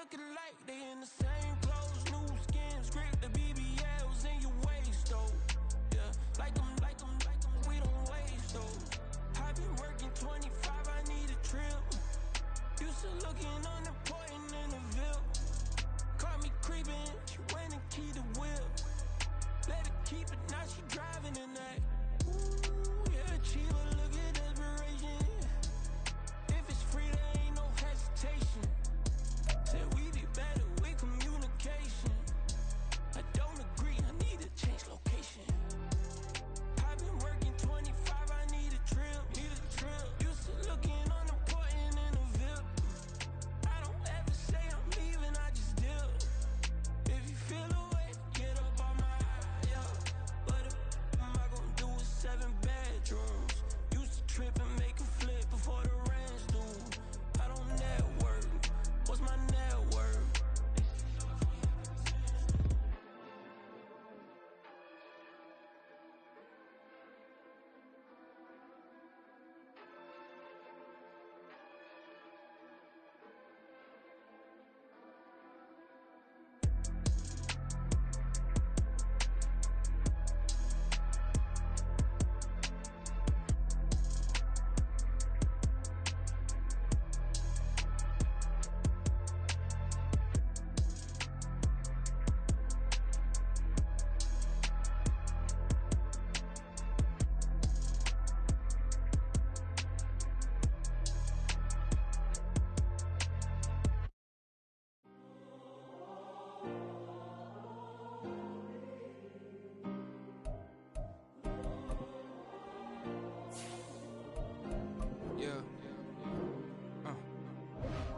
looking like they in the same clothes, new skin, script, the BBLs in your waist, though. Yeah, like them, we don't waste, though. I've been working 25, I need a trip. Used to looking unimportant in the Ville. Caught me creeping, she went and keyed the whip. Let her keep it, now she driving in that. Ooh, yeah, Chiba, look at desperation. If it's free, there ain't no hesitation. Said we be better with communication. I don't agree, I need to change location. I've been working 25, I need a trip. Used to looking unimportant in the VIP. I don't ever say I'm leaving, I just dip. If you feel away, get up on my yeah. What am I gonna do with 7 bedrooms? Used to trip and make a flip before the rent's due. I don't network, what's my net worth?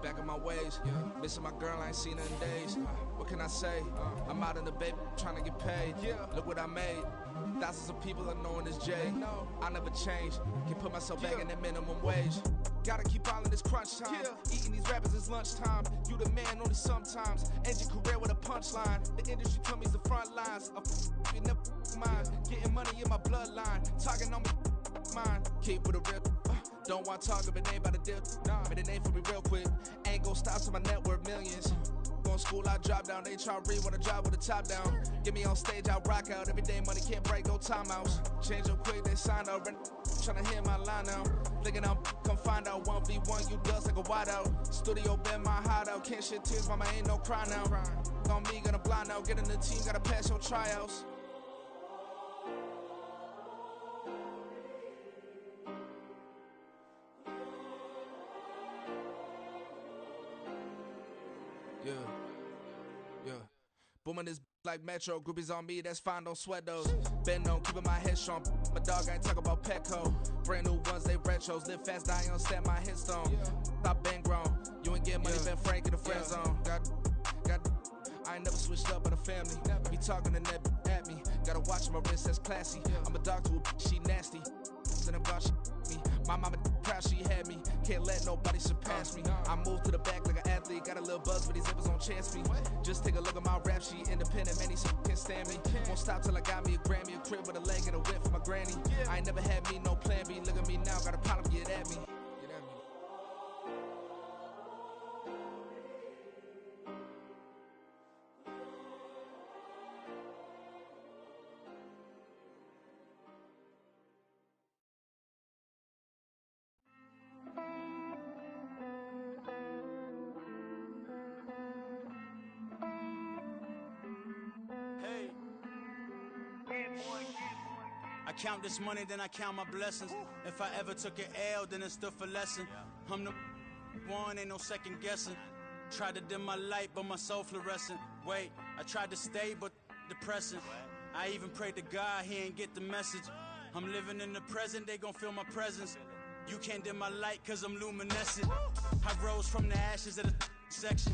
Back in my ways, missing my girl, I ain't seen her in days. What can I say? I'm out in the baby, trying to get paid. Look what I made. Thousands of people are knowing this Jay. I never change, can put myself back in that minimum wage. Gotta keep all in this crunch time. Eating these rappers is lunchtime. You the man only sometimes. End your career with a punchline. The industry told me it's the front lines. You never mind. Getting money in my bloodline. Talking on me, mine. Keep with a real. Don't want to talk if it ain't about the deal. But it ain't for me real quick. Ain't gon' stop till my net worth millions. Going school, I drop down. They try to read when I drop with the top down. Get me on stage, I rock out. Every day money can't break, no timeouts. Change up quick, they sign up. Tryna hear my line now. Thinking I'm come find out 1v1, you dust like a wideout. Studio been my hideout. Can't shed tears, mama ain't no cry now. On me, gonna blind out. Get in the team, gotta pass your tryouts. Yeah. Booming this like Metro, groupies on me, that's fine, don't sweat those. Been on, keeping my head strong. My dog ain't talk about Petco. Brand new ones, they retros. Live fast, dying on set, my headstone. Stop been grown. You ain't get money, been frank in the friend zone. I ain't never switched up on the family. Be talking to that at me. Gotta watch my wrist, that's classy. I'm a dog to a she nasty. Then I'm gone, she me. My mama proud she had me. Can't let nobody surpass me. I move to the back like an athlete. Got a little buzz, but these zippers on chance me. Just take a look at my rap sheet. Independent, man, these can't stand me. Won't stop till I got me a Grammy, a crib with a leg and a whip for my granny. I ain't never had me no plan B. Look at me now, got a problem, get at me. I count this money, then I count my blessings. If I ever took an L, then it stood for lesson. I'm the one, ain't no second guessing. Tried to dim my light, but my soul fluorescent. Wait, I tried to stay, but depressing. I even prayed to God, he ain't get the message. I'm living in the present, they gon' feel my presence. You can't dim my light, cause I'm luminescent. I rose from the ashes of the section.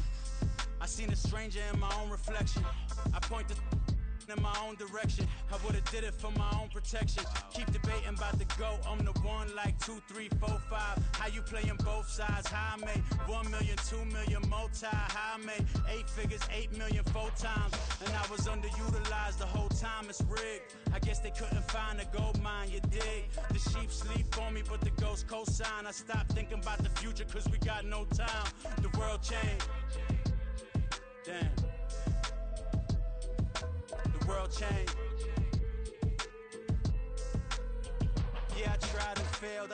I seen a stranger in my own reflection. I point the in my own direction. I would've did it for my own protection. Keep debating about the GOAT. I'm the one like 2, 3, 4, 5. How you playing both sides? How I made 1 million, 2 million, multi. How I made 8 figures, 8 million, 4 times. And I was underutilized the whole time. It's rigged. I guess they couldn't find a gold mine, you dig? The sheep sleep on me, but the ghost co-sign. I stopped thinking about the future cause we got no time. The world changed.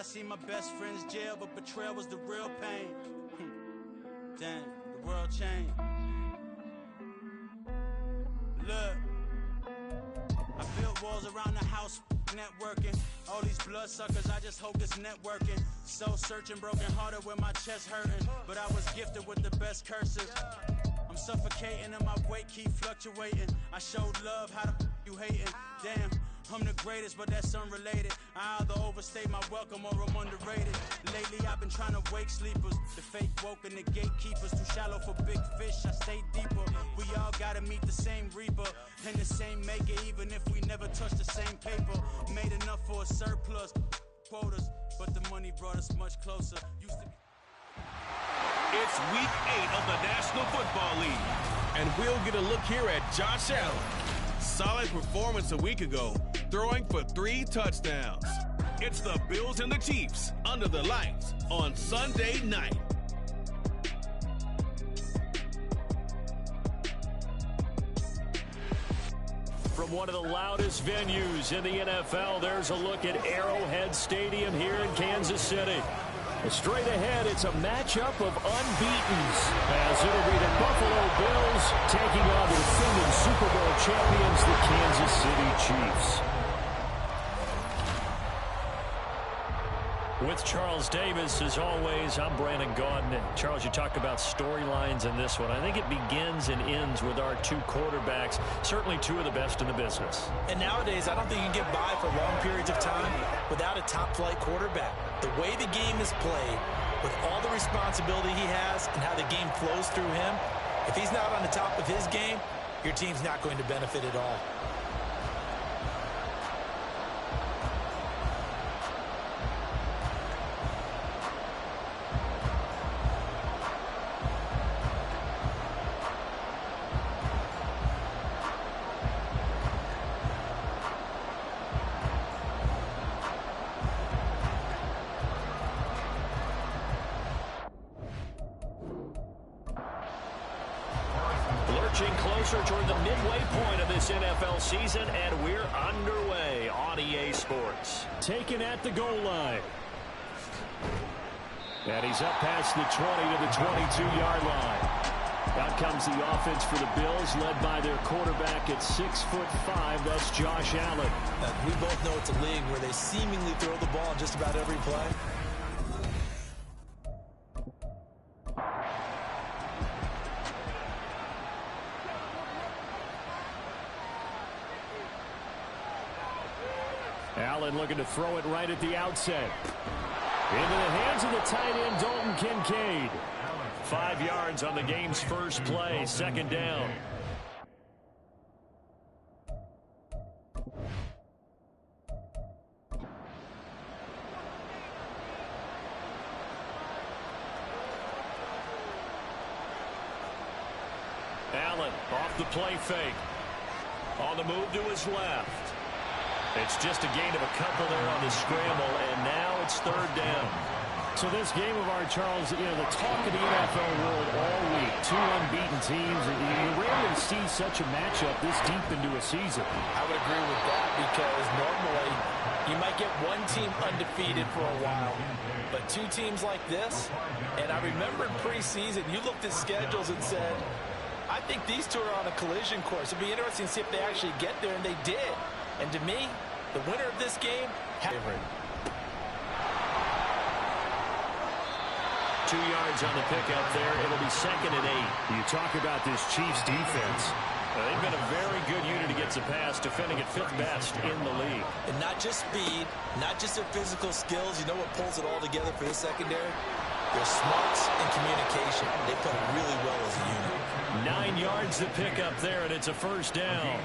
I seen my best friend's jail, but betrayal was the real pain. Damn, the world changed. Look, I built walls around the house, networking. All these bloodsuckers, I just hope it's networking. Soul searching, broken hearted with my chest hurting. But I was gifted with the best curses. I'm suffocating and my weight keep fluctuating. I showed love, how the you hating? Damn, I'm the greatest, but that's unrelated. I either overstay my welcome or I'm underrated. Lately I've been trying to wake sleepers. The fake woke and the gatekeepers. Too shallow for big fish, I stay deeper. We all gotta meet the same reaper and the same maker, even if we never touch the same paper. Made enough for a surplus, quotas, but the money brought us much closer. Used to be. It's week 8 of the National Football League, and we'll get a look here at Josh Allen. Solid performance a week ago, throwing for 3 touchdowns. It's the Bills and the Chiefs under the lights on Sunday night. From one of the loudest venues in the NFL, there's a look at Arrowhead Stadium here in Kansas City. Straight ahead, it's a matchup of unbeatens, as it'll be the Buffalo Bills taking on the defending Super Bowl champions, the Kansas City Chiefs. With Charles Davis, as always, I'm Brandon Gaudin. And Charles, you talk about storylines in this one. I think it begins and ends with our 2 quarterbacks, certainly 2 of the best in the business. And nowadays, I don't think you can get by for long periods of time without a top-flight quarterback. The way the game is played, with all the responsibility he has and how the game flows through him, if he's not on the top of his game, your team's not going to benefit at all. Closer toward the midway point of this NFL season, and we're underway on EA Sports. Taken at the goal line. And he's up past the 20 to the 22-yard line. Out comes the offense for the Bills, led by their quarterback at 6'5", that's Josh Allen. We both know it's a league where they seemingly throw the ball just about every play. Allen looking to throw it right at the outset. Into the hands of the tight end, Dalton Kincaid. 5 yards on the game's first play, 2nd down. Allen off the play fake. On the move to his left. It's just a gain of a couple there on the scramble, and now it's 3rd down. So this game of our, Charles, you know, the talk of the NFL world all week, 2 unbeaten teams, and you rarely see such a matchup this deep into a season. I would agree with that, because normally you might get one team undefeated for a while, but 2 teams like this, and I remember in preseason, you looked at schedules and said, I think these 2 are on a collision course. It'd be interesting to see if they actually get there, and they did. And to me, the winner of this game, favorite. 2 yards on the pickup there. It'll be 2nd and 8. You talk about this Chiefs defense. They've been a very good unit against the pass, defending at 5th best in the league. And not just speed, not just their physical skills. You know what pulls it all together for this secondary? Their smarts and communication. They play really well as a unit. 9 yards to pick up there, and it's a 1st down.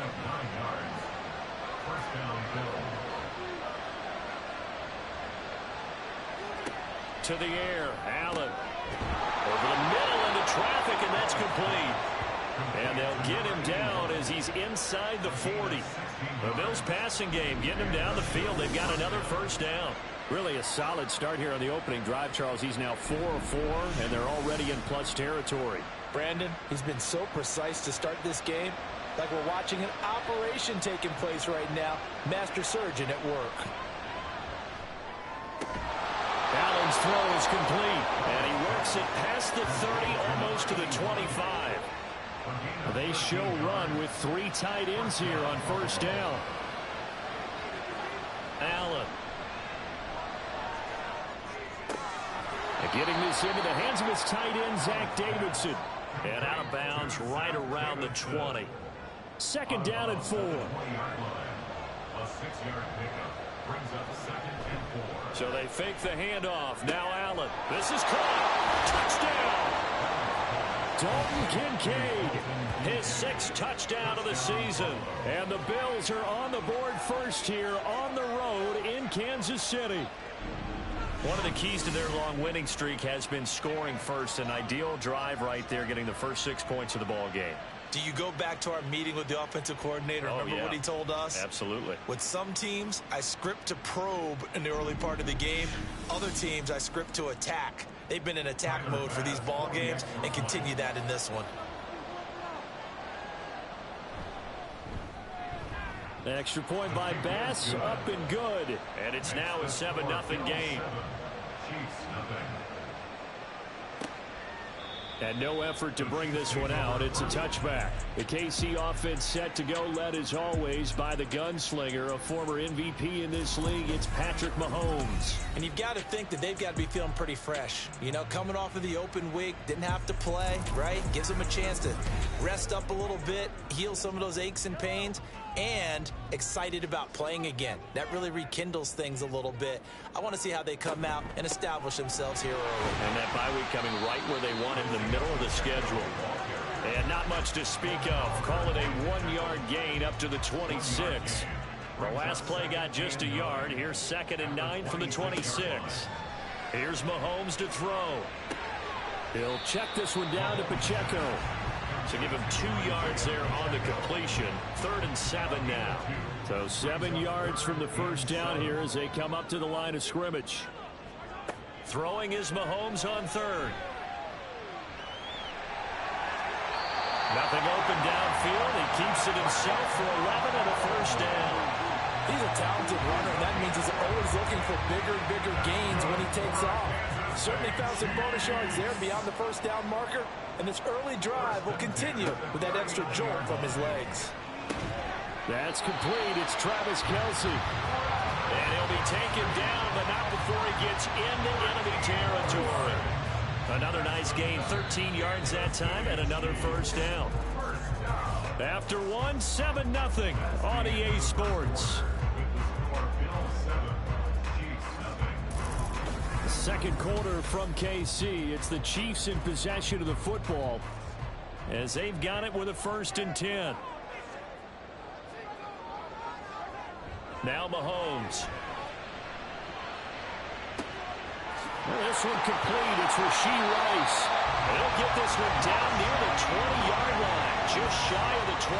To the air, Allen. Over the middle into traffic, and that's complete. And they'll get him down as he's inside the 40. The Bills passing game, getting him down the field. They've got another 1st down. Really a solid start here on the opening drive, Charles. He's now 4 of 4, and they're already in plus territory. Brandon, he's been so precise to start this game, like we're watching an operation taking place right now. Master surgeon at work. Mahomes' throw is complete, and he works it past the 30, almost to the 25. They show run with 3 tight ends here on first down. Allen. Getting this into the hands of his tight end, Zach Davidson. And out of bounds right around the 20. Second down and 4. So they fake the handoff. Now Allen. This is caught. Touchdown. Dalton Kincaid. His 6th touchdown of the season. And the Bills are on the board first here on the road in Kansas City. One of the keys to their long winning streak has been scoring first. An ideal drive right there, getting the first 6 points of the ball game. Do you go back to our meeting with the offensive coordinator? Remember what he told us? Absolutely. With some teams, I script to probe in the early part of the game. Other teams, I script to attack. They've been in attack mode for these ball games and continue that in this one. Extra point by Bass, up and good. And it's now a 7-0 game. And no effort to bring this one out. It's a touchback. The KC offense set to go, led as always by the gunslinger, a former MVP in this league. It's Patrick Mahomes. And you've got to think that they've got to be feeling pretty fresh. You know, coming off of the open week, didn't have to play, right? Gives them a chance to rest up a little bit, heal some of those aches and pains, and excited about playing again. That really rekindles things a little bit. I want to see how they come out and establish themselves here early. And that bye week coming right where they want in the middle of the schedule. And not much to speak of. Call it a 1-yard gain up to the 26. The last play got just a yard. Here's 2nd and 9 from the 26. Here's Mahomes to throw. He'll check this one down to Pacheco. So give him 2 yards there on the completion. 3rd and 7 now. So 7 yards from the first down here as they come up to the line of scrimmage. Throwing is Mahomes on 3rd. Nothing open downfield. He keeps it himself for 11 and a first down. He's a talented runner, and that means he's always looking for bigger and bigger gains when he takes off. Certainly found some bonus yards there beyond the first down marker, and this early drive will continue with that extra jolt from his legs. That's complete. It's Travis Kelce. And he'll be taken down, but not before he gets into enemy territory. Another nice gain, 13 yards that time, and another first down. After 1, 7-0 on EA Sports. Second quarter from KC. It's the Chiefs in possession of the football as they've got it with a 1st and 10. Now Mahomes. Well, this one complete. It's Rashee Rice. And he'll get this one down near the 20-yard line, just shy of the 20.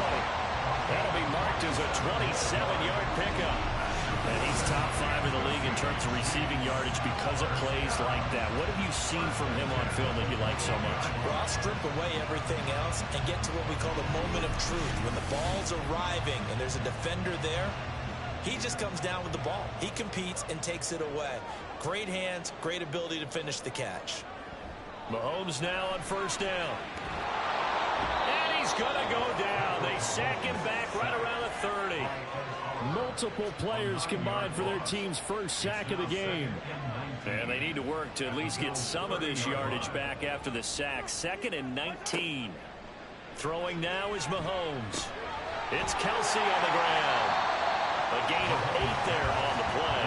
That'll be marked as a 27-yard pickup. And he's top 5 in the league in terms of receiving yardage because of plays like that. What have you seen from him on film that you like so much? Well, I'll strip away everything else and get to what we call the moment of truth. When the ball's arriving and there's a defender there, he just comes down with the ball. He competes and takes it away. Great hands, great ability to finish the catch. Mahomes now on first down. And he's going to go down. They sack him back right around the 30. Multiple players combined for their team's first sack of the game. And they need to work to at least get some of this yardage back after the sack. 2nd and 19. Throwing now is Mahomes. It's Kelce on the ground. A gain of 8 there on the play.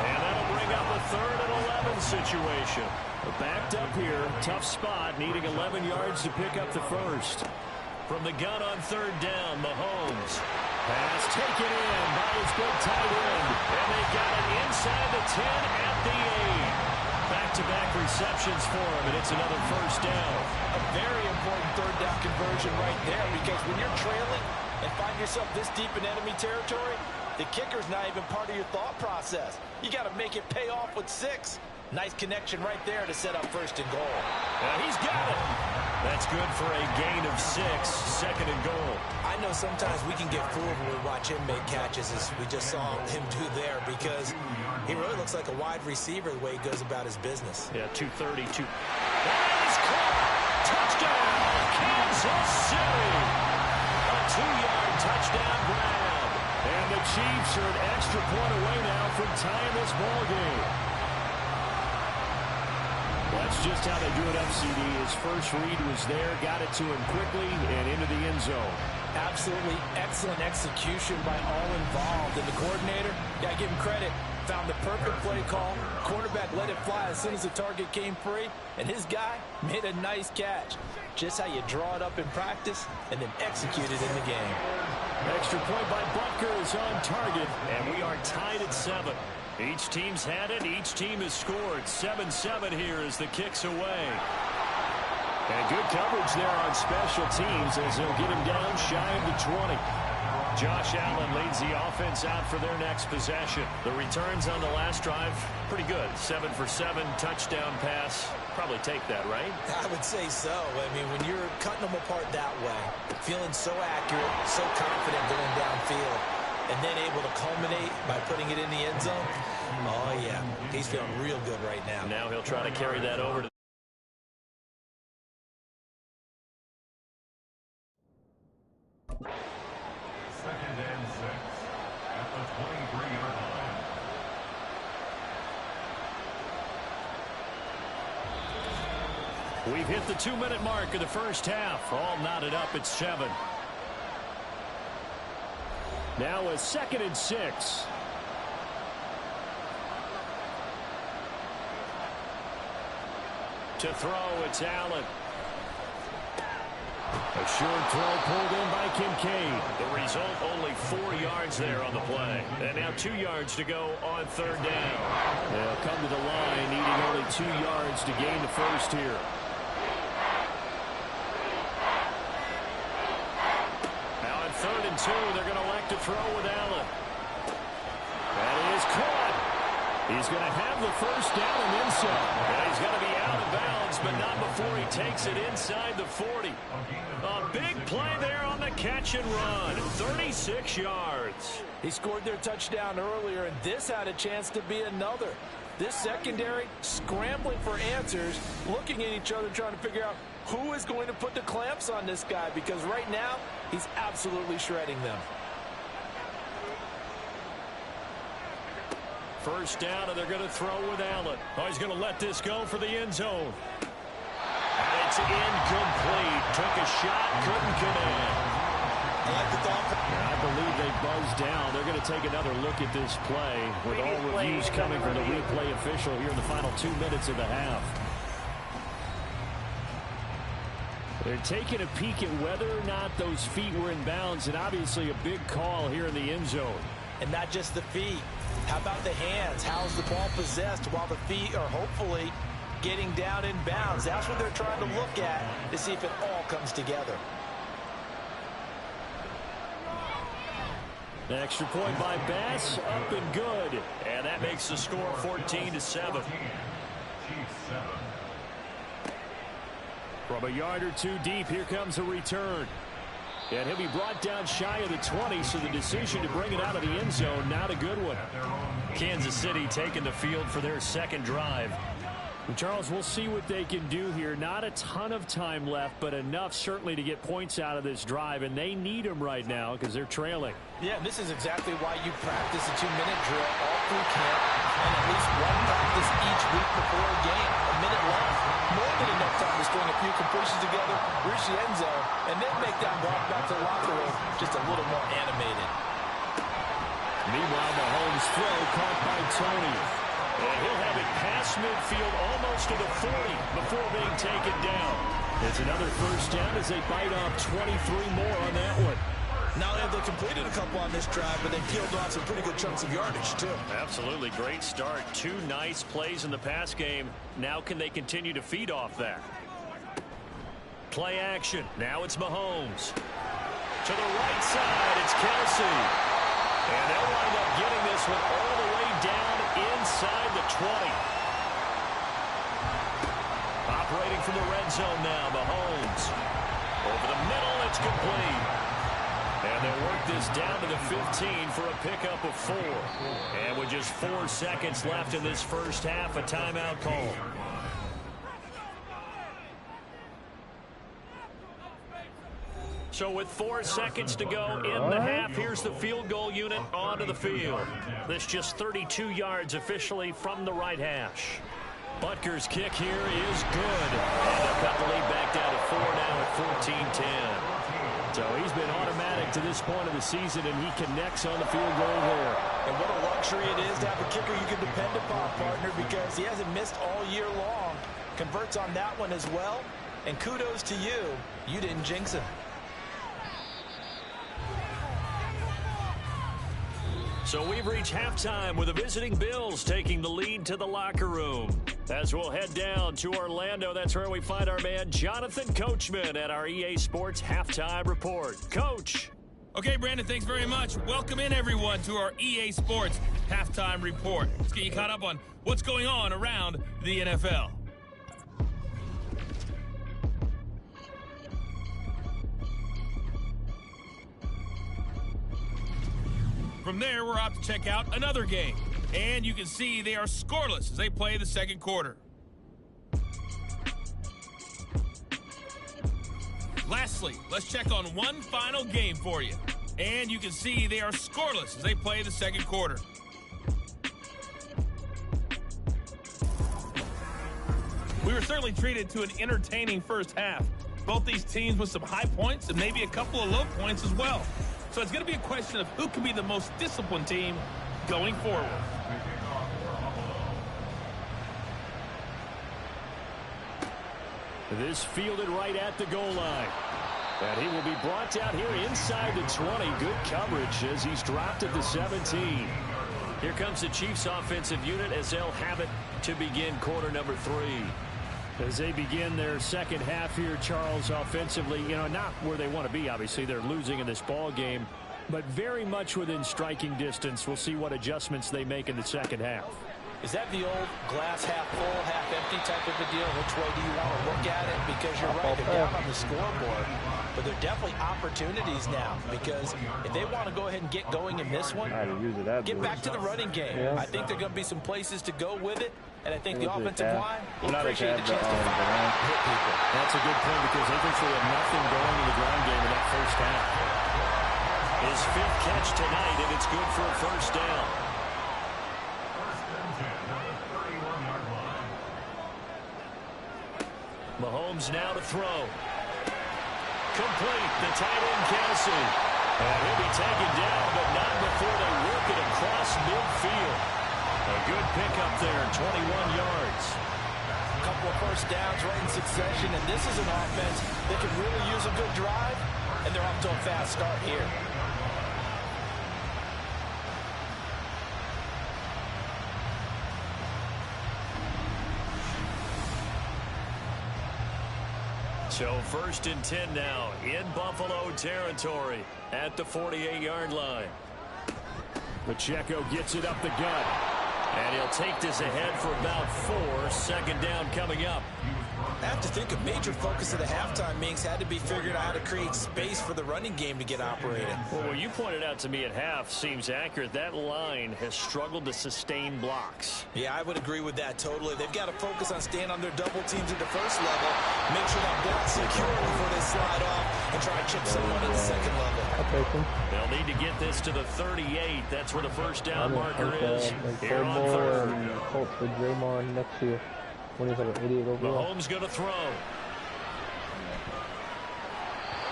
And that'll bring up a 3rd and 11 situation. Backed up here, tough spot, needing 11 yards to pick up the first. From the gun on 3rd down, Mahomes. Pass taken in by his big tight end. And they've got it inside the 10 at the 8. Back-to-back receptions for him, and it's another first down. A very important 3rd down conversion right there, because when you're trailing and find yourself this deep in enemy territory, the kicker's not even part of your thought process. You got to make it pay off with 6. Nice connection right there to set up 1st and goal. He's got it. That That's good for a gain of 6, 2nd and goal. I know sometimes we can get fooled when we watch him make catches, as we just saw him do there, because he really looks like a wide receiver the way he goes about his business. Yeah, 232. That is caught. Touchdown, Kansas City. A 2-yard touchdown grab. And the Chiefs are an extra point away now from tying this ball game. That's just how they do it up, CD. His first read was there, got it to him quickly, and into the end zone. Absolutely excellent execution by all involved. And the coordinator, got to give him credit, found the perfect play call. Quarterback let it fly as soon as the target came free, and his guy made a nice catch. Just how you draw it up in practice and then execute it in the game. Extra point by Butker is on target, and we are tied at 7. Each team's had it. Each team has scored. 7-7 here as the kick's away. And good coverage there on special teams as they'll get him down shy of the 20. Josh Allen leads the offense out for their next possession. The returns on the last drive, pretty good. 7 for 7, touchdown pass. Probably take that, right? I would say so. I mean, when you're cutting them apart that way, feeling so accurate, so confident going downfield, and then able to culminate by putting it in the end zone, oh, yeah, he's feeling real good right now. Now he'll try to carry that over to Second and 6 at the 23-yard line. We've hit the 2-minute mark of the first half. All knotted up at 7. Now a 2nd and 6. To throw, it's Allen. A short throw pulled in by Kincaid. The result, only 4 yards there on the play. And now 2 yards to go on 3rd down. They'll come to the line, needing only 2 yards to gain the first here. Now on 3rd and 2, they're going to elect to throw with Allen. That is caught. He's going to have the first down and then some. And he's going to be out of bounds, but not before he takes it inside the 40. A big play there on the catch and run. 36 yards. He scored their touchdown earlier, and this had a chance to be another. This secondary scrambling for answers, looking at each other, trying to figure out who is going to put the clamps on this guy, because right now he's absolutely shredding them. First down, and they're going to throw with Allen. Oh, he's going to let this go for the end zone. And it's incomplete. Took a shot, couldn't connect. I believe they buzzed down. They're going to take another look at this play with all reviews coming from the replay official here in the final 2 minutes of the half. They're taking a peek at whether or not those feet were in bounds, and obviously a big call here in the end zone. And not just the feet. How about the hands? How's the ball possessed while the feet are hopefully getting down in bounds? That's what they're trying to look at to see if it all comes together. Extra point by Bass, up and good. And that makes the score 14-7. From a yard or two deep, here comes a return. And he'll be brought down shy of the 20, so the decision to bring it out of the end zone, not a good one. Kansas City taking the field for their second drive. And Charles, we'll see what they can do here. Not a ton of time left, but enough certainly to get points out of this drive, and they need them right now because they're trailing. Yeah, this is exactly why you practice a 2-minute drill all through camp and at least one practice each week before a game. A minute left, more than enough time to string a few completions together, reach the end zone, and then make that walk back to the locker room just a little more animated. Meanwhile, Mahomes' throw caught by Tony. And he'll have it past midfield almost to the 40 before being taken down. It's another first down as they bite off 23 more on that one. Not only have they completed a couple on this drive, but they peeled off some pretty good chunks of yardage, too. Absolutely. Great start. 2 nice plays in the pass game. Now can they continue to feed off that? Play action. Now it's Mahomes. To the right side, it's Kelsey. And they'll wind up getting this one all the way down inside the 20. Operating from the red zone now, Mahomes. complete. And they'll work this down to the 15 for a pickup of 4. And with just 4 seconds left in this first half, a timeout call. So with 4 seconds to go in the half, here's the field goal unit onto the field. This just 32 yards officially from the right hash. Butker's kick here is good. And they'll cut the lead back down to 4 now at 14-10. So he's been automatic to this point of the season, and he connects on the field goal there. And what a luxury it is to have a kicker you can depend upon, partner, because he hasn't missed all year long. Converts on that one as well. And kudos to you. You didn't jinx him. So we've reached halftime with the visiting Bills taking the lead to the locker room. As we'll head down to Orlando, that's where we find our man Jonathan Coachman at our EA Sports Halftime Report. Coach. Okay, Brandon, thanks very much. Welcome in, everyone, to our EA Sports Halftime Report. Let's get you caught up on what's going on around the NFL. From there, we're out to check out another game. And you can see they are scoreless as they play the second quarter. Lastly, let's check on one final game for you. And you can see they are scoreless as they play the second quarter. We were certainly treated to an entertaining first half. Both these teams with some high points and maybe a couple of low points as well. So it's going to be a question of who can be the most disciplined team going forward. This fielded right at the goal line. And he will be brought down here inside the 20. Good coverage as he's dropped at the 17. Here comes the Chiefs offensive unit as they'll have it to begin quarter number 3. As they begin their second half here, Charles, offensively, not where they want to be, obviously. They're losing in this ball game, but very much within striking distance. We'll see what adjustments they make in the second half. Is that the old glass half full, half empty type of a deal? Which way do you want to look at it? Because you're right, they're down on the scoreboard. But they're definitely opportunities now, because if they want to go ahead and get going in this one, get back to the running game. Yeah. I think there are going to be some places to go with it, and I think the offensive line will appreciate the chance to fire and hit people. That's a good point, because they virtually have nothing going in the ground game in that first half. His 5th catch tonight, and it's good for a first down. Mahomes now to throw. Complete, the tight end Kelsey. And he'll be taken down, but not before they work it across midfield. A good pickup there, 21 yards. A couple of first downs right in succession, and this is an offense that can really use a good drive, and they're off to a fast start here. So 1st and 10 now in Buffalo territory at the 48-yard line. Pacheco gets it up the gut. And he'll take this ahead for about 4. 2nd down coming up. I have to think a major focus of the halftime meetings had to be figuring out how to create space for the running game to get operated. Well, what you pointed out to me at half seems accurate. That line has struggled to sustain blocks. Yeah, I would agree with that totally. They've got to focus on staying on their double teams at the first level, make sure that block's secure before they slide off, and try to chip someone at the second level. They'll need to get this to the 38. That's where the first down marker is. Here on 3rd. Next to you. Mahomes going to throw.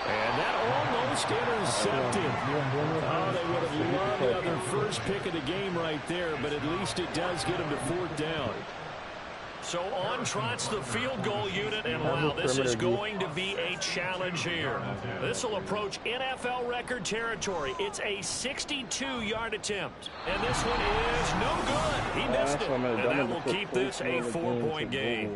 And that almost intercepted. Oh, they would have loved to have their first pick of the game right there, but at least it does get them to 4th down. So on trots the field goal unit, and wow, this is going to be a challenge here. This will approach NFL record territory. It's a 62-yard attempt, and this one is no good. He missed it, and that will keep this a 4-point game.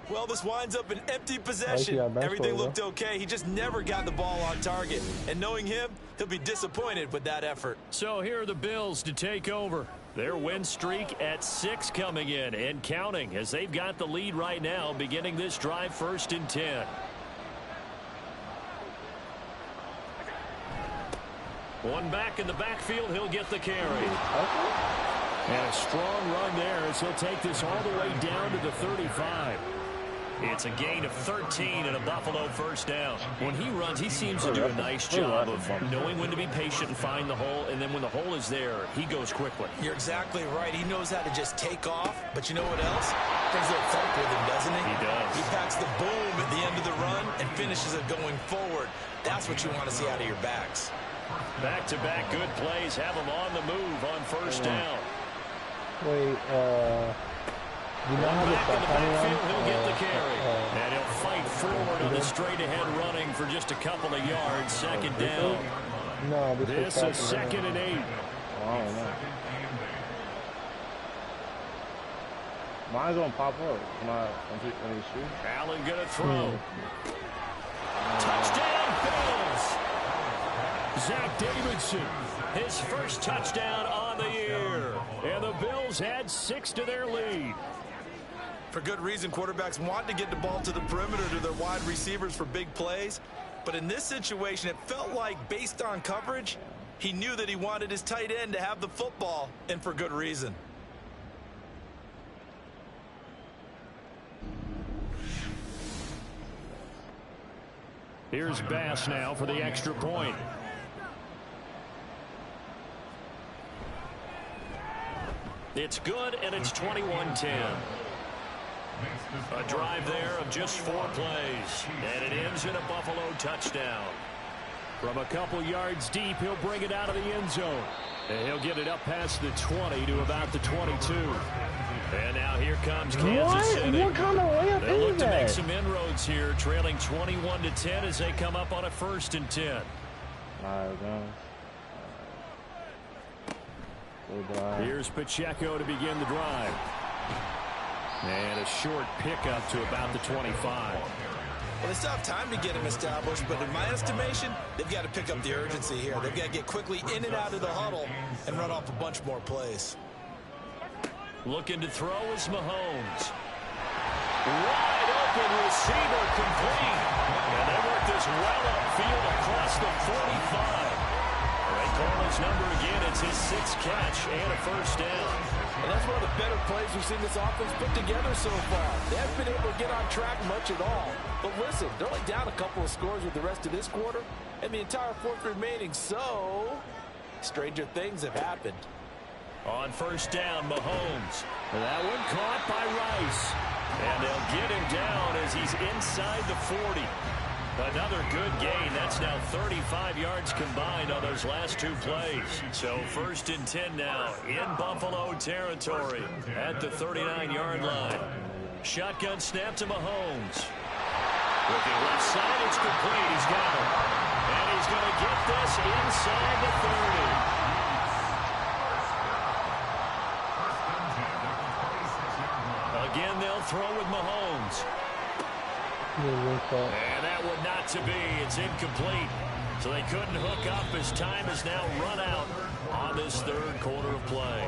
Well, this winds up an empty possession. Everything looked okay. He just never got the ball on target. And knowing him, he'll be disappointed with that effort. So here are the Bills to take over. Their win streak at 6 coming in and counting, as they've got the lead right now beginning this drive 1st and 10. One back in the backfield. He'll get the carry. And a strong run there as he'll take this all the way down to the 35. It's a gain of 13 and a Buffalo first down. When he runs, he seems to do a nice job of knowing when to be patient and find the hole, and then when the hole is there, he goes quickly. You're exactly right. He knows how to just take off, but you know what else? There's a little thump with him, doesn't he? He does. He packs the boom at the end of the run and finishes it going forward. That's what you want to see out of your backs. Back-to-back good plays have him on the move on first down. Wait, Back in the backfield, he'll get the carry. And he'll fight forward on the straight-ahead running for just a couple of yards. Second down. No, this is 2nd and 8. I don't know. Mine's gonna pop up when he shoots. Allen gonna throw. Touchdown, Bills! Zach Davidson, his first touchdown on the year. And the Bills add 6 to their lead. For good reason, quarterbacks want to get the ball to the perimeter to their wide receivers for big plays. But in this situation, it felt like, based on coverage, he knew that he wanted his tight end to have the football, and for good reason. Here's Bass now for the extra point. It's good, and it's 21-10. A drive there of just 4 plays, and it ends in a Buffalo touchdown. From a couple yards deep, he'll bring it out of the end zone. And he'll get it up past the 20 to about the 22. And now here comes Kansas City. What kind of layup They'll look is to that? make some inroads here, trailing 21-10 as they come up on a 1st and 10. All right, guys. Here's Pacheco to begin the drive. And a short pickup to about the 25. Well, they still have time to get him established, but in my estimation, they've got to pick up the urgency here. They've got to get quickly in and out of the huddle and run off a bunch more plays. Looking to throw is Mahomes. Wide open receiver complete. And they work this well upfield across the 45. They call his number again. It's his 6th catch and a first down. And that's one of the better plays we've seen this offense put together so far. They haven't been able to get on track much at all. But listen, they're only down a couple of scores with the rest of this quarter and the entire 4th remaining. So, stranger things have happened. On first down, Mahomes. That one caught by Rice. And they'll get him down as he's inside the 40. Another good gain. That's now 35 yards combined on those last 2 plays. So 1st and 10 now in Buffalo territory at the 39-yard line. Shotgun snap to Mahomes. Looking left side, it's complete. He's got it. And he's going to get this inside the 30. Again, they'll throw with Mahomes. And that one not to be. It's incomplete. So they couldn't hook up as time has now run out on this 3rd quarter of play.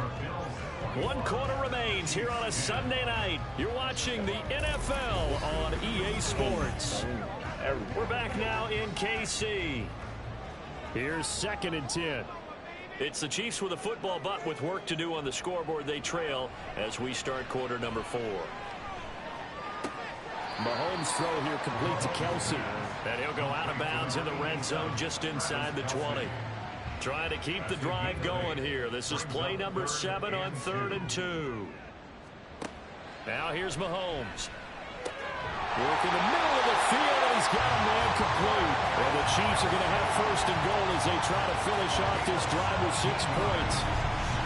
1 quarter remains here on a Sunday night. You're watching the NFL on EA Sports. We're back now in KC. Here's 2nd and 10. It's the Chiefs with a football, but with work to do on the scoreboard, they trail as we start quarter number 4. Mahomes' throw here complete to Kelsey. And he'll go out of bounds in the red zone just inside the 20. Trying to keep the drive going here. This is play number 7 on 3rd and 2. Now here's Mahomes. Work in the middle of the field, and he's got a man complete. And the Chiefs are going to have 1st and goal as they try to finish off this drive with 6 points.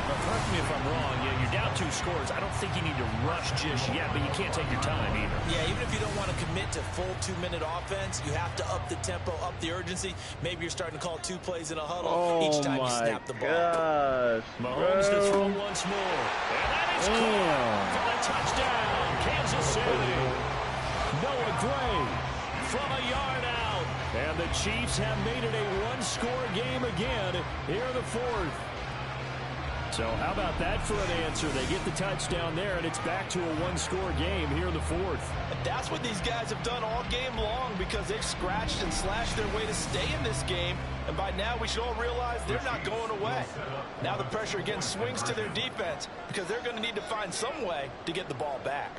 Now, correct me if I'm wrong. Yeah, you're down 2 scores. I don't think you need to rush just yet, but you can't take your time either. Yeah, even if you don't want to commit to full 2-minute offense, you have to up the tempo, up the urgency. Maybe you're starting to call 2 plays in a huddle each time you snap the ball. Gosh, Mahomes to throw once more. And that is caught for a touchdown, Kansas City. Noah Gray from a yard out. And the Chiefs have made it a 1-score game again here in the 4th. So how about that for an answer? They get the touchdown there, and it's back to a one-score game here in the fourth. And that's what these guys have done all game long because they've scratched and slashed their way to stay in this game. And by now, we should all realize they're not going away. Now the pressure again swings to their defense because they're going to need to find some way to get the ball back.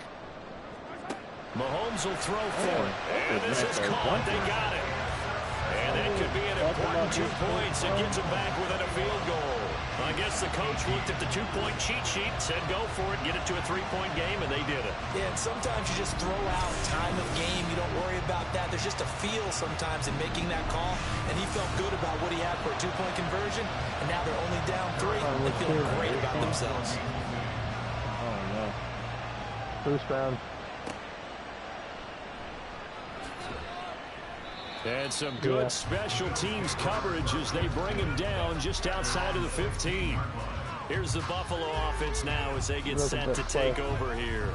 Mahomes will throw for it. And this is caught. They got it. And that could be an important 2 points. It gets them back within a field goal. I guess the coach looked at the 2-point cheat sheet, said go for it, get it to a 3-point game, and they did it. Yeah, and sometimes you just throw out time of game. You don't worry about that. There's just a feel sometimes in making that call, and he felt good about what he had for a 2-point conversion, and now they're only down 3. They feel great about themselves. Oh, no. First round. And some good special teams coverage as they bring him down just outside of the 15. Here's the Buffalo offense now as they get set to take over here.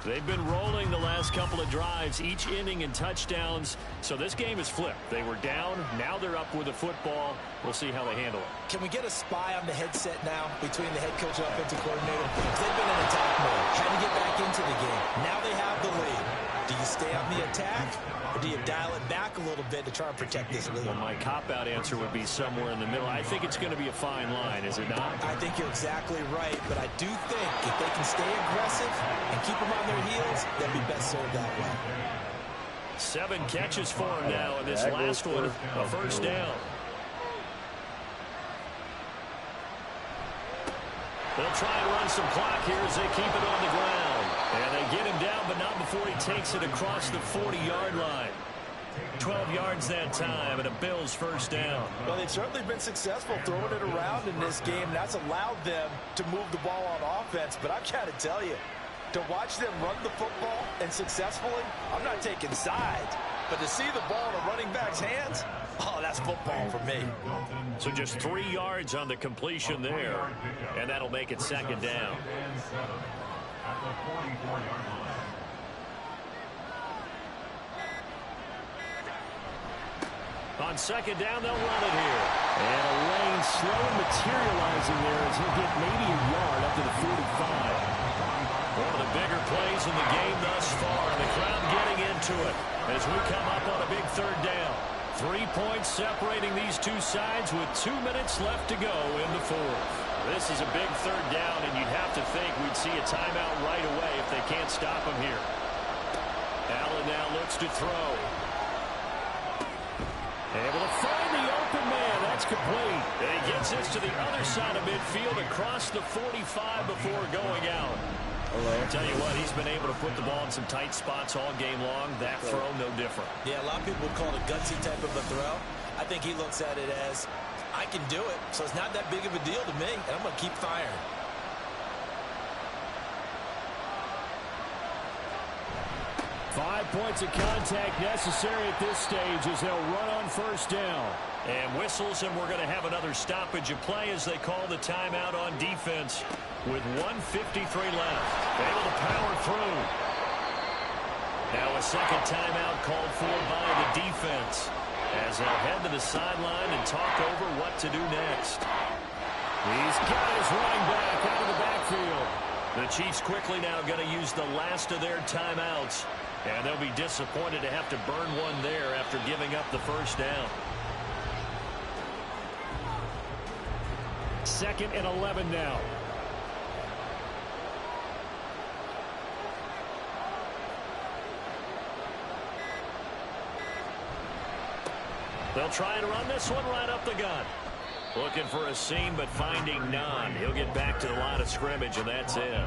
They've been rolling the last couple of drives, each inning in touchdowns. So this game is flipped. They were down. Now they're up with the football. We'll see how they handle it. Can we get a spy on the headset now between the head coach and offensive coordinator? Because they've been in attack mode, trying to get back into the game. Now they have the lead. Do you stay on the attack, or do you dial it back a little bit to try and protect this lead? Well, my cop-out answer would be somewhere in the middle. I think it's going to be a fine line, is it not? I think you're exactly right, but I do think if they can stay aggressive and keep them on their heels, they'll be best served that way. 7 catches for him now, and this last one, a first down. They'll try and run some clock here as they keep it on the ground. And they get him down, but not before he takes it across the 40-yard line. 12 yards that time, and a Bills first down. Well, they've certainly been successful throwing it around in this game. That's allowed them to move the ball on offense. But I've got to tell you, to watch them run the football and successfully, I'm not taking sides. But to see the ball in a running back's hands, oh, that's football for me. So just 3 yards on the completion there, and that'll make it second down. At the 44-yard line. On second down, they'll run it here. And a lane slow materializing there as he'll get maybe a yard up to the 45. One of the bigger plays in the game thus far, and the crowd getting into it as we come up on a big third down. 3 points separating these two sides with 2 minutes left to go in the fourth. This is a big third down, and you'd have to think we'd see a timeout right away if they can't stop him here. Allen now looks to throw. Able to find the open man. That's complete. And he gets this to the other side of midfield across the 45 before going out. I'll tell you what, he's been able to put the ball in some tight spots all game long. That throw, no different. Yeah, a lot of people would call it a gutsy type of a throw. I think he looks at it as, I can do it, so it's not that big of a deal to me, and I'm going to keep firing. Five points of contact necessary at this stage as they'll run on first down. And whistles, and we're going to have another stoppage of play as they call the timeout on defense with 1:53 left. Able to power through. Now a second timeout called for by the defense as they'll head to the sideline and talk over what to do next. He's got his running back out of the backfield. The Chiefs quickly now going to use the last of their timeouts. And they'll be disappointed to have to burn one there after giving up the first down. 2nd and 11 now. They'll try and run this one right up the gut. Looking for a seam, but finding none. He'll get back to the line of scrimmage, and that's it.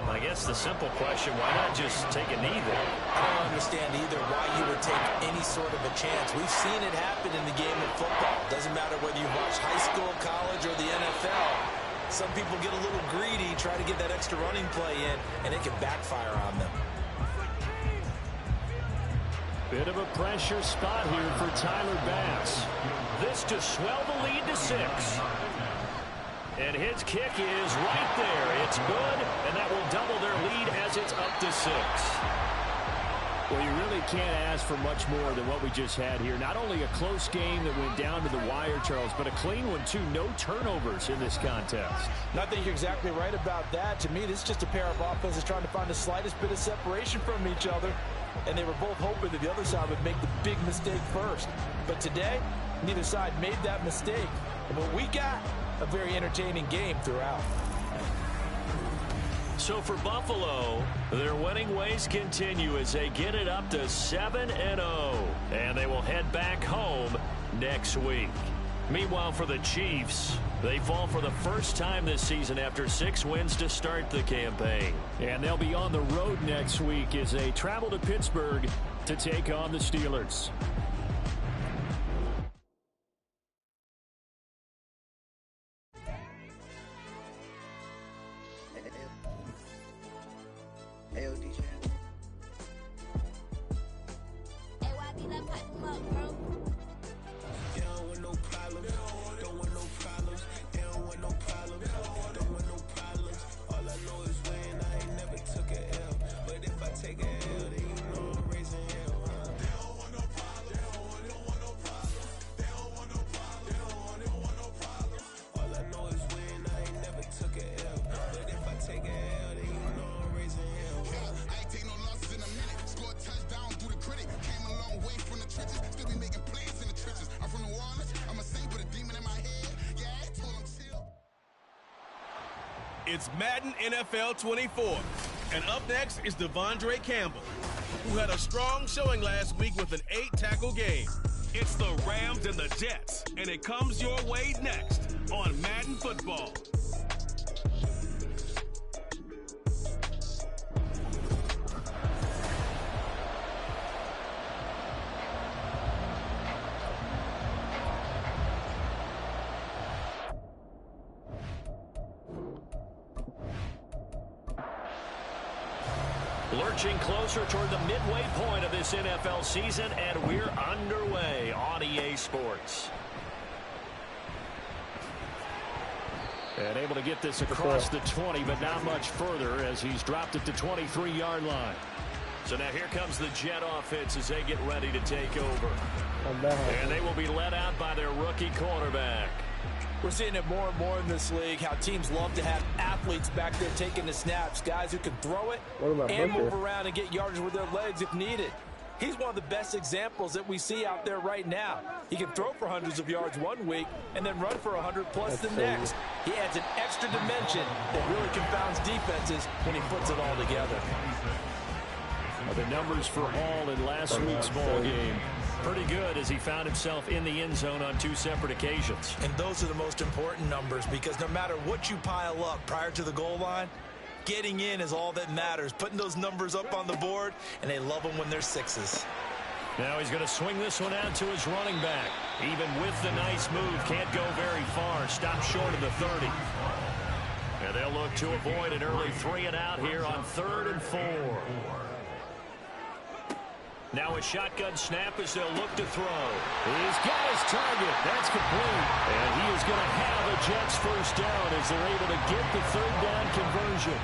I guess the simple question, why not just take a knee there? I don't understand either why you would take any sort of a chance. We've seen it happen in the game of football. Doesn't matter whether you watch high school, college, or the NFL. Some people get a little greedy, try to get that extra running play in, and it can backfire on them. Bit of a pressure spot here for Tyler Bass. This to swell the lead to 6. And his kick is right there. It's good, and that will double their lead as it's up to 6. Well, you really can't ask for much more than what we just had here. Not only a close game that went down to the wire, Charles, but a clean one, too. No turnovers in this contest. I think you're exactly right about that. To me, this is just a pair of offenses trying to find the slightest bit of separation from each other. And they were both hoping that the other side would make the big mistake first. But today, neither side made that mistake. And what we got, a very entertaining game throughout. So for Buffalo, their winning ways continue as they get it up to 7-0. And they will head back home next week. Meanwhile, for the Chiefs, they fall for the first time this season after 6 wins to start the campaign. And they'll be on the road next week as they travel to Pittsburgh to take on the Steelers. It's Madden NFL 24. And up next is Devondre Campbell, who had a strong showing last week with an 8-tackle game. It's the Rams and the Jets, and it comes your way next on Madden Football. Lurching closer toward the midway point of this NFL season, and we're underway on EA Sports. And able to get this across the 20, but not much further as he's dropped it to 23-yard line. So now here comes the Jet offense as they get ready to take over. And they will be led out by their rookie quarterback. We're seeing it more and more in this league, how teams love to have athletes back there taking the snaps, guys who can throw it and move around and get yardage with their legs if needed. He's one of the best examples that we see out there right now. He can throw for hundreds of yards one week and then run for 100+ the next. He adds an extra dimension that really confounds defenses when he puts it all together. The numbers for Hall in last week's ball game. Pretty good as he found himself in the end zone on 2 separate occasions. And those are the most important numbers because no matter what you pile up prior to the goal line, getting in is all that matters. Putting those numbers up on the board, and they love them when they're 6s. Now he's going to swing this one out to his running back. Even with the nice move, can't go very far. Stopped short of the 30. And they'll look to avoid an early 3-and-out here on 3rd and 4. Now a shotgun snap as they'll look to throw. He's got his target. That's complete. And he is going to have a Jets first down as they're able to get the 3rd down conversion.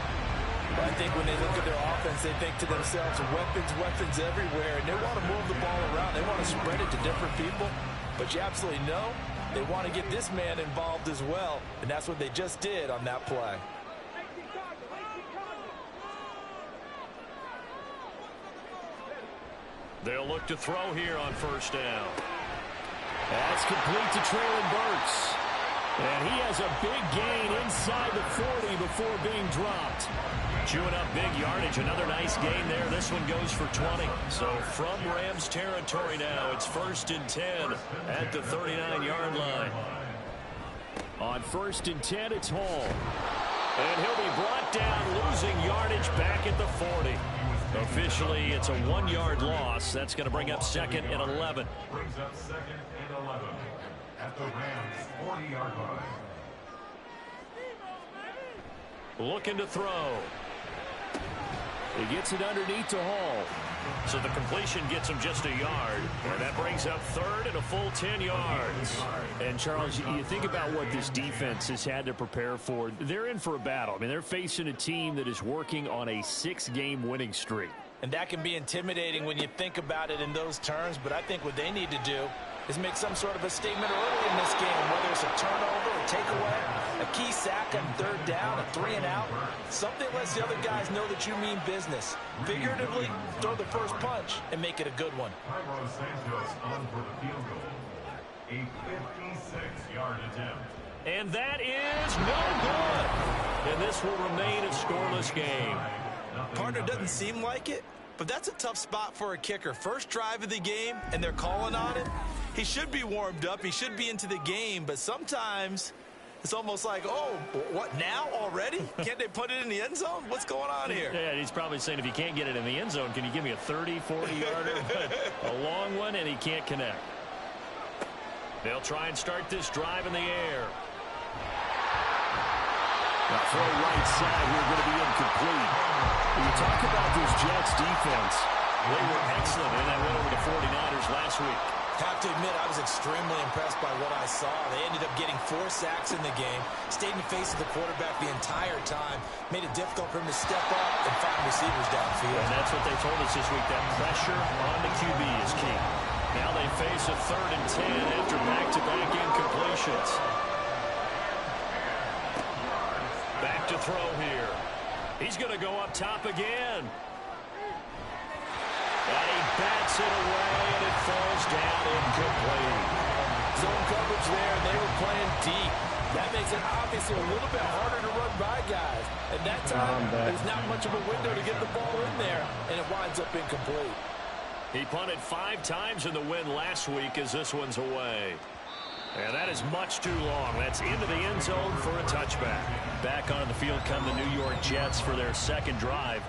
I think when they look at their offense, they think to themselves, weapons everywhere. And they want to move the ball around. They want to spread it to different people. But you absolutely know they want to get this man involved as well. And that's what they just did on that play. They'll look to throw here on 1st down. That's complete to Treylon Burks. And he has a big gain inside the 40 before being dropped. Chewing up big yardage. Another nice gain there. This one goes for 20. So from Rams territory now, it's 1st and 10 at the 39-yard line. On 1st and 10, it's Hall. And he'll be brought down, losing yardage back at the 40. Officially, it's a 1-yard loss. That's going to bring up 2nd and 11. Brings up 2nd and 11 at the Rams' 40-yard line. Looking to throw. He gets it underneath to Hall. So the completion gets him just a yard. And that brings up 3rd and a full 10 yards. And, Charles, you think about what this defense has had to prepare for. They're in for a battle. I mean, they're facing a team that is working on a 6-game winning streak. And that can be intimidating when you think about it in those terms, but I think what they need to do is make some sort of a statement early in this game, whether it's a turnover, a takeaway, a key sack on third down, a 3-and-out. Something lets the other guys know that you mean business. Figuratively, throw the first punch and make it a good one. Cairo Santos on for the field goal. A 56-yard attempt. And that is no good. And this will remain a scoreless game. Partner, doesn't seem like it, but that's a tough spot for a kicker. First drive of the game, and they're calling on him. He should be warmed up. He should be into the game, but sometimes it's almost like, oh, what, now already? Can't they put it in the end zone? What's going on here? Yeah, he's probably saying, if you can't get it in the end zone, can you give me a 30, 40-yarder? A long one, and he can't connect. They'll try and start this drive in the air. Now throw right side here, going to be incomplete. When you talk about this Jets defense, they were excellent in that win over the 49ers last week. Have to admit, I was extremely impressed by what I saw. They ended up getting 4 sacks in the game, stayed in the face of the quarterback the entire time, made it difficult for him to step up and find receivers downfield. And that's what they told us this week, that pressure on the QB is key. Now they face a 3rd and 10 after back-to-back incompletions. Back to throw here. He's going to go up top again. And he bats it away, and it falls down incomplete. Zone coverage there, and they were playing deep. That makes it obviously a little bit harder to run by guys. And that time, there's not much of a window to get the ball in there, and it winds up incomplete. He punted 5 times in the win last week as this one's away. And that is much too long. That's into the end zone for a touchback. Back on the field come the New York Jets for their second drive.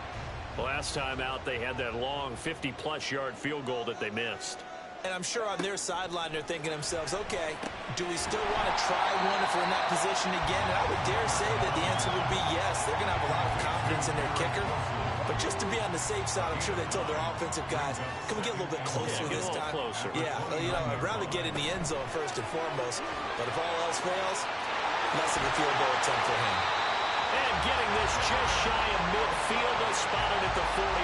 Last time out, they had that long 50-plus yard field goal that they missed. And I'm sure on their sideline, they're thinking to themselves, okay, do we still want to try one if we're in that position again? And I would dare say that the answer would be yes. They're going to have a lot of confidence in their kicker. But just to be on the safe side, I'm sure they told their offensive guys, can we get a little bit closer this time? Closer. Yeah, you know, I'd rather get in the end zone first and foremost. But if all else fails, less of a field goal attempt for him. And getting this just shy of midfield, they spotted at the 49.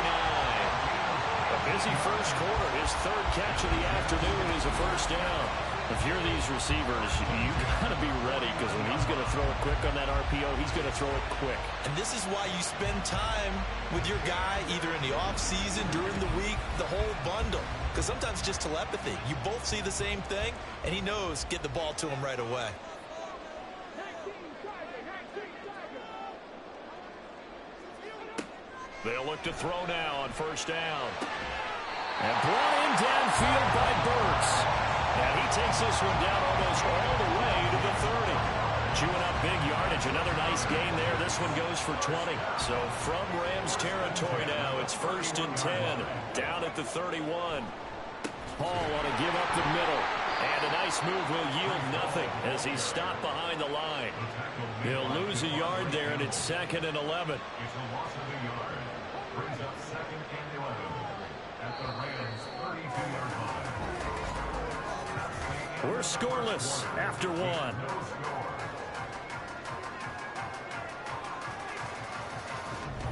A busy first quarter. His 3rd catch of the afternoon is a first down. If you're these receivers, you got to be ready, because when he's going to throw it quick on that RPO, he's going to throw it quick. And this is why you spend time with your guy either in the offseason, during the week, the whole bundle. Because sometimes just telepathy. You both see the same thing, and he knows get the ball to him right away. They'll look to throw now on first down. And brought in downfield by Burks. And he takes this one down almost all the way to the 30. Chewing up big yardage. Another nice gain there. This one goes for 20. So from Rams territory now, it's 1st and 10. Down at the 31. Hall want to give up the middle. And a nice move will yield nothing as he's stopped behind the line. He'll lose a yard there, and it's 2nd and 11. It's a loss of a yard. Brings up 2nd and 11 at the Rams 32-yard line. We're scoreless after 1.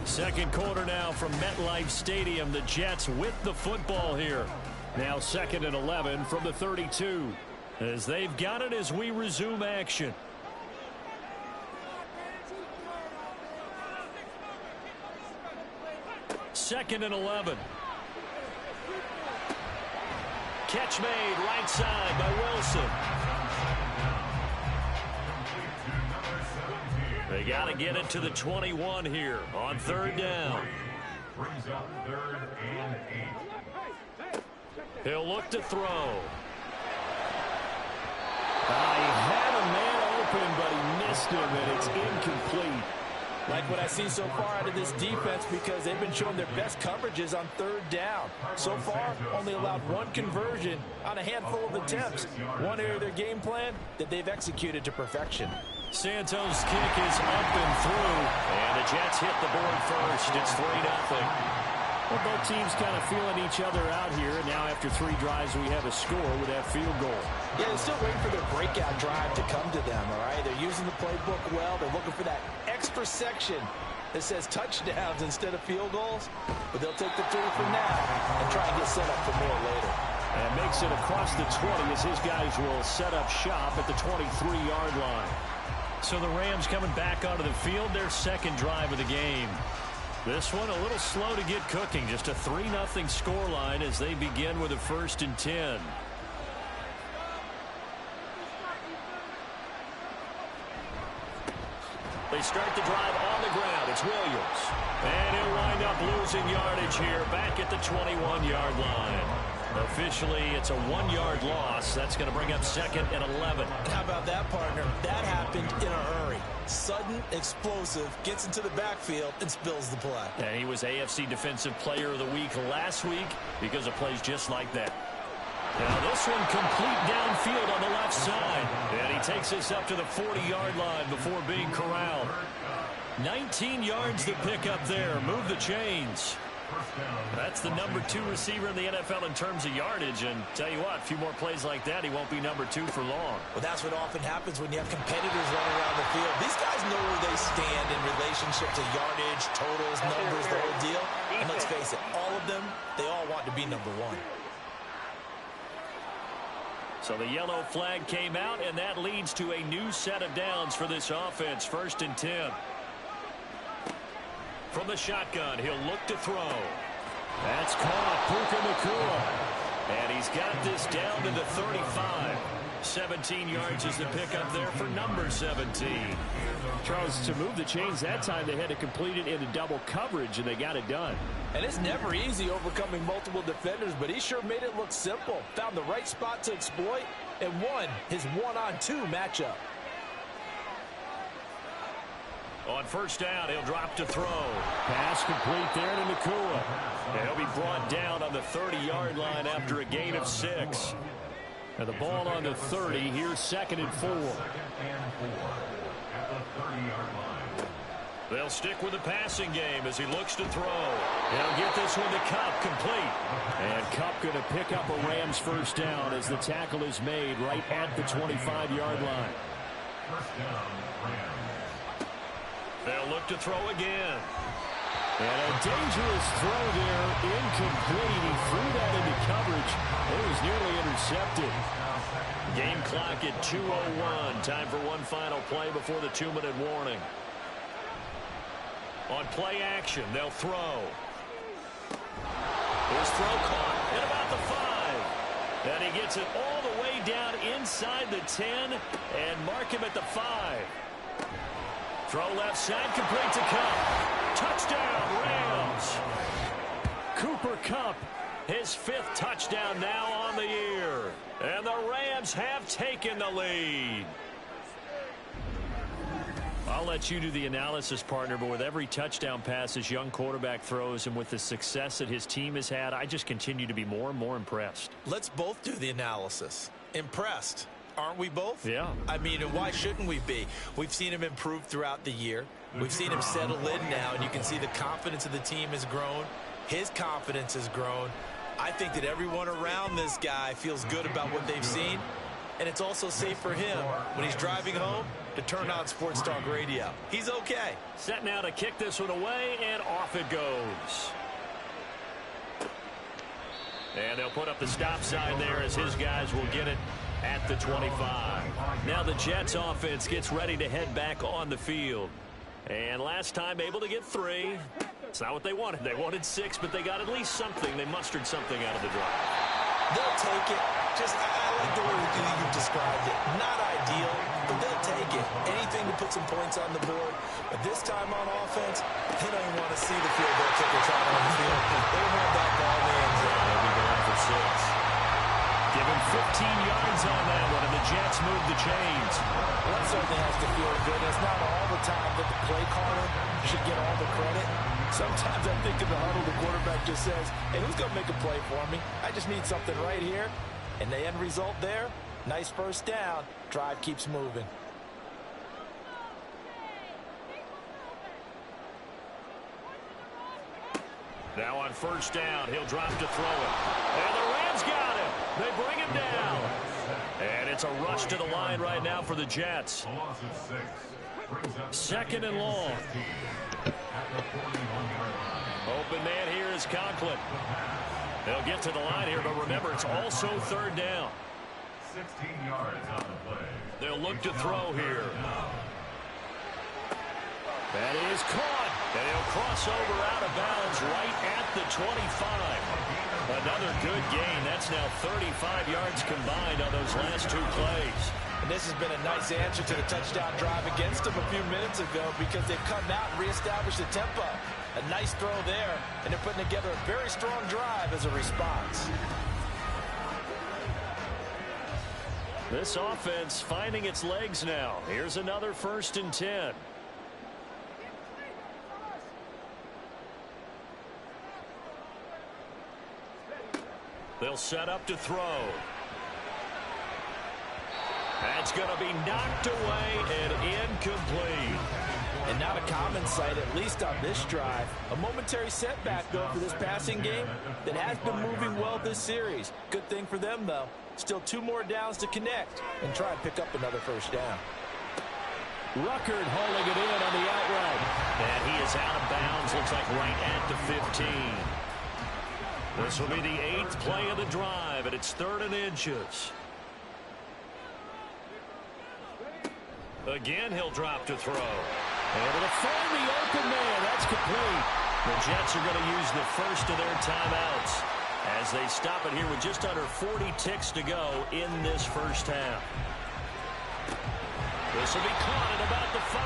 Second quarter now from MetLife Stadium. The Jets with the football here. Now 2nd and 11 from the 32. As they've got it as we resume action. Second and 11. Catch made right side by Wilson. They got to get it to the 21 here on 3rd down. Brings up 3rd and 8. He'll look to throw. He had a man open, but he missed him, and it's incomplete. Like what I see so far out of this defense, because they've been showing their best coverages on 3rd down. So far, only allowed 1 conversion on a handful of attempts. One area of their game plan that they've executed to perfection. Santos' kick is up and through, and the Jets hit the board first. It's 3-0. Well, both teams kind of feeling each other out here, and now after 3 drives, we have a score with that field goal. Yeah, they're still waiting for their breakout drive to come to them, all right? They're using the playbook well. They're looking for that extra section It says touchdowns instead of field goals, but they'll take the 3 for now and try and get set up for more later. And makes it across the 20 as his guys will set up shop at the 23-yard line. So the Rams coming back onto the field, their second drive of the game. This one a little slow to get cooking. Just a 3-0 scoreline as they begin with a 1st and 10. They start the drive on the ground. It's Williams. And he'll wind up losing yardage here back at the 21-yard line. Officially, it's a 1-yard loss. That's going to bring up 2nd and 11. How about that, partner? That happened in a hurry. Sudden, explosive, gets into the backfield, and spills the play. And he was AFC Defensive Player of the Week last week because of plays just like that. Now this one complete downfield on the left side. And he takes us up to the 40-yard line before being corralled. 19 yards to pick up there. Move the chains. That's the number 2 receiver in the NFL in terms of yardage. And tell you what, a few more plays like that, he won't be number 2 for long. Well, that's what often happens when you have competitors running around the field. These guys know where they stand in relationship to yardage, totals, numbers, the whole deal. And let's face it, all of them, they all want to be number 1. So the yellow flag came out, and that leads to a new set of downs for this offense. 1st and 10. From the shotgun, he'll look to throw. That's caught. Puka Nacua. And he's got this down to the 35. 17 yards is the pickup there for number 17. Charles, to move the chains that time, they had to complete it into double coverage, and they got it done. And it's never easy overcoming multiple defenders, but he sure made it look simple. Found the right spot to exploit and won his 1-on-2 matchup. On 1st down, he'll drop to throw. Pass complete there to Nacua. And he'll be brought down on the 30-yard line after a gain of 6. Now the ball on the 30. Here's 2nd and 4. They'll stick with the passing game as he looks to throw. He'll get this one to Kupp, complete. And Kupp going to pick up a Rams 1st down as the tackle is made right at the 25-yard line. They'll look to throw again. And a dangerous throw there, incomplete. He threw that into coverage. It was nearly intercepted. Game clock at 2:01. Time for one final play before the 2-minute warning. On play action, they'll throw. His throw caught at about the 5. And he gets it all the way down inside the 10 and mark him at the 5. Throw left side, complete to Kupp. Touchdown, Rams. Cooper Kupp, his 5th touchdown now on the year. And the Rams have taken the lead. I'll let you do the analysis, partner, but with every touchdown pass his young quarterback throws and with the success that his team has had, I just continue to be more and more impressed. Let's both do the analysis. Impressed. Aren't we both? Yeah. I mean, and why shouldn't we be? We've seen him improve throughout the year. We've seen him settle in now, and you can see the confidence of the team has grown. His confidence has grown. I think that everyone around this guy feels good about what they've seen, and it's also safe for him when he's driving home to turn on Sports Talk Radio. He's okay. Set now to kick this one away, and off it goes. And they'll put up the stop sign there as his guys will get it at the 25. Now the Jets offense gets ready to head back on the field. And last time able to get 3. It's not what they wanted. They wanted 6, but they got at least something. They mustered something out of the drive. They'll take it. I like the way you've described it. Not ideal, but they'll take it. Anything to put some points on the board. But this time on offense, they don't even want to see the field goal kicker trying on the field. They want that ball in the end zone. They'll be going for 6. Give him 15 yards on that one, and the Jets move the chains. Well, that certainly has to feel good. It's not all the time that the play caller should get all the credit. Sometimes I think in the huddle, the quarterback just says, hey, who's going to make a play for me? I just need something right here. And the end result there, nice 1st down. Drive keeps moving. Now on 1st down, he'll drop to throw it. And the Rams got him. They bring him down. And it's a rush to the line right now for the Jets. 2nd and long. at the 41-yard line. Open man here is Conklin. They'll get to the line here, but remember, it's also third down. 16 yards on the play. They'll look to throw here. That is caught. And he'll cross over out of bounds right at the 25. Another good gain. That's now 35 yards combined on those last two plays. And this has been a nice answer to the touchdown drive against them a few minutes ago because they've come out and reestablished the tempo. A nice throw there, and they're putting together a very strong drive as a response. This offense finding its legs now. Here's another 1st and 10. They'll set up to throw. That's going to be knocked away and incomplete. And not a common sight, at least on this drive. A momentary setback, though, for this passing game that has been moving well this series. Good thing for them, though. Still 2 more downs to connect and try and pick up another 1st down. Ruckert hauling it in on the out route. And he is out of bounds, looks like right at the 15. This will be the 8th play of the drive, and it's 3rd and inches. Again, he'll drop to throw. Able to find the open man. That's complete. The Jets are going to use the first of their timeouts as they stop it here with just under 40 ticks to go in this first half. This will be caught at about the 5.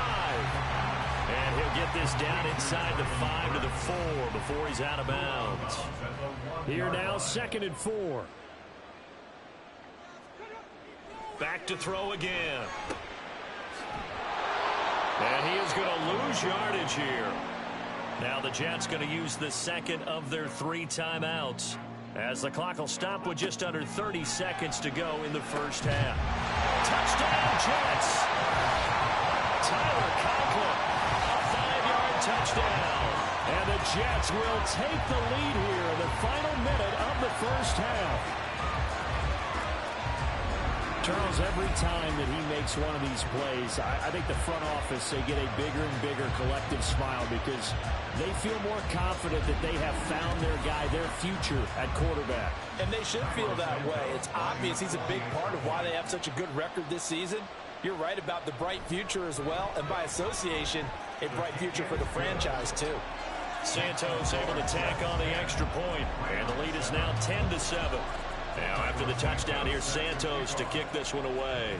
And he'll get this down inside the 5 to the 4 before he's out of bounds. Here now, 2nd and 4. Back to throw again. And he is going to lose yardage here. Now the Jets going to use the 2nd of their 3 timeouts as the clock will stop with just under 30 seconds to go in the first half. Touchdown, Jets! Tyler Conklin, a 5-yard touchdown. And the Jets will take the lead here in the final minute of the first half. Charles, every time that he makes one of these plays, I think the front office, they get a bigger and bigger collective smile because they feel more confident that they have found their guy, their future at quarterback. And they should feel that way. It's obvious he's a big part of why they have such a good record this season. You're right about the bright future as well, and by association, a bright future for the franchise too. Santos able to tack on the extra point, and the lead is now 10-7. Now after the touchdown, here's Santos to kick this one away.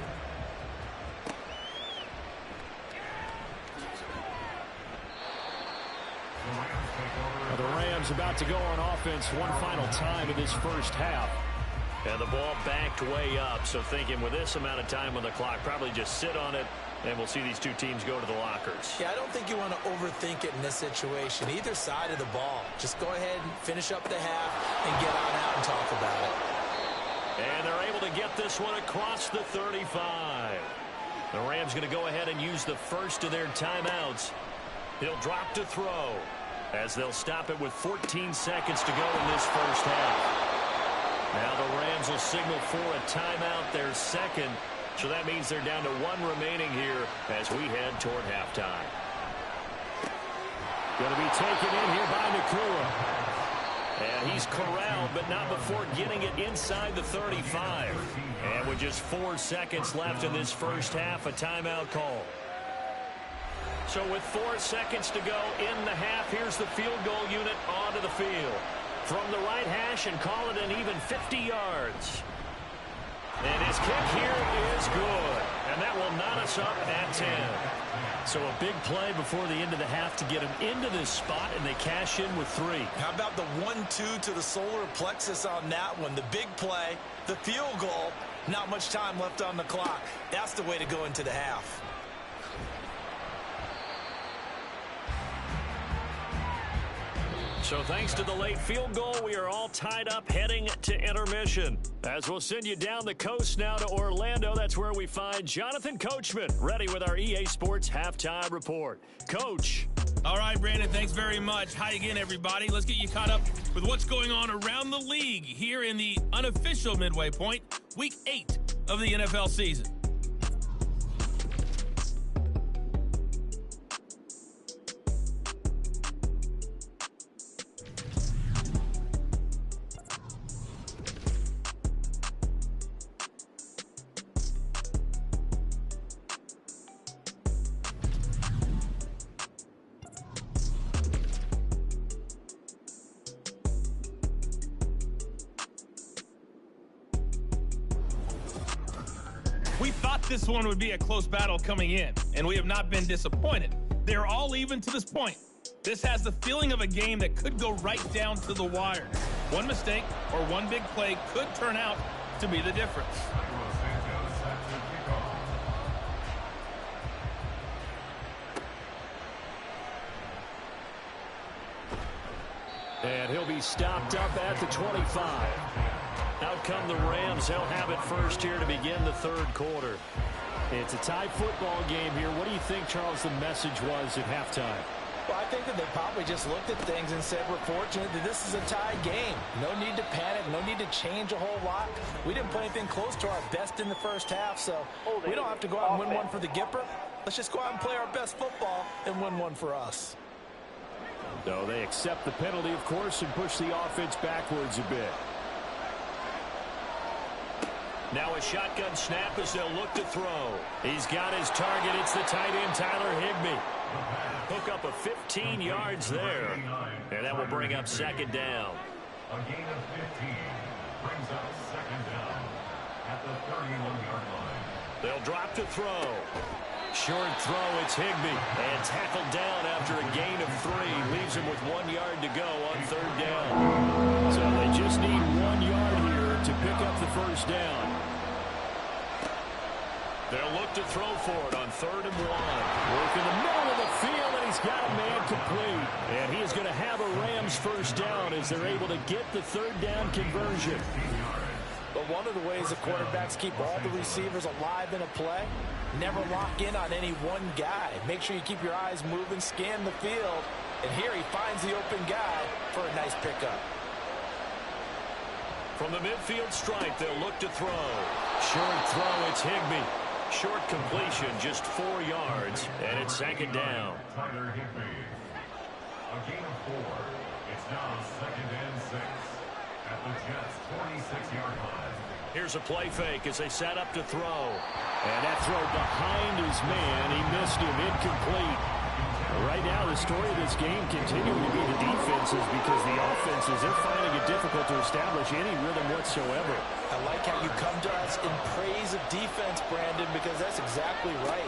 The Rams about to go on offense one final time in this first half. And the ball backed way up, so thinking with this amount of time on the clock, probably just sit on it, and we'll see these two teams go to the lockers. Yeah, I don't think you want to overthink it in this situation, either side of the ball. Just go ahead and finish up the half and get on out and talk about it. And they're able to get this one across the 35. The Rams going to go ahead and use the first of their timeouts. He'll drop to throw as they'll stop it with 14 seconds to go in this first half. Now the Rams will signal for a timeout, their second. So that means they're down to 1 remaining here as we head toward halftime. Going to be taken in here by Nakua. And he's corralled, but not before getting it inside the 35. And with just 4 seconds left in this first half, a timeout call. So with 4 seconds to go in the half, here's the field goal unit onto the field. From the right hash and call it an even 50 yards. And his kick here is good. And that will knot us up at 10. So a big play before the end of the half to get him into this spot, and they cash in with 3. How about the 1-2 to the solar plexus on that one? The big play, the field goal, not much time left on the clock. That's the way to go into the half. So thanks to the late field goal, we are all tied up heading to intermission. As we'll send you down the coast now to Orlando, that's where we find Jonathan Coachman ready with our EA Sports Halftime Report. Coach. All right, Brandon, thanks very much. Hi again, everybody. Let's get you caught up with what's going on around the league here in the unofficial midway point, Week 8 of the NFL season. We thought this one would be a close battle coming in, and we have not been disappointed. They're all even to this point. This has the feeling of a game that could go right down to the wire. One mistake or one big play could turn out to be the difference. And he'll be stopped up at the 25. Out come the Rams. They'll have it first here to begin the third quarter. It's a tie football game here. What do you think, Charles, the message was at halftime? Well, I think that they probably just looked at things and said, we're fortunate that this is a tie game. No need to panic. No need to change a whole lot. We didn't play anything close to our best in the first half, so we don't have to go out and win one for the Gipper. Let's just go out and play our best football and win one for us. So they accept the penalty, of course, and push the offense backwards a bit. Now a shotgun snap as they'll look to throw. He's got his target. It's the tight end, Tyler Higbee. Hook up a 15 yards there. And that will bring up second down. A gain of 15 brings up second down at the 31-yard line. They'll drop to throw. Short throw, it's Higbee. And tackled down after a gain of 3. Leaves him with 1 yard to go on third down. So they just need 1 yard here to pick up the first down. They'll look to throw for it on 3rd and 1. Work in the middle of the field, and he's got a man complete. And he is going to have a Rams first down as they're able to get the third down conversion. But one of the ways the quarterbacks keep all the receivers alive in a play, never lock in on any one guy. Make sure you keep your eyes moving, scan the field. And here he finds the open guy for a nice pickup. From the midfield stripe, they'll look to throw. Short throw, it's Higbee. Short completion, just 4 yards, and it's second down. Tyler Higbee. A gain of 4. It's now 2nd and 6 at the Jets' 46-yard line. Here's a play fake as they set up to throw. And that throw behind his man. He missed him, incomplete. Right now, the story of this game continuing to be the defenses because the offenses, they're finding it difficult to establish any rhythm whatsoever. I like how you come to us in praise of defense, Brandon, because that's exactly right.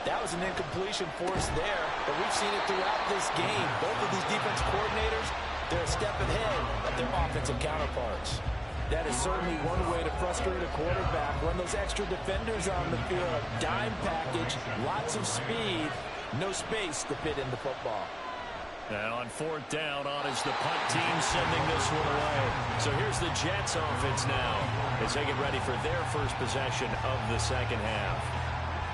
That was an incompletion for us there, but we've seen it throughout this game. Both of these defense coordinators, they're a step ahead of their offensive counterparts. That is certainly one way to frustrate a quarterback. Run those extra defenders on the field. Dime package, lots of speed, no space to fit in the football. And on 4th down, on is the punt team sending this one away. So here's the Jets offense now as they get ready for their first possession of the second half.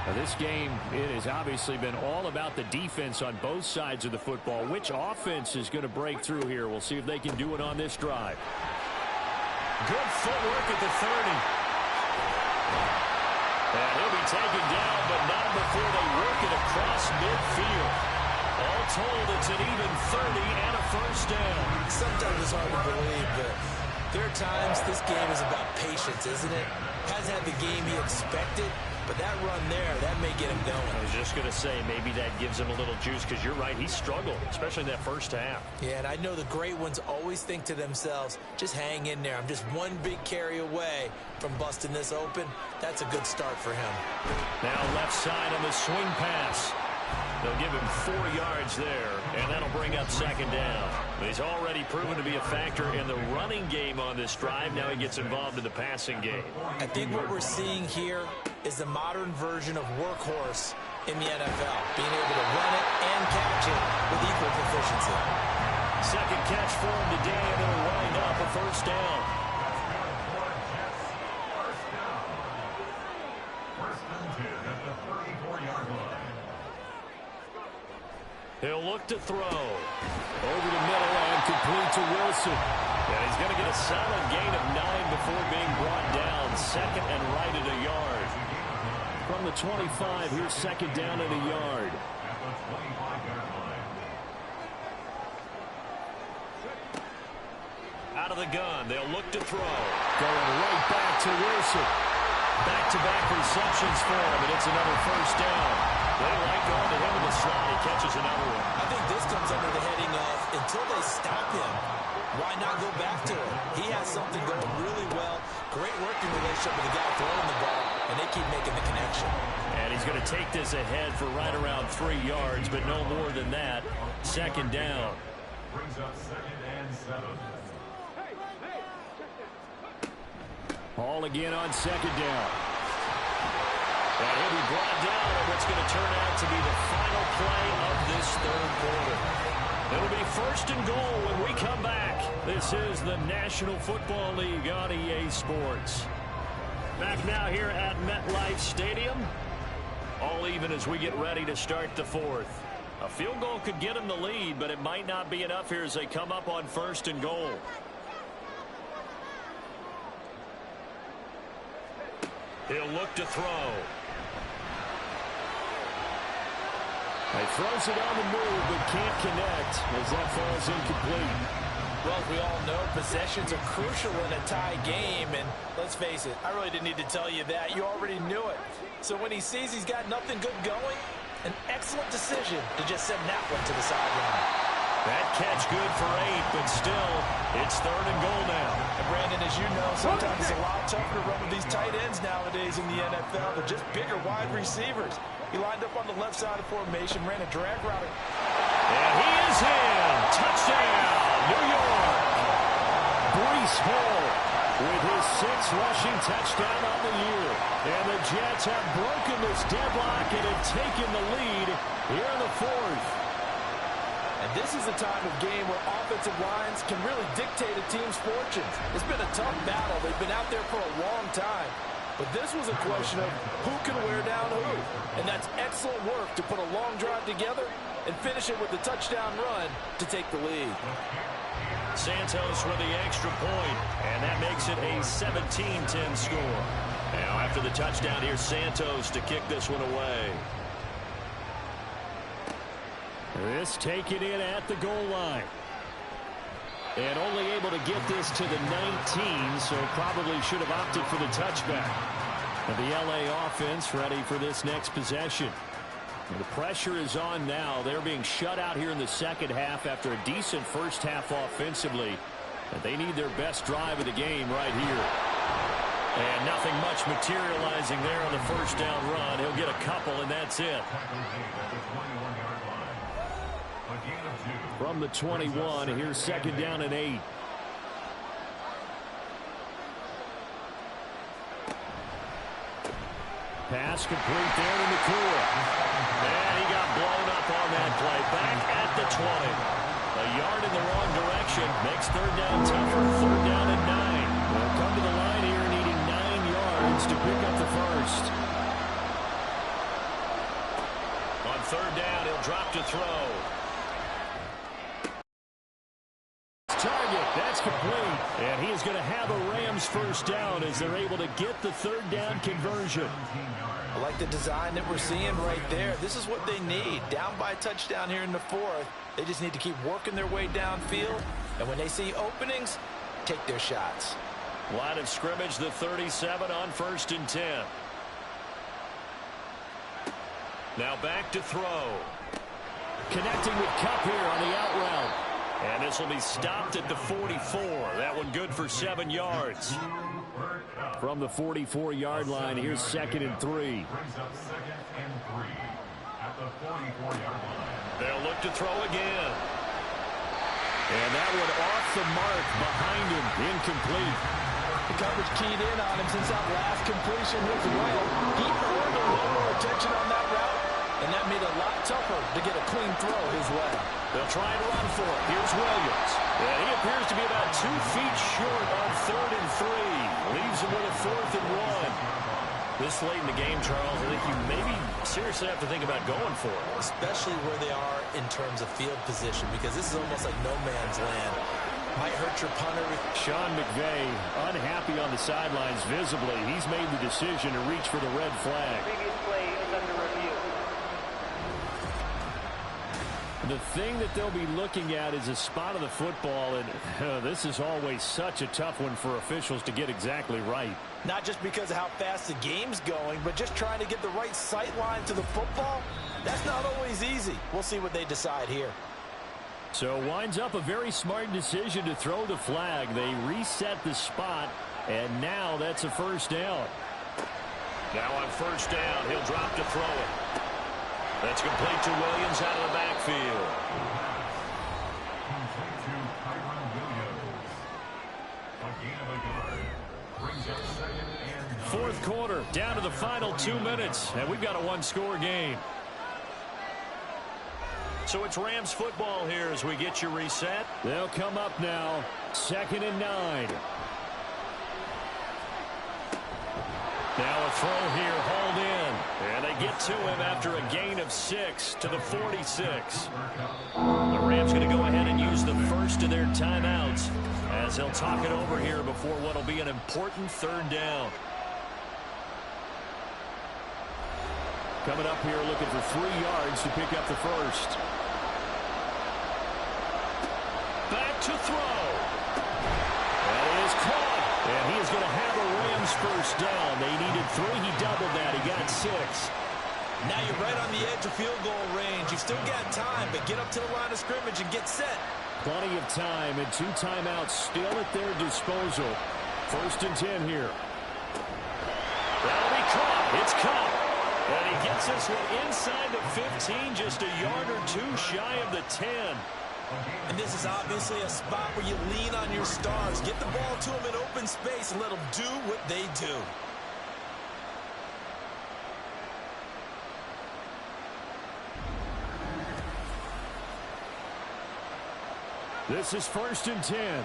Now this game, it has obviously been all about the defense on both sides of the football. Which offense is going to break through here? We'll see if they can do it on this drive. Good footwork at the 30. And he'll be taken down, but not before they work it across midfield. All told, it's an even 30 and a first down. Sometimes it's hard to believe, but there are times this game is about patience, isn't it? Hasn't had the game he expected, but that run there, that may get him going. I was just going to say, maybe that gives him a little juice, because you're right, he struggled, especially in that first half. Yeah, and I know the great ones always think to themselves, just hang in there. I'm just one big carry away from busting this open. That's a good start for him. Now left side on the swing pass. They'll give him 4 yards there, and that'll bring up second down. He's already proven to be a factor in the running game on this drive. Now he gets involved in the passing game. I think what we're seeing here is the modern version of workhorse in the NFL, being able to run it and catch it with equal proficiency. Second catch for him today, and it'll wind up a first down. First and 10 at the 34-yard line. He'll look to throw. Over the middle and complete to Wilson. And he's going to get a solid gain of 9 before being brought down. Second and right at a yard. From the 25, here's second down at a yard. At the 25-yard line. Out of the gun, they'll look to throw. Going right back to Wilson. Back-to-back receptions for him, and it's another first down. They like going to him in the slot. He catches another one. I think this comes under the heading of, until they stop him, why not go back to it? He has something going really well. Great working relationship with the guy throwing the ball. and they keep making the connection. And he's going to take this ahead for right around 3 yards, but no more than that. Second down. Brings up 2nd and 7. Hall again on 2nd down. And he'll be brought down on what's going to turn out to be the final play of this third quarter. It'll be 1st and goal when we come back. This is the National Football League on EA Sports. Back now here at MetLife Stadium. All even as we get ready to start the fourth. A field goal could get them the lead, but it might not be enough here as they come up on 1st and goal. He'll look to throw. He throws it on the move, but can't connect as that falls incomplete. Well, as we all know, possessions are crucial in a tie game, and let's face it, I really didn't need to tell you that. You already knew it. So when he sees he's got nothing good going, an excellent decision to just send that one to the sideline. That catch good for 8, but still, it's 3rd and goal now. And Brandon, as you know, sometimes it's a lot tougher to run with these tight ends nowadays in the NFL. They're just bigger wide receivers. He lined up on the left side of formation, ran a drag route. And he is in. Touchdown, New York. Breece Hall with his 6th rushing touchdown on the year. And the Jets have broken this deadlock and have taken the lead here in the 4th. And this is a time of game where offensive lines can really dictate a team's fortunes. It's been a tough battle. They've been out there for a long time. But this was a question of who can wear down who. And that's excellent work to put a long drive together and finish it with a touchdown run to take the lead. Santos with the extra point, and that makes it a 17-10 score. Now after the touchdown, here's Santos to kick this one away. This taken in at the goal line. And only able to get this to the 19, so probably should have opted for the touchback. And the LA offense ready for this next possession. And the pressure is on now. They're being shut out here in the second half after a decent first half offensively. And they need their best drive of the game right here. And nothing much materializing there on the first down run. He'll get a couple, and that's it. From the 21, here's 2nd down and 8. Pass complete there to McCool. And he got blown up on that play. Back at the 20. A yard in the wrong direction. Makes 3rd down tougher. 3rd down and 9. They'll come to the line here needing 9 yards to pick up the first. On 3rd down, he'll drop to throw. Target, that's complete. And he is going to have a Rams first down as they're able to get the 3rd down conversion. I like the design that we're seeing right there. This is what they need. Down by a touchdown here in the 4th. They just need to keep working their way downfield. And when they see openings, take their shots. Line of scrimmage, the 37 on 1st and 10. Now back to throw. Connecting with Kupp here on the out route. And this will be stopped at the 44. That one good for 7 yards. From the 44-yard line, here's 2nd and 3. Brings up 2nd and 3 at the 44-yard line. They'll look to throw again. And that one off the mark behind him, incomplete. The coverage keyed in on him since that last completion his way. He earned a little more attention on that route, and that made it a lot tougher to get a clean throw his way. They'll try and run for it. Here's Williams. And he appears to be about 2 feet short on 3rd and 3. Leaves him with a 4th and 1. This late in the game, Charles, I think you maybe seriously have to think about going for it. Especially where they are in terms of field position, because this is almost like no man's land. Might hurt your punter. Sean McVay unhappy on the sidelines visibly. He's made the decision to reach for the red flag. Previous play is under review. The thing that they'll be looking at is a spot of the football, and this is always such a tough one for officials to get exactly right. Not just because of how fast the game's going, but just trying to get the right sight line to the football. That's not always easy. We'll see what they decide here. So winds up a very smart decision to throw the flag. They reset the spot, and now that's a first down. Now on first down, he'll drop to throw it. That's complete to Williams out of the backfield. Complete to Kyron Williams. A gain of a yard. Brings up 2nd and 9. Fourth quarter, down to the final 2 minutes, and we've got a one-score game. So it's Rams football here as we get you reset. They'll come up now, 2nd and 9. Now a throw here, hauled in. And they get to him after a gain of 6 to the 46. The Rams going to go ahead and use the first of their timeouts as they'll talk it over here before what will be an important 3rd down. Coming up here looking for 3 yards to pick up the first. Back to throw. That is caught. And he is going to have a Rams first down. They needed 3. He doubled that. He got 6. Now you're right on the edge of field goal range. You've still got time, but get up to the line of scrimmage and get set. Plenty of time and 2 timeouts still at their disposal. 1st and 10 here. That'll be caught. It's caught. And he gets this one inside the 15, just a yard or 2 shy of the 10. And this is obviously a spot where you lean on your stars. Get the ball to them in open space and let them do what they do. This is 1st and 10.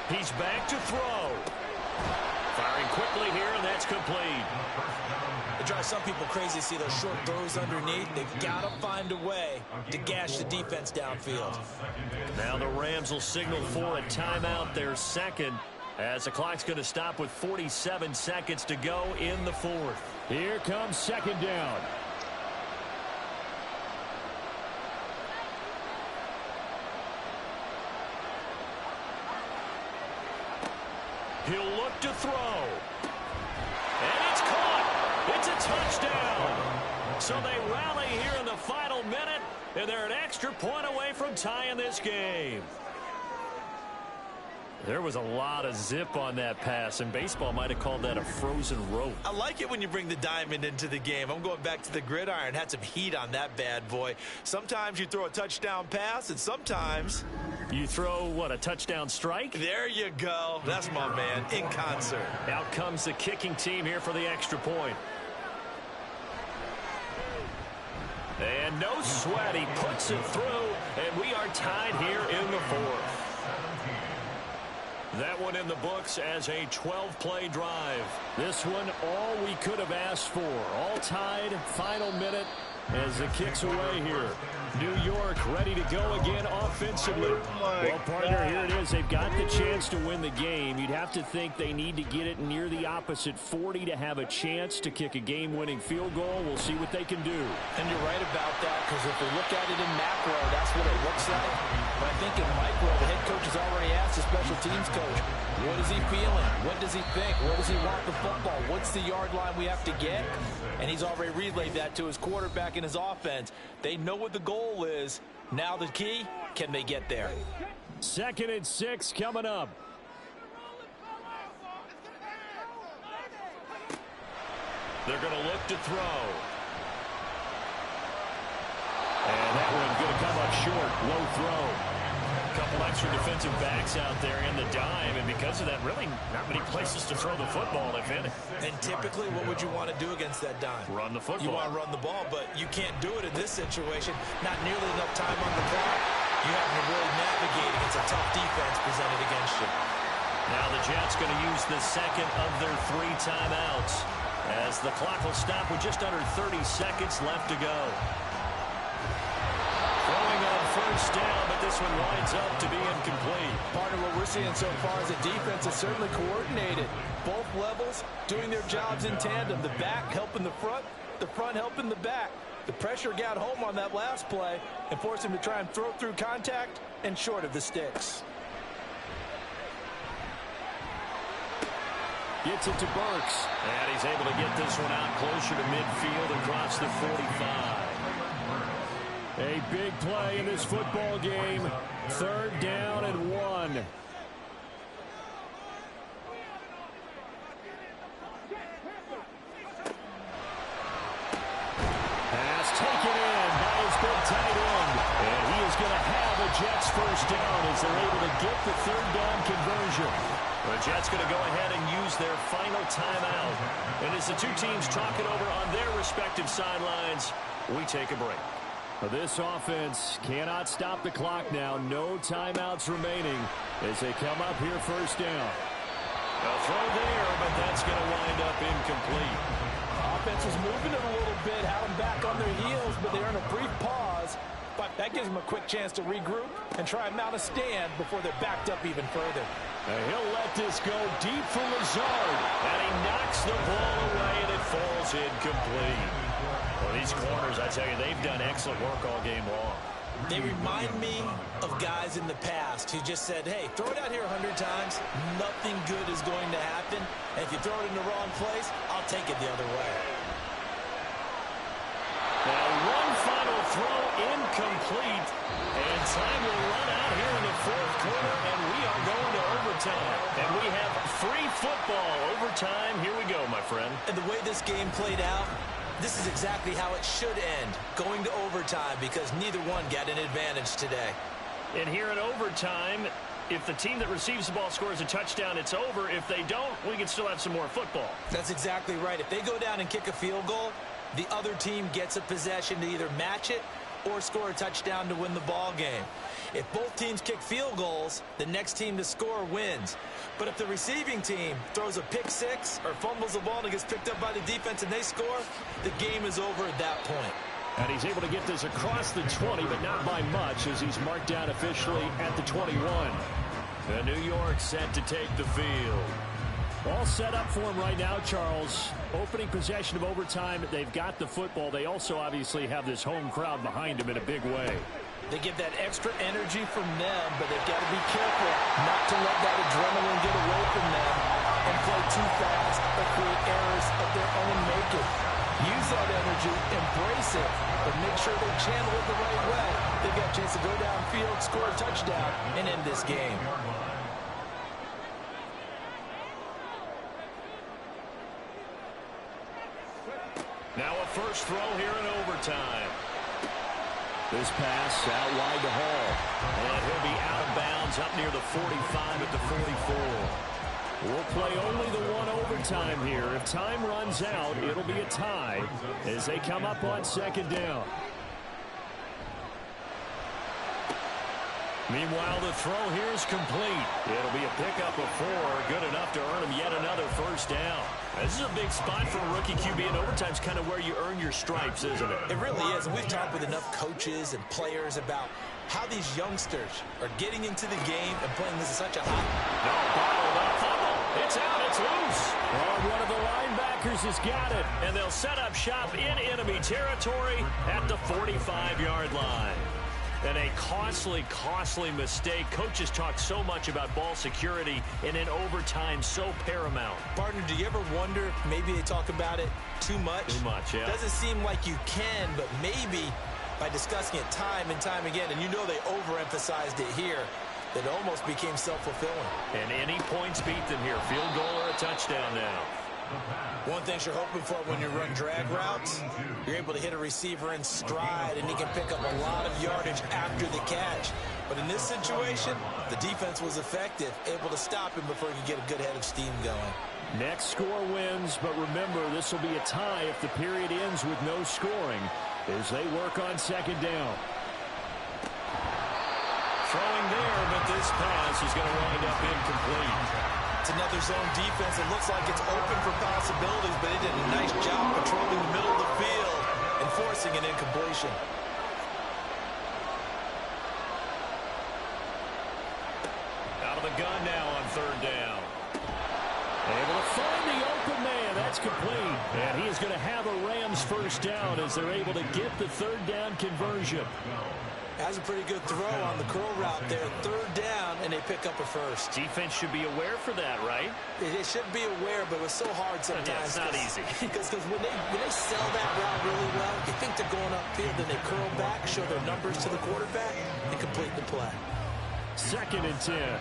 He's back to throw. Firing quickly here, and that's complete. It drives some people crazy to see those short throws underneath. They've got to find a way to gash the defense downfield. Now the Rams will signal for a timeout, their 2nd, as the clock's going to stop with 47 seconds to go in the 4th. Here comes 2nd down. He'll look to throw. And it's caught. It's a touchdown. So they rally here in the final minute, and they're an extra point away from tying this game. There was a lot of zip on that pass, and baseball might have called that a frozen rope. I like it when you bring the diamond into the game. I'm going back to the gridiron. Had some heat on that bad boy. Sometimes you throw a touchdown pass, and sometimes you throw, what, a touchdown strike? There you go. That's my man, in concert. Out comes the kicking team here for the extra point. And no sweat. He puts it through, and we are tied here in the 4th. That one in the books as a 12-play drive. This one, all we could have asked for. All tied, final minute as the kick's away here. New York ready to go again offensively. Well, partner, here it is. They've got the chance to win the game. You'd have to think they need to get it near the opposite 40 to have a chance to kick a game-winning field goal. We'll see what they can do. And you're right about that, because if we look at it in macro, that's what it looks like. But I think in micro, the head coach has already asked the special teams coach, what is he feeling? What does he think? Where does he want the football? What's the yard line we have to get? And he's already relayed that to his quarterback and his offense. They know what the goal is. Now the key, can they get there? 2nd and 6 coming up. They're going to look to throw. And that one's going to come up short. Low throw. A couple extra defensive backs out there in the dime, and because of that, really not many places to throw the football, if any. And typically, what would you want to do against that dime? Run the football. You want to run the ball, but you can't do it in this situation. Not nearly enough time on the clock. You have to really navigate against a tough defense presented against you. Now the Jets going to use the 2nd of their 3 timeouts as the clock will stop with just under 30 seconds left to go. Throwing on first down, but this one winds up to be incomplete. Partner, what we're seeing so far is the defense is certainly coordinated. Both levels doing their jobs in tandem. The back helping the front helping the back. The pressure got home on that last play and forced him to try and throw through contact and short of the sticks. Gets it to Burks. And he's able to get this one out closer to midfield across the 45. A big play in this football game. 3rd down and 1. as they're able to get the third down conversion. The Jets going to go ahead and use their final timeout. And as the two teams talk it over on their respective sidelines, we take a break. This offense cannot stop the clock now. No timeouts remaining as they come up here first down. A throw there, but that's going to wind up incomplete. Offense is moving it a little bit, had them back on their heels, but they're in a brief pause. But that gives them a quick chance to regroup and try and mount a stand before they're backed up even further. And he'll let this go deep for Lazard. And he knocks the ball away, and it falls incomplete. Well, these corners, I tell you, they've done excellent work all game long. They remind me of guys in the past who just said, hey, throw it out here 100 times, nothing good is going to happen. And if you throw it in the wrong place, I'll take it the other way. Now, one final throw incomplete. And time will run out here in the fourth quarter, and we are going to overtime. And we have free football overtime. Here we go, my friend. And the way this game played out, this is exactly how it should end, going to overtime, because neither one got an advantage today. And here in overtime, if the team that receives the ball scores a touchdown, it's over. If they don't, we can still have some more football. That's exactly right. If they go down and kick a field goal, the other team gets a possession to either match it or score a touchdown to win the ball game. If both teams kick field goals, the next team to score wins. But if the receiving team throws a pick six or fumbles the ball and it gets picked up by the defense and they score, the game is over at that point. And he's able to get this across the 20, but not by much, as he's marked down officially at the 21. And New York set to take the field. All set up for him right now, Charles. Opening possession of overtime. They've got the football. They also obviously have this home crowd behind them in a big way. They get that extra energy from them, but they've got to be careful not to let that adrenaline get away from them and play too fast or create errors of their own making. Use that energy, embrace it, but make sure they channel it the right way. They've got a chance to go downfield, score a touchdown, and end this game. Now a first throw here in overtime. This pass out wide to Hall. And he'll be out of bounds up near the 45 at the 44. We'll play only the one overtime here. If time runs out, it'll be a tie as they come up on second down. Meanwhile, the throw here is complete. It'll be a pickup of 4, good enough to earn him yet another first down. This is a big spot for a rookie QB, and overtime's kind of where you earn your stripes, isn't it? It really is, and we've talked with enough coaches and players about how these youngsters are getting into the game and playing this is such a hot... No, bottled up, fumble. It's out, it's loose. Oh, one of the linebackers has got it. And they'll set up shop in enemy territory at the 45-yard line. And a costly mistake. Coaches talk so much about ball security, and in overtime, so paramount. Partner, do you ever wonder, maybe they talk about it too much? Too much, yeah. Doesn't seem like you can, but maybe by discussing it time and time again, and you know they overemphasized it here, that it almost became self-fulfilling. And any points beat them here, field goal or a touchdown now. One thing you're hoping for when you run drag routes, you're able to hit a receiver in stride, and he can pick up a lot of yardage after the catch. But in this situation, the defense was effective, able to stop him before he could get a good head of steam going. Next score wins, but remember, this will be a tie if the period ends with no scoring as they work on second down. Throwing there, but this pass is going to wind up incomplete. It's another zone defense. It looks like it's open for possibilities, but they did a nice job patrolling the middle of the field and forcing an incompletion. Out of the gun now on third down. Able to find the open man. That's complete. And he is going to have a Rams first down as they're able to get the third down conversion. Has a pretty good throw on the curl route there. Third down, and they pick up a first. Defense should be aware for that, right? They should be aware, but it was so hard sometimes. Yeah, it's not easy. Because when they sell that route really well, you think they're going upfield, then they curl back, show their numbers to the quarterback, and complete the play. 2nd and 10.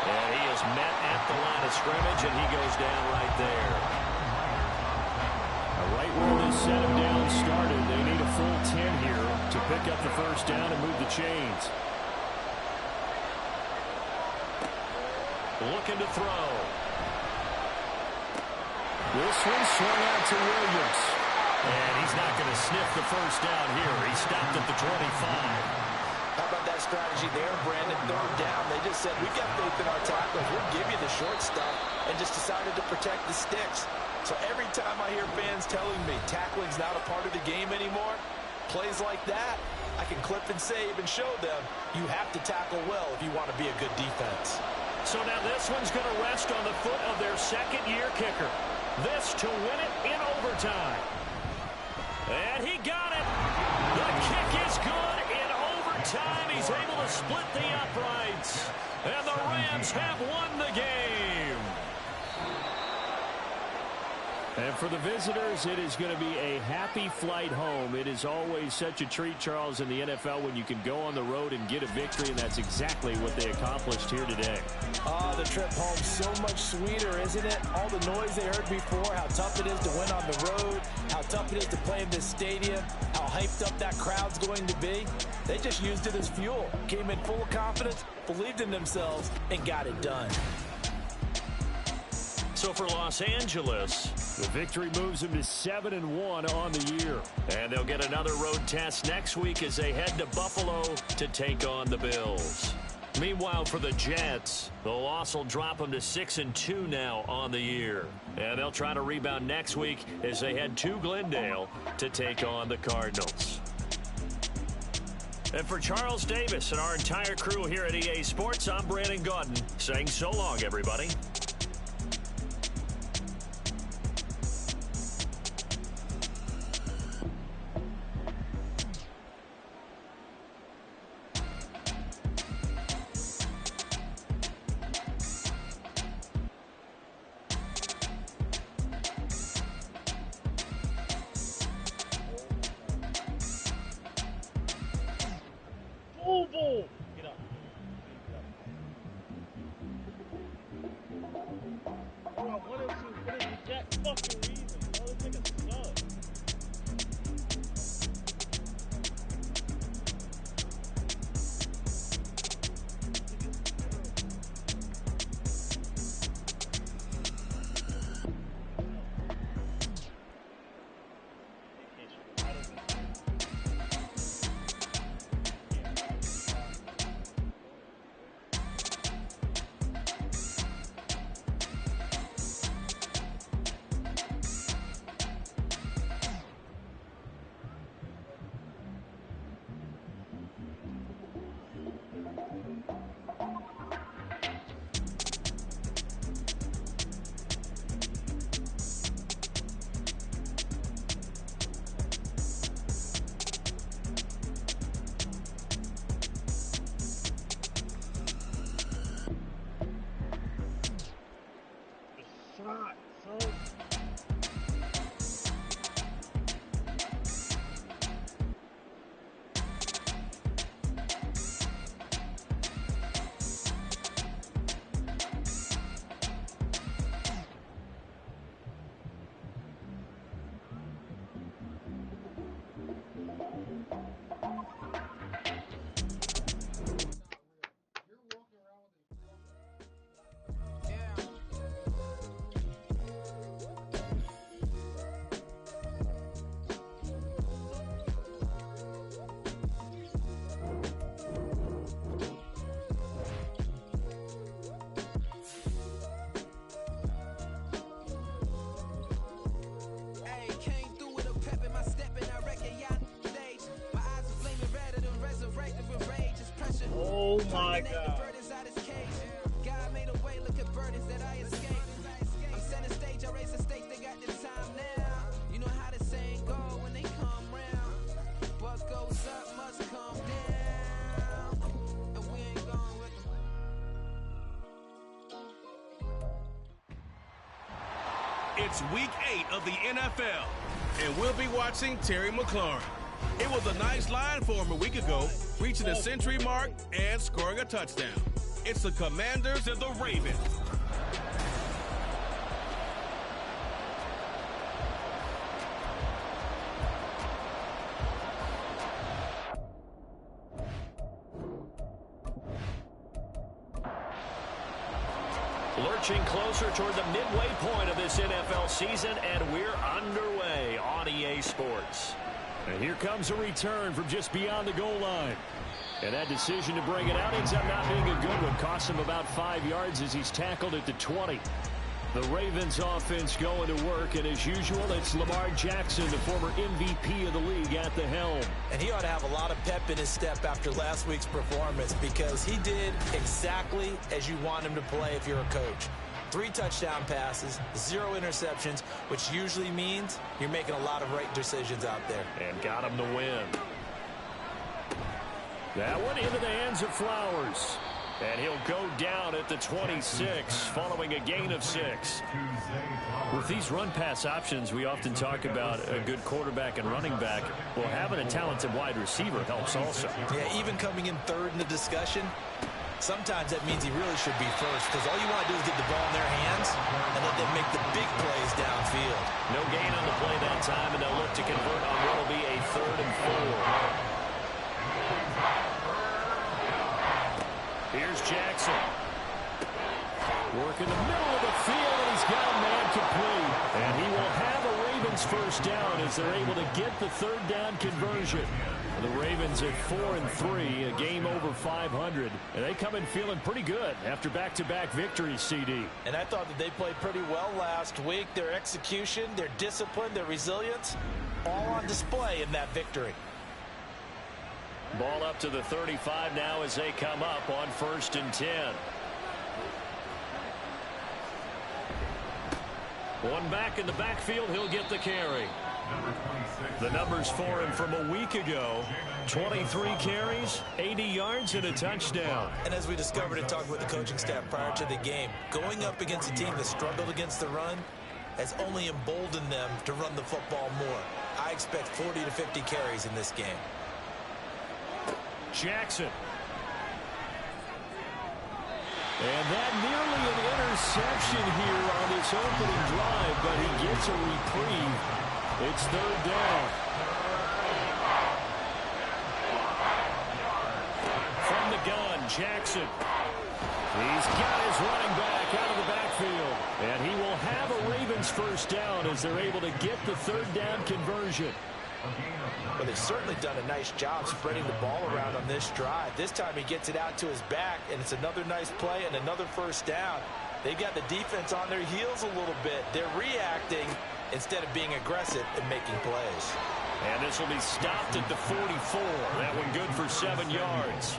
And he is met at the line of scrimmage, and he goes down right there. Right where this set him down started, they need a full 10 here to pick up the first down and move the chains. Looking to throw. This one swung out to Williams. And he's not going to sniff the first down here. He stopped at the 25. How about that strategy there, Brandon? Third down, they just said, we've got faith in our tacklers. We'll give you the short stuff, and just decided to protect the sticks. So every time I hear fans telling me tackling's not a part of the game anymore, plays like that, I can clip and save and show them you have to tackle well if you want to be a good defense. So now this one's going to rest on the foot of their second-year kicker. This to win it in overtime. And he got it. The kick is good in overtime. He's able to split the uprights. And the Rams have won the game. And for the visitors, it is going to be a happy flight home. It is always such a treat, Charles, in the NFL when you can go on the road and get a victory, and that's exactly what they accomplished here today. The trip home so much sweeter, isn't it? All the noise they heard before, how tough it is to win on the road, how tough it is to play in this stadium, how hyped up that crowd's going to be. They just used it as fuel, came in full of confidence, believed in themselves, and got it done. So for Los Angeles, the victory moves them to 7-1 on the year. And they'll get another road test next week as they head to Buffalo to take on the Bills. Meanwhile, for the Jets, the loss will drop them to 6-2 now on the year. And they'll try to rebound next week as they head to Glendale to take on the Cardinals. And for Charles Davis and our entire crew here at EA Sports, I'm Brandon Gaudin saying so long, everybody. Get up. Hold on, what is that fucking reason? Oh, this nigga sucks. Oh my God. God made a way, look at burdens that I escaped. I'm setting stage, I raise the stakes, they got the time now. You know how the saying go when they come round. What goes up must come down. And we ain't going with them. It's week 8 of the NFL, and we'll be watching Terry McLaurin. It was a nice line for him a week ago, reaching the century mark and scoring a touchdown. It's the Commanders and the Ravens. Lurching closer toward the midway point of this NFL season, and we're underway on EA Sports. And here comes a return from just beyond the goal line. And that decision to bring it out ends up not being a good one. Costs him about 5 yards as he's tackled at the 20. The Ravens offense going to work, and as usual, it's Lamar Jackson, the former MVP of the league, at the helm. And he ought to have a lot of pep in his step after last week's performance, because he did exactly as you want him to play if you're a coach. 3 touchdown passes, 0 interceptions, which usually means you're making a lot of right decisions out there. And got him to win. That one into the hands of Flowers. And he'll go down at the 26 following a gain of 6. With these run-pass options, we often talk about a good quarterback and running back. Well, having a talented wide receiver helps also. Yeah, even coming in third in the discussion, sometimes that means he really should be first, because all you want to do is get the ball in their hands and let them make the big plays downfield. No gain on the play that time, and they'll look to convert on what will be a 3rd and 4. Here's Jackson. Work in the middle of the field, and he's got a man complete. And he will have a Ravens first down as they're able to get the 3rd down conversion. The Ravens at 4-3, a game over 500. And they come in feeling pretty good after back-to-back victories, CD. And I thought that they played pretty well last week. Their execution, their discipline, their resilience, all on display in that victory. Ball up to the 35 now as they come up on 1st and 10. One back in the backfield, he'll get the carry. The numbers for him from a week ago: 23 carries, 80 yards, and a touchdown. And as we discovered and talked with the coaching staff prior to the game, going up against a team that struggled against the run has only emboldened them to run the football more. I expect 40 to 50 carries in this game. Jackson. And that nearly an interception here on this opening drive, but he gets a reprieve. It's 3rd down. From the gun, Jackson. He's got his running back out of the backfield. And he will have a Ravens first down as they're able to get the 3rd down conversion. Well, they've certainly done a nice job spreading the ball around on this drive. This time he gets it out to his back, and it's another nice play and another first down. They've got the defense on their heels a little bit. They're reacting instead of being aggressive and making plays. And this will be stopped at the 44. That one good for 7 yards.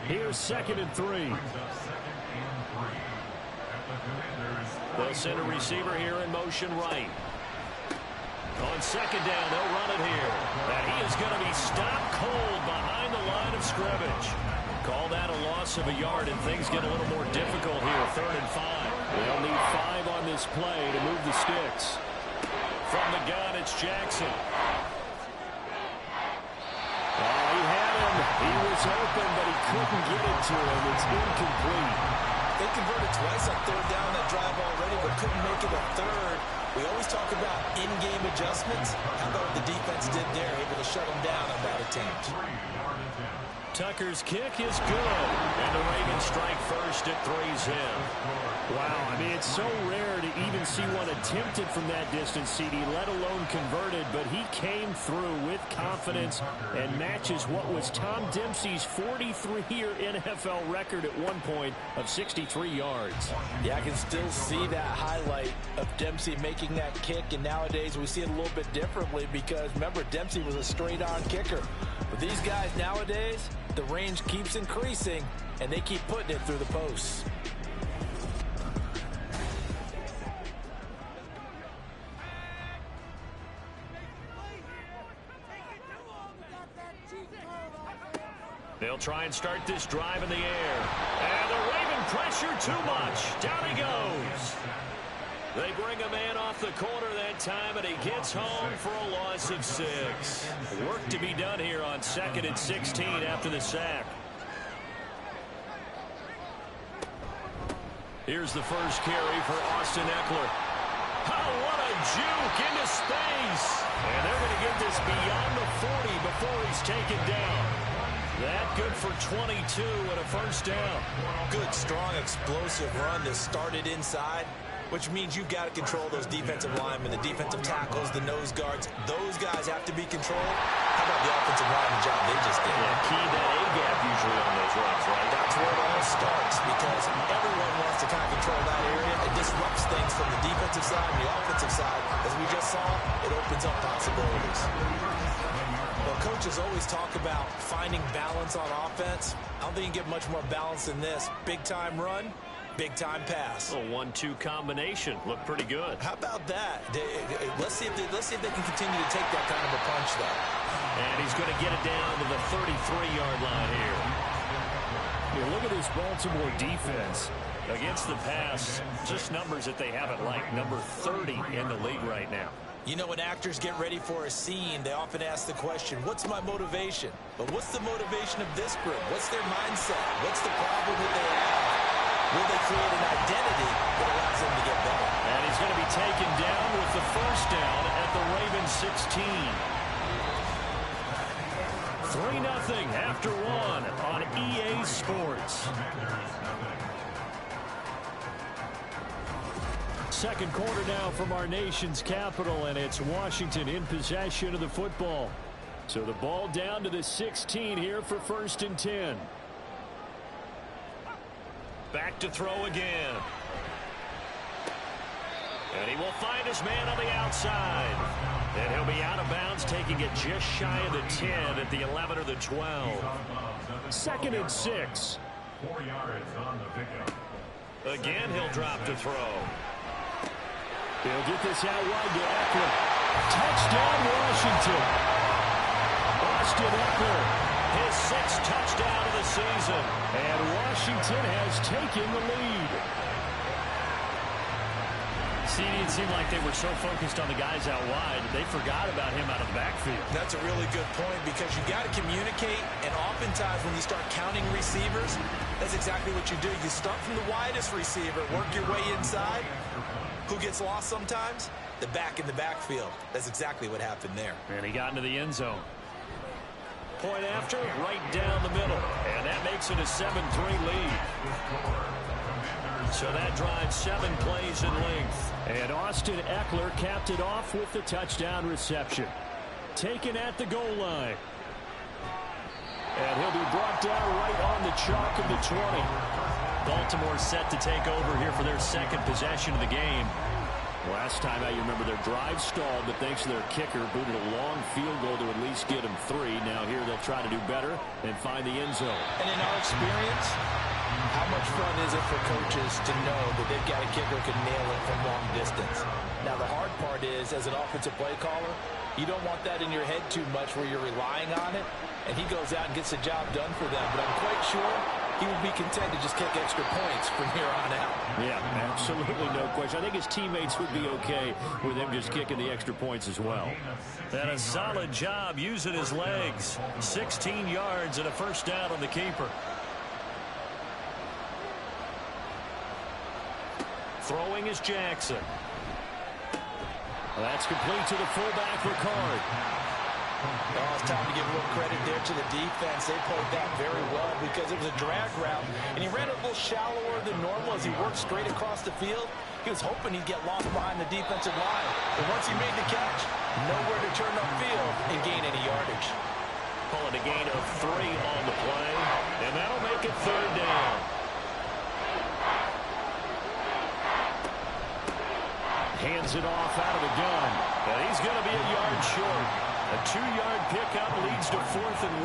Here's 2nd and 3. They'll send a receiver here in motion right. On 2nd down, they'll run it here. And he is going to be stopped cold behind the line of scrimmage. Call that a loss of a yard, and things get a little more difficult here. 3rd and 5. They'll need 5 on this play to move the sticks. From the gun, it's Jackson. He had him. He was open, but he couldn't get it to him. It's incomplete. They converted twice on 3rd down that drive already, but couldn't make it a 3rd. We always talk about in-game adjustments. How about what the defense did there, able to shut them down on that attempt. Tucker's kick is good, and the Ravens strike first at 3's in. Wow, I mean, it's so rare to even see one attempted from that distance, CD, let alone converted, but he came through with confidence and matches what was Tom Dempsey's 43-year NFL record at one point of 63 yards. Yeah, I can still see that highlight of Dempsey making that kick, and nowadays we see it a little bit differently because, remember, Dempsey was a straight-on kicker. But these guys nowadays, the range keeps increasing, and they keep putting it through the posts. They'll try and start this drive in the air. And the Raven pressure too much. Down he goes. They bring a man off the corner that time, and he gets home for a loss of 6. Work to be done here on 2nd and 16 after the sack. Here's the first carry for Austin Eckler. Oh, what a juke into space. And they're going to get this beyond the 40 before he's taken down. That good for 22 and a first down. Good, strong, explosive run that started inside, which means you've got to control those defensive linemen, the defensive tackles, the nose guards. Those guys have to be controlled. How about the offensive lineman job they just did? Yeah, key that A-gap usually on those runs, right? That's where it all starts, because everyone wants to kind of control that area. It disrupts things from the defensive side and the offensive side. As we just saw, it opens up possibilities. Well, coaches always talk about finding balance on offense. I don't think you can get much more balance than this. Big-time run, big-time pass. A 1-2 combination. Looked pretty good. How about that? Let's see if they can continue to take that kind of a punch, though. And he's going to get it down to the 33-yard line here. Here, look at this Baltimore defense. Against the pass, just numbers that they haven't liked. Number 30 in the league right now. You know, when actors get ready for a scene, they often ask the question, what's my motivation? But what's the motivation of this group? What's their mindset? What's the problem that they have? Will they create an identity that allows them to get better? And he's going to be taken down with the first down at the Ravens 16. 3-0 after one on EA Sports. Second quarter now from our nation's capital, and it's Washington in possession of the football. So the ball down to the 16 here for 1st and 10. Back to throw again. And he will find his man on the outside. And he'll be out of bounds, taking it just shy of the 10 at the 11 or the 12. 2nd and 6. 4 yards on the pickup. Again, he'll drop to throw. He'll get this out wide to Eckler. Touchdown, Washington. Austin Eckler, his 6th touchdown of the season. And Washington has taken the lead. See, it didn't seem like they were so focused on the guys out wide, they forgot about him out of the backfield. That's a really good point, because you got to communicate, and oftentimes when you start counting receivers, that's exactly what you do. You start from the widest receiver, work your way inside. Who gets lost sometimes? The back in the backfield. That's exactly what happened there. And he got into the end zone. Point after, right down the middle. And that makes it a 7-3 lead. So that drives 7 plays in length. And Austin Eckler capped it off with the touchdown reception. Taken at the goal line. And he'll be brought down right on the chalk of the 20. Baltimore set to take over here for their 2nd possession of the game. Last time out, you remember their drive stalled, but thanks to their kicker, booted a long field goal to at least get them 3. Now here they'll try to do better and find the end zone. And in our experience, how much fun is it for coaches to know that they've got a kicker who can nail it from long distance? Now the hard part is, as an offensive play caller, you don't want that in your head too much where you're relying on it, and he goes out and gets the job done for them. But I'm quite sure he would be content to just kick extra points from here on out. Yeah, absolutely no question. I think his teammates would be okay with him just kicking the extra points as well. And a solid job using his legs. 16 yards and a first down on the keeper. Throwing is Jackson. That's complete to the fullback, Ricard. Oh, it's time to give a little credit there to the defense. They played that very well because it was a drag route, and he ran a little shallower than normal as he worked straight across the field. He was hoping he'd get lost behind the defensive line. But once he made the catch, nowhere to turn upfield and gain any yardage. Calling a gain of 3 on the play, and that'll make it 3rd down. Hands it off out of the gun. And he's going to be a yard short. A 2-yard pickup leads to 4th and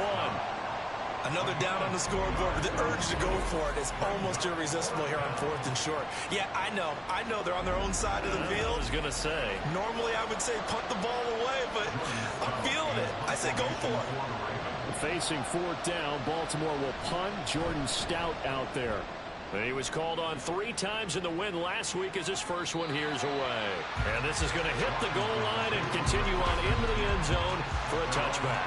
1. Another down on the scoreboard, but the urge to go for it is almost irresistible here on 4th and short. Yeah, I know they're on their own side of the field. I was going to say. Normally I would say punt the ball away, but I'm feeling it. I say go for it. Facing 4th down, Baltimore will punt. Jordan Stout out there. He was called on 3 times in the win last week as his first one here's away. And this is going to hit the goal line and continue on into the end zone for a touchback.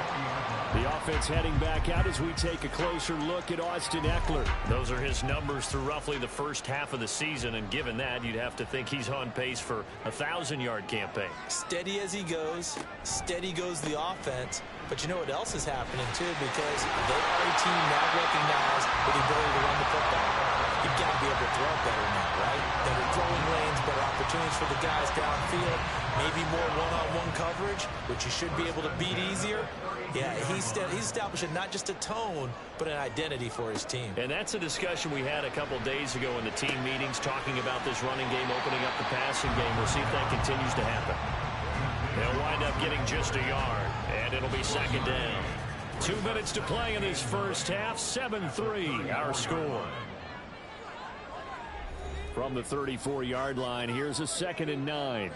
The offense heading back out as we take a closer look at Austin Ekeler. Those are his numbers through roughly the first half of the season, and given that, you'd have to think he's on pace for a 1,000-yard campaign. Steady as he goes, steady goes the offense. But you know what else is happening, too, because they are a team now recognized with the ability to run the football. You've got to be able to throw it better now, right? Better throwing lanes, better opportunities for the guys downfield, maybe more one-on-one coverage, which you should be able to beat easier. Yeah, he's establishing not just a tone, but an identity for his team. And that's a discussion we had a couple days ago in the team meetings, talking about this running game, opening up the passing game. We'll see if that continues to happen. They'll wind up getting just a yard, and it'll be second down. 2 minutes to play in this first half. 7-3, our score. From the 34-yard line, here's a 2nd and 9.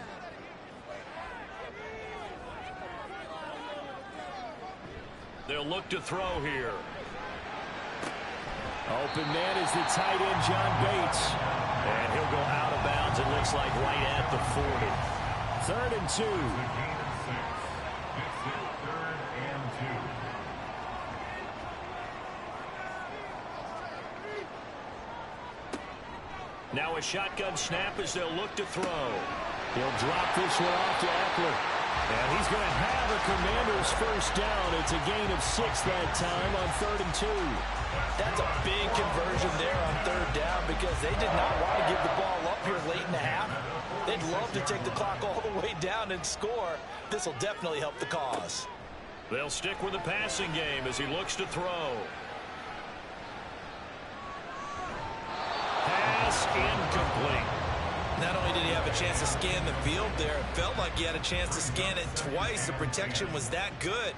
They'll look to throw here. Open man is the tight end, John Bates. And he'll go out of bounds, it looks like right at the 40. 3rd and 2. Now a shotgun snap as they'll look to throw. He'll drop this one off to Ekeler. And he's going to have a Commanders first down. It's a gain of 6 that time on 3rd and 2. That's a big conversion there on 3rd down because they did not want to give the ball up here late in the half. They'd love to take the clock all the way down and score. This will definitely help the cause. They'll stick with the passing game as he looks to throw. Pass incomplete. Not only did he have a chance to scan the field there, it felt like he had a chance to scan it twice. The protection was that good.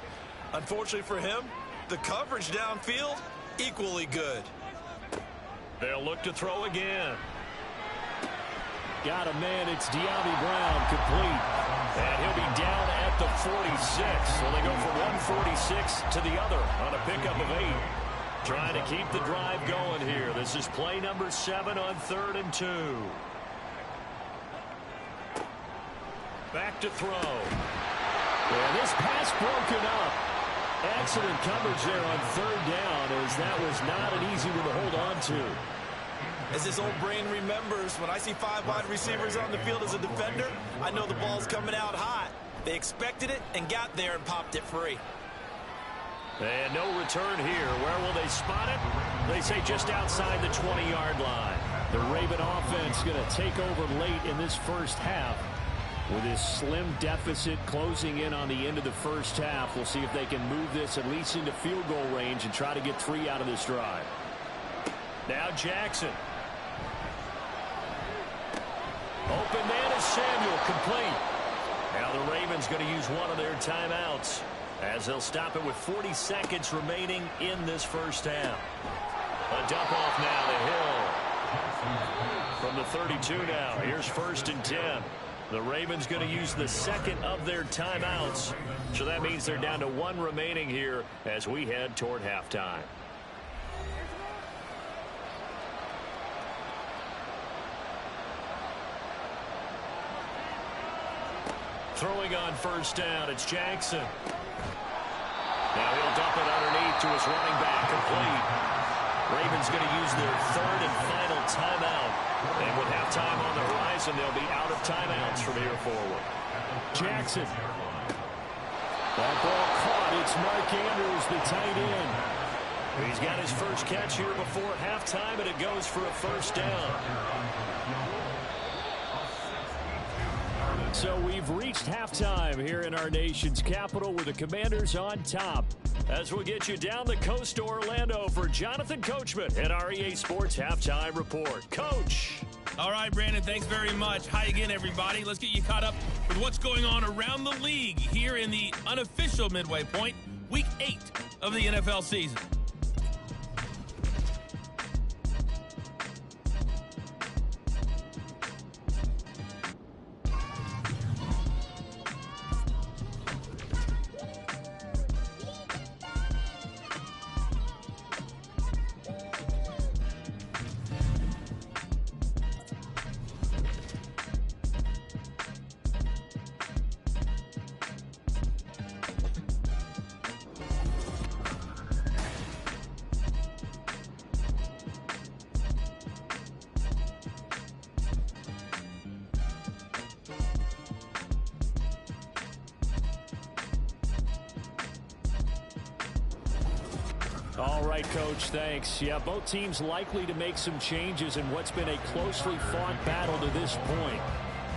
Unfortunately for him, the coverage downfield, equally good. They'll look to throw again. Got a man, it's De'Ami Brown, complete. And he'll be down at the 46. So they go from 146 to the other on a pickup of 8. Trying to keep the drive going here. This is play number 7 on 3rd and 2. Back to throw. And this pass broken up. Excellent coverage there on 3rd down, as that was not an easy one to hold on to. As his old brain remembers, when I see 5 wide receivers on the field as a defender, I know the ball's coming out hot. They expected it and got there and popped it free. And no return here. Where will they spot it? They say just outside the 20-yard line. The Raven offense going to take over late in this first half. With this slim deficit closing in on the end of the first half, we'll see if they can move this at least into field goal range and try to get 3 out of this drive. Now Jackson. Open man is Samuel, complete. Now the Ravens going to use one of their timeouts as they'll stop it with 40 seconds remaining in this first half. A dump off now to Hill. From the 32 now, here's 1st and 10. The Ravens going to use the 2nd of their timeouts. So that means they're down to 1 remaining here as we head toward halftime. Throwing on 1st down, it's Jackson. Now he'll dump it underneath to his running back, complete. Ravens going to use their 3rd and final timeout. And with halftime on the horizon, they'll be out of timeouts from here forward. Jackson. That ball caught. It's Mark Andrews, the tight end. He's got his first catch here before halftime, and it goes for a 1st down. So we've reached halftime here in our nation's capital with the Commanders on top. As we'll get you down the coast to Orlando for Jonathan Coachman at our EA Sports Halftime Report. Coach. All right, Brandon, thanks very much. Hi again, everybody. Let's get you caught up with what's going on around the league here in the unofficial midway point, Week 8 of the NFL season. All right, Coach, thanks. Yeah, both teams likely to make some changes in what's been a closely fought battle to this point.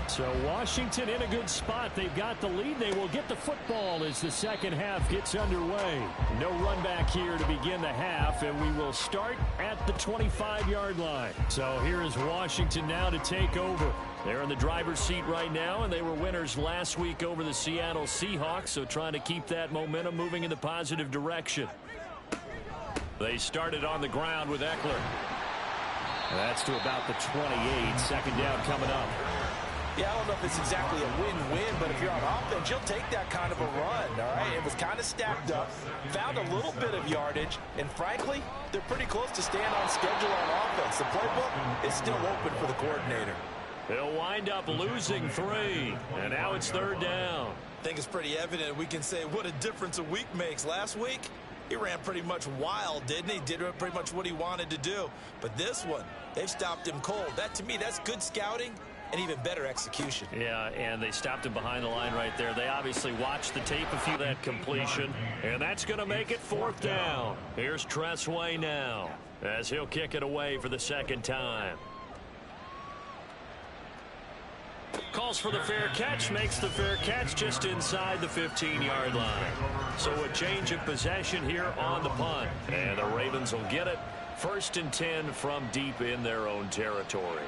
So Washington in a good spot. They've got the lead. They will get the football as the second half gets underway. No run back here to begin the half, and we will start at the 25-yard line. So here is Washington now to take over. They're in the driver's seat right now, and they were winners last week over the Seattle Seahawks, so trying to keep that momentum moving in the positive direction. They started on the ground with Eckler. That's to about the 28. Second down coming up. Yeah, I don't know if it's exactly a win-win, but if you're on offense, you'll take that kind of a run, all right? It was kind of stacked up, found a little bit of yardage, and frankly, they're pretty close to staying on schedule on offense. The playbook is still open for the coordinator. They'll wind up losing 3, and now it's third down. I think it's pretty evident we can say what a difference a week makes. Last week, he ran pretty much wild, didn't he? Did pretty much what he wanted to do. But this one, they've stopped him cold. That, to me, that's good scouting and even better execution. Yeah, and they stopped him behind the line right there. They obviously watched the tape a few that completion, and that's going to make it fourth down. Here's Tressway now as he'll kick it away for the second time. Calls for the fair catch, makes the fair catch just inside the 15-yard line. So a change of possession here on the punt. And the Ravens will get it. 1st and 10 from deep in their own territory.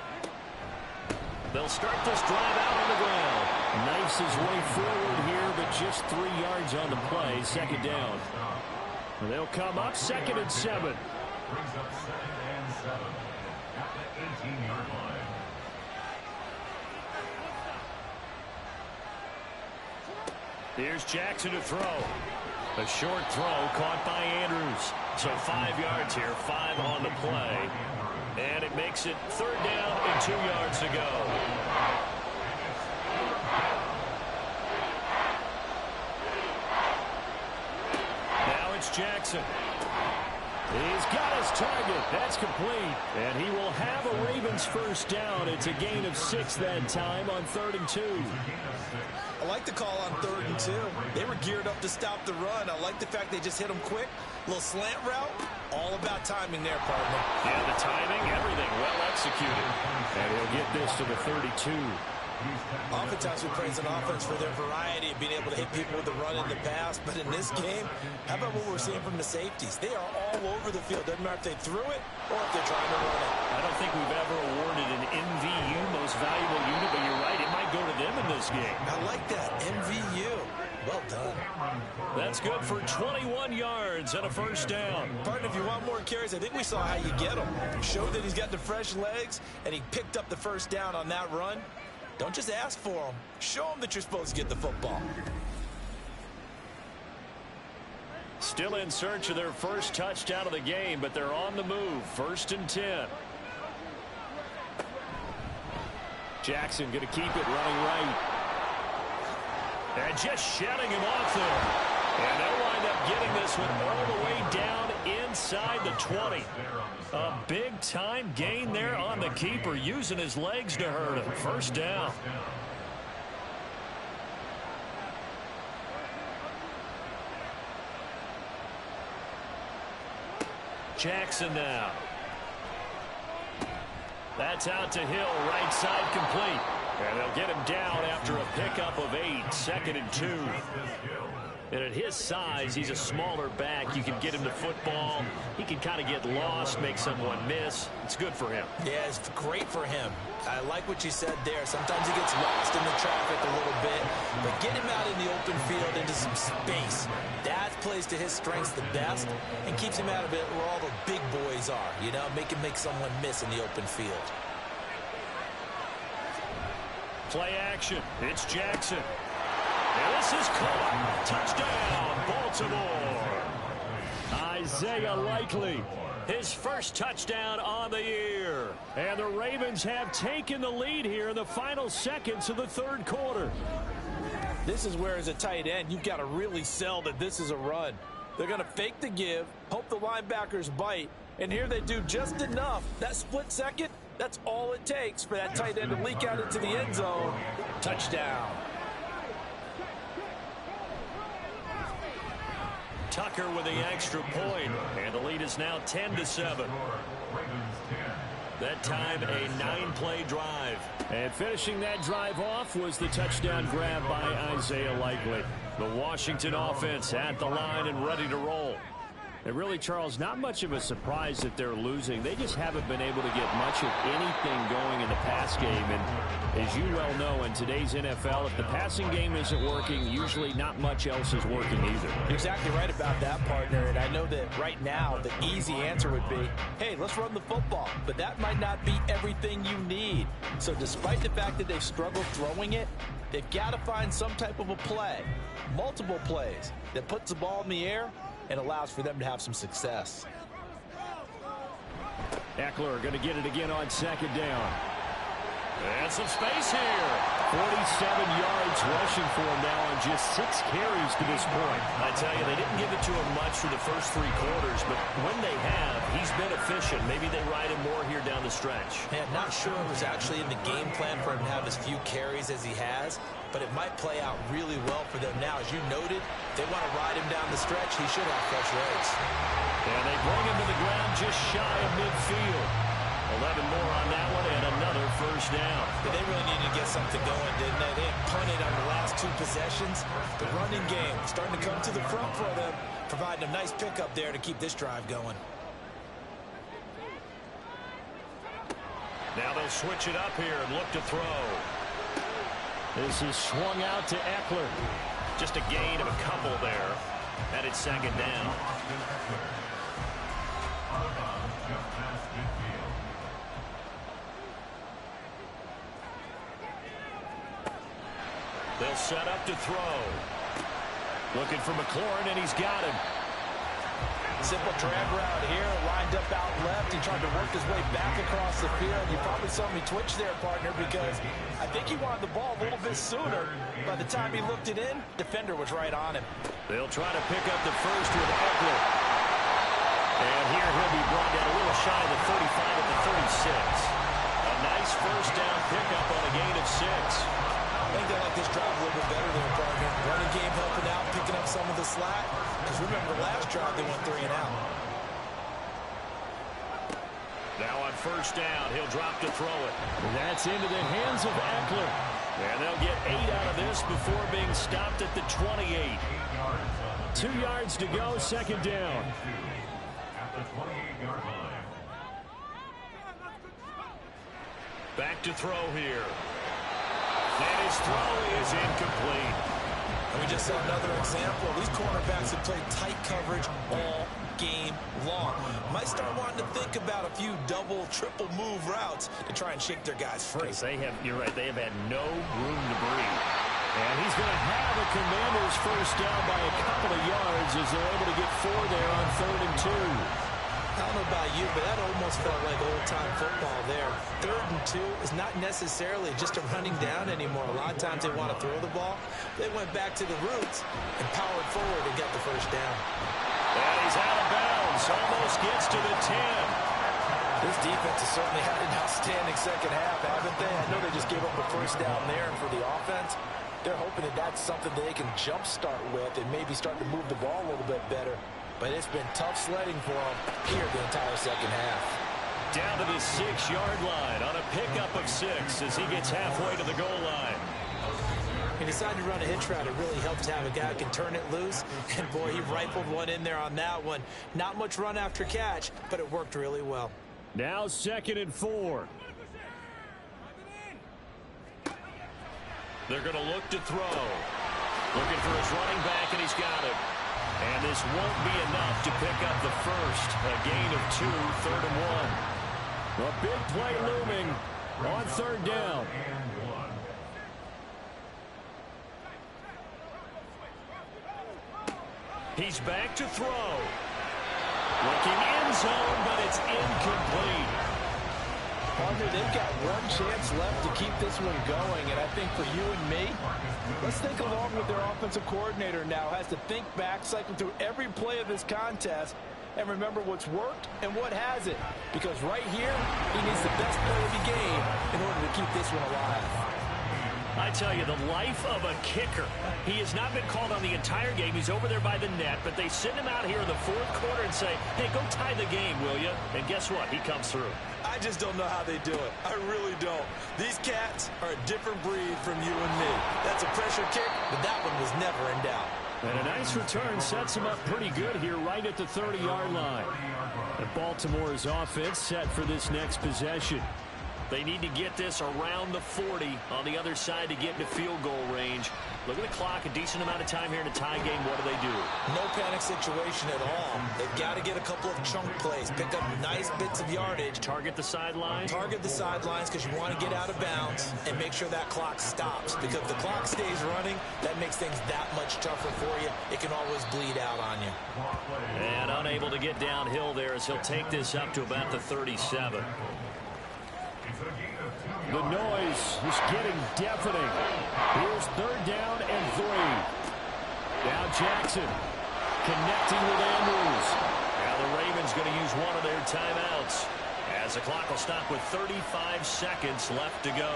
They'll start this drive out on the ground. Knifes his way forward here, but just 3 yards on the play. Second down. And they'll come up 2nd and 7. Brings up 2nd and 7 at the 18-yard line. Here's Jackson to throw. A short throw caught by Andrews. So 5 yards here, 5 on the play. And it makes it third down and 2 yards to go. Now it's Jackson. He's got his target. That's complete. And he will have a Ravens first down. It's a gain of 6 that time on 3rd and 2. I like the call on 3rd and 2. They were geared up to stop the run. I like the fact they just hit them quick. Little slant route. All about timing there, partner. Yeah, the timing, everything well executed. And he'll get this to the 32. Oftentimes we praise an offense for their variety of being able to hit people with the run in the past. But in this game, how about what we're seeing from the safeties? They are all over the field. Doesn't matter if they threw it or if they're trying to run it. I don't think we've ever awarded an MVU, most valuable unit, but you're right, it might go to them in this game. I like that, MVU. Well done. That's good for 21 yards and a first down. Partner, if you want more carries, I think we saw how you get them. Showed that he's got the fresh legs, and he picked up the first down on that run. Don't just ask for them. Show them that you're supposed to get the football. Still in search of their first touchdown of the game, but they're on the move. 1st and 10. Jackson going to keep it running right. And just shedding him off there. And they'll wind up getting this one all the way down inside the 20. A big-time gain there on the keeper, using his legs to hurt him. First down. Jackson now. That's out to Hill, right side complete. And they'll get him down after a pickup of 8, 2nd and 2. And at his size, he's a smaller back. You can get him to football. He can kind of get lost, make someone miss. It's good for him. Yeah, it's great for him. I like what you said there. Sometimes he gets lost in the traffic a little bit, but get him out in the open field into some space. That plays to his strengths the best and keeps him out of it where all the big boys are. You know, make him make someone miss in the open field. Play action. It's Jackson. And this is caught. Touchdown, Baltimore. Isaiah Likely, his first touchdown on the year. And the Ravens have taken the lead here in the final seconds of the third quarter. This is where, as a tight end, you've got to really sell that this is a run. They're going to fake the give, hope the linebackers bite, and here they do just enough. That split second, that's all it takes for that tight end to leak out into the end zone. Touchdown. Tucker with the extra point, and the lead is now 10-7. That time, a 9-play drive. And finishing that drive off was the touchdown grab by Isaiah Likely. The Washington offense at the line and ready to roll. And really, Charles, not much of a surprise that they're losing. They just haven't been able to get much of anything going in the pass game. And as you well know, in today's NFL, if the passing game isn't working, usually not much else is working either. You're exactly right about that, partner. And I know that right now the easy answer would be, hey, let's run the football. But that might not be everything you need. So despite the fact that they've struggled throwing it, they've got to find some type of a play, multiple plays, that puts the ball in the air and allows for them to have some success. Eckler going to get it again on second down. And some space here. 47 yards rushing for him now on just 6 carries to this point. I tell you, they didn't give it to him much for the first 3 quarters, but when they have, he's been efficient. Maybe they ride him more here down the stretch. Man, not sure it was actually in the game plan for him to have as few carries as he has, but it might play out really well for them now. As you noted, they want to ride him down the stretch. He should have fresh legs. And they bring him to the ground just shy of midfield. 11 more on that one and another first down. But they really needed to get something going, didn't they? They had punted on the last 2 possessions. The running game starting to come to the front for them, providing a nice pickup there to keep this drive going. Now they'll switch it up here and look to throw. This is swung out to Eckler. Just a gain of a couple there. And it's second down. They'll set up to throw. Looking for McLaurin, and he's got him. Simple drag route here, lined up out left. He tried to work his way back across the field. You probably saw me twitch there, partner, because I think he wanted the ball a little bit sooner. By the time he looked it in, defender was right on him. They'll try to pick up the first with Eckler. And here he'll be brought down a little shy of the 35 at the 36. A nice first down pickup on a gain of 6. I think they like this drive a little bit better there, partner. Running game helping out, picking up some of the slack. Because remember, the last drive they went 3 and out. Now on first down, he'll drop to throw it. And that's into the hands of Eckler. And they'll get 8 out of this before being stopped at the 28. 2 yards to go, second down. At the 28-yard line. Back to throw here. And his throw is incomplete. And we just saw another example. These cornerbacks have played tight coverage all game long. Might start wanting to think about a few double, triple move routes to try and shake their guys free. You're right, they have had no room to breathe. And he's going to have a Commanders first down by a couple of yards as they're able to get 4 there on 3rd and 2. I don't know about you, but that almost felt like old-time football there. 3rd and 2 is not necessarily just a running down anymore. A lot of times they want to throw the ball. They went back to the roots and powered forward and got the first down. And he's out of bounds. Almost gets to the 10. This defense has certainly had an outstanding second half, haven't they? I know they just gave up a first down there, and for the offense, they're hoping that that's something they can jumpstart with and maybe start to move the ball a little bit better. But it's been tough sledding for them here the entire second half. Down to the 6-yard line on a pickup of 6 as he gets halfway to the goal line. He decided to run a hitch route. It really helps to have a guy who can turn it loose. And, boy, he rifled one in there on that one. Not much run after catch, but it worked really well. Now 2nd and 4. They're going to look to throw. Looking for his running back, and he's got it. And this won't be enough to pick up the first. A gain of 2, 3rd and 1. A big play looming on 3rd down. He's back to throw. Looking end zone, but it's incomplete. Partner, they've got one chance left to keep this one going, and I think for you and me, let's think along with their offensive coordinator now. Has to think back, cycle through every play of this contest, and remember what's worked and what hasn't. Because right here, he needs the best play of the game in order to keep this one alive. I tell you, the life of a kicker. He has not been called on the entire game. He's over there by the net, but they send him out here in the fourth quarter and say, hey, go tie the game, will you? And guess what? He comes through. I just don't know how they do it. I really don't. These cats are a different breed from you and me. That's a pressure kick, but that one was never in doubt. And a nice return sets him up pretty good here right at the 30-yard line. And Baltimore's offense set for this next possession. They need to get this around the 40 on the other side to get into field goal range. Look at the clock, a decent amount of time here in a tie game. What do? No panic situation at all. They've got to get a couple of chunk plays, pick up nice bits of yardage. Target the sidelines? Target the sidelines because you want to get out of bounds and make sure that clock stops. Because if the clock stays running, that makes things that much tougher for you. It can always bleed out on you. And unable to get downhill there as he'll take this up to about the 37. The noise is getting deafening. Here's 3rd down and 3. Now Jackson connecting with Andrews. Now the Ravens going to use one of their timeouts as the clock will stop with 35 seconds left to go.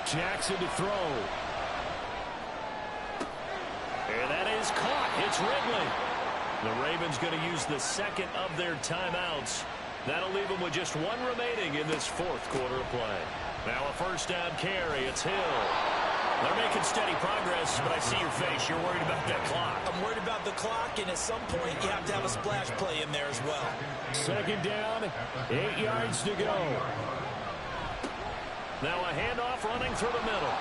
Jackson to throw. And that is caught. It's Ridley. The Ravens going to use the second of their timeouts. That'll leave them with just one remaining in this fourth quarter of play. Now a first down carry. It's Hill. They're making steady progress, but I see your face. You're worried about that clock. I'm worried about the clock, and at some point you have to have a splash play in there as well. 2nd down, 8 yards to go. Now a handoff running through the middle.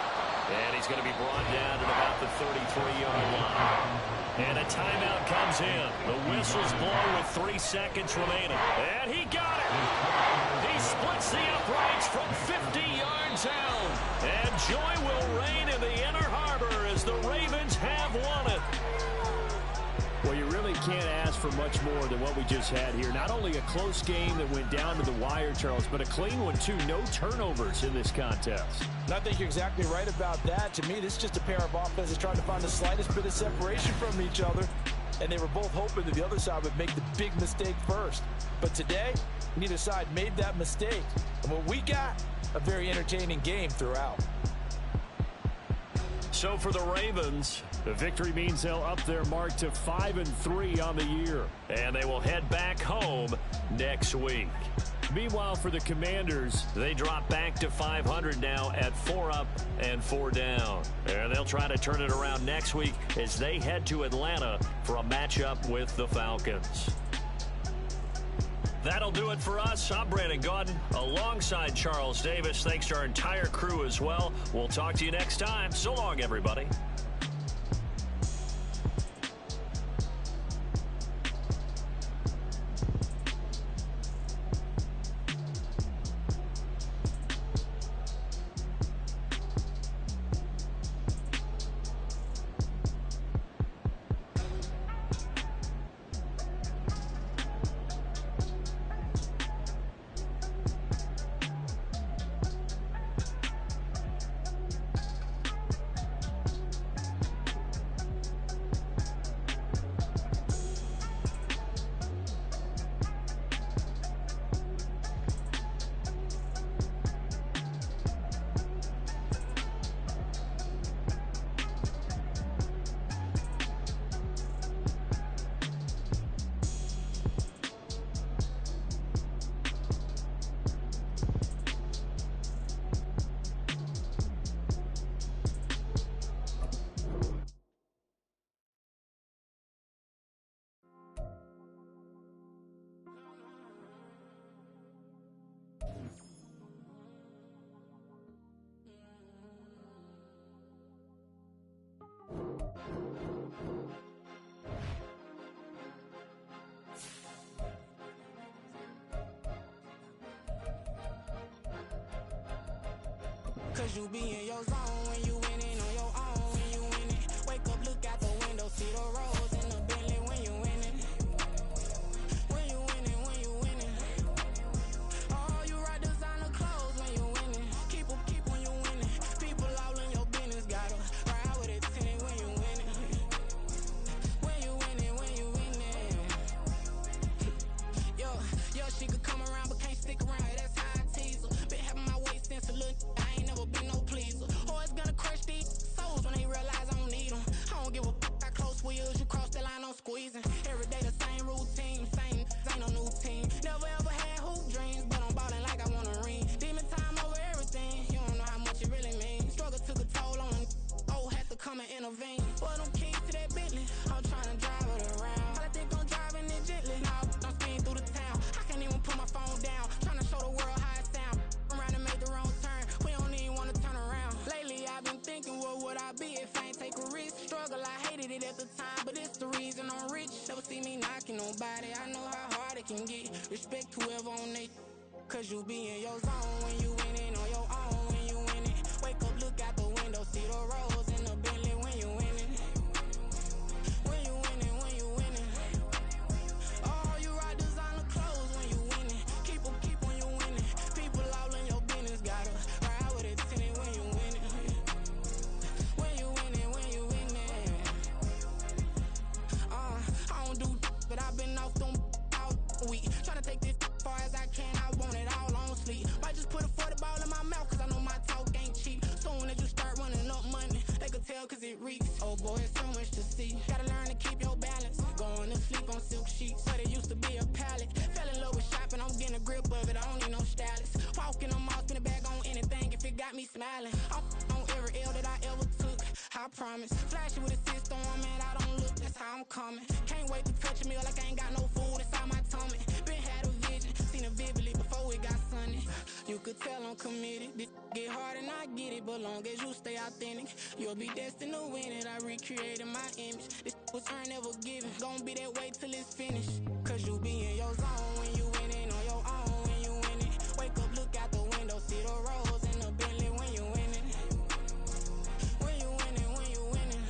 And he's going to be brought down at about the 33-yard line. And a timeout comes in. The whistles blow with 3 seconds remaining. And he got it. He splits the uprights from 50 yards out. And joy will reign in the Inner Harbor as the Ravens have won it. Well, you really can't ask for much more than what we just had here. Not only a close game that went down to the wire, Charles, but a clean one, too. No turnovers in this contest. And I think you're exactly right about that. To me, this is just a pair of offenses trying to find the slightest bit of separation from each other. And they were both hoping that the other side would make the big mistake first. But today, neither side made that mistake. And what we got, a very entertaining game throughout. So for the Ravens, the victory means they'll up their mark to 5-3 on the year. And they will head back home next week. Meanwhile, for the Commanders, they drop back to 500 now at 4 up and 4 down. And they'll try to turn it around next week as they head to Atlanta for a matchup with the Falcons. That'll do it for us. I'm Brandon Gaudin alongside Charles Davis. Thanks to our entire crew as well. We'll talk to you next time. So long, everybody. Cause you be in your zone when you winning on your own. When you winning, wake up, look out the window, see the rose in the Bentley when you winning. When you winning, when you winning. Oh, you ride designer clothes when you winning. Keep when you winning. People all in your business, gotta ride with it tinted when you winning. When you winning, when you winning. Yo, she could come around but can't stick around. That's can get. Respect whoever on they, cause you be in your zone when you winning on your own when you winning. Wake up, look out the window, see the rose in the Bentley when you winning. When you winning, when you winning. Oh, you rock designer clothes when you winning. Keep when you winning. People all in your business, gotta ride with it tinted when you winning. When you winning, when you winning. I don't do, but I've been off them all week. Tryna take this far as I can, I want it all on sleep. Might just put a 40 ball in my mouth, cause I know my talk ain't cheap. Soon as you start running up money, they could tell cause it reeks. Oh boy, it's so much to see. Gotta learn to keep your balance. Going to sleep on silk sheets, so they used to be a pallet. Fell in love with shopping, I'm getting a grip of it, I don't need no stylist. Walking on mall, spin a bag on anything if it got me smiling. I'm on every L that I ever took, I promise. Flashy with a system, man, I don't look, that's how I'm coming. Can't wait to touch a meal like I ain't got no food inside my tummy. Been had a vision, seen it vividly before it got sunny. You could tell I'm committed, this get hard and I get it, but long as you stay authentic, you'll be destined to win it. I recreated my image, this was earned, never given. Gonna be that way till it's finished, cause you be in your zone when you winning on your own when you winning. Wake up, look out the window, see the rose in the Bentley when you winning. When you winning, when you winning.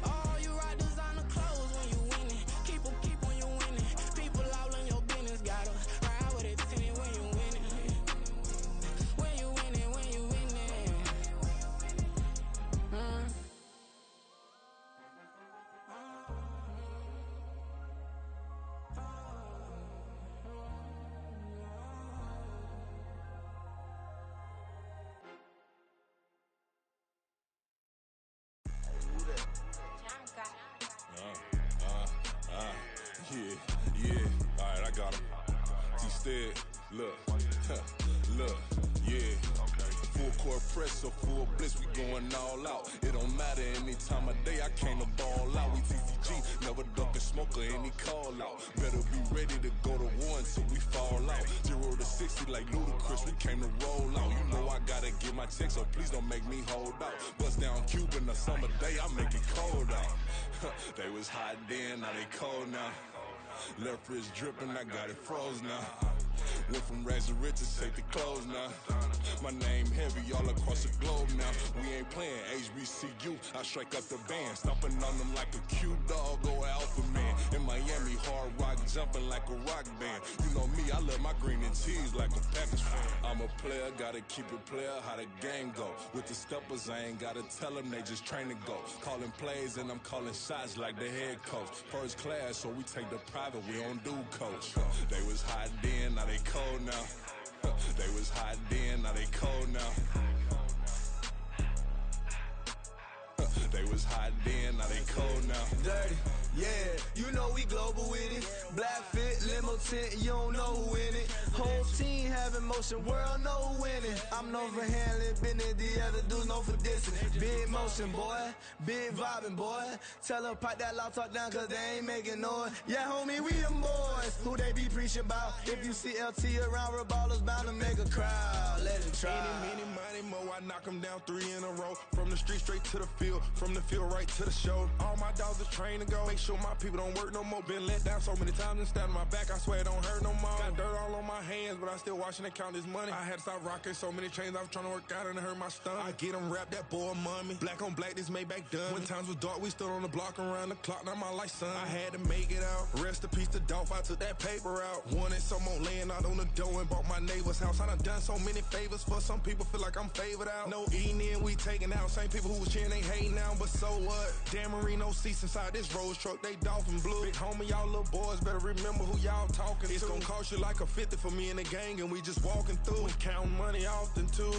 Oh, you rock designer clothes when you winning. Keep when you winning. People all in your business, gotta ride with it tinted when you winning. When you winning, when you winning. Yeah. All right, I got him. T-Stead, look, look, yeah. Full court press, so full blitz, we going all out. It don't matter any time of day, I came to ball out. We TCG, never duck a smoker, any call out. Better be ready to go to war until we fall out. 0 to 60 like Ludacris, we came to roll out. You know I gotta get my check, so please don't make me hold out. Bust down Cuban, a summer day, I make it cold out. They was hot then, now they cold now. Left wrist dripping, I got it froze now. Went from rags to riches, take the clothes now. My name heavy all across the globe now. We ain't playing HBCU, I strike up the band. Stomping on them like a cute dog or alpha man. In Miami, hard rock jumping like a rock band. You know me, I love my green and cheese like a Packers fan. I'm a player, gotta keep it player, how the game go. With the steppers, I ain't gotta tell them, they just train to go. Calling plays and I'm calling shots like the head coach. First class, so we take the private, we don't do coach. They was hot then, now they cold now. They was hot then, now they cold now. They was hot then, now they cold now. Dirty, yeah, you know we global with it. Black fit, limo tint, you don't know who in it. Whole team having motion, world know who winning. I'm known for handling business, the other dudes known for dissing. Big motion, boy, big vibing, boy. Tell her pipe that loud talk down, cause they ain't making noise. Yeah, homie, we them boys, who they be preaching about. If you see LT around, Reballo's bound to make a crowd. Let it try. Any, money, mo, I knock them down 3 in a row. From the street straight to the field, from the field right to the show. All my dogs are trained to go. Make sure my people don't work no more. Been let down so many times and stabbed my back, I swear it don't hurt no more. Got dirt all on my hands, but I still watching and count this money. I had to stop rocking so many chains, I was trying to work out and it hurt my stomach. I get them rap, that boy mommy. Black on black, this Maybach done. When times was dark, we stood on the block around the clock, now my life son. I had to make it out. Rest in peace to Dolph, I took that paper out. Wanted some more laying out on the dough and bought my neighbor's house. I done so many favors for some people, feel like I'm favored out. No eating in, we taking out. Same people who was cheering, they hating now, but so what? Dan Marino seats inside this Rolls truck, they Dolphin blue. Big homie, y'all little boys better remember who y'all talking to. It's gonna cost you like a 50 for me and the gang, and we just walking through. We counting money often too.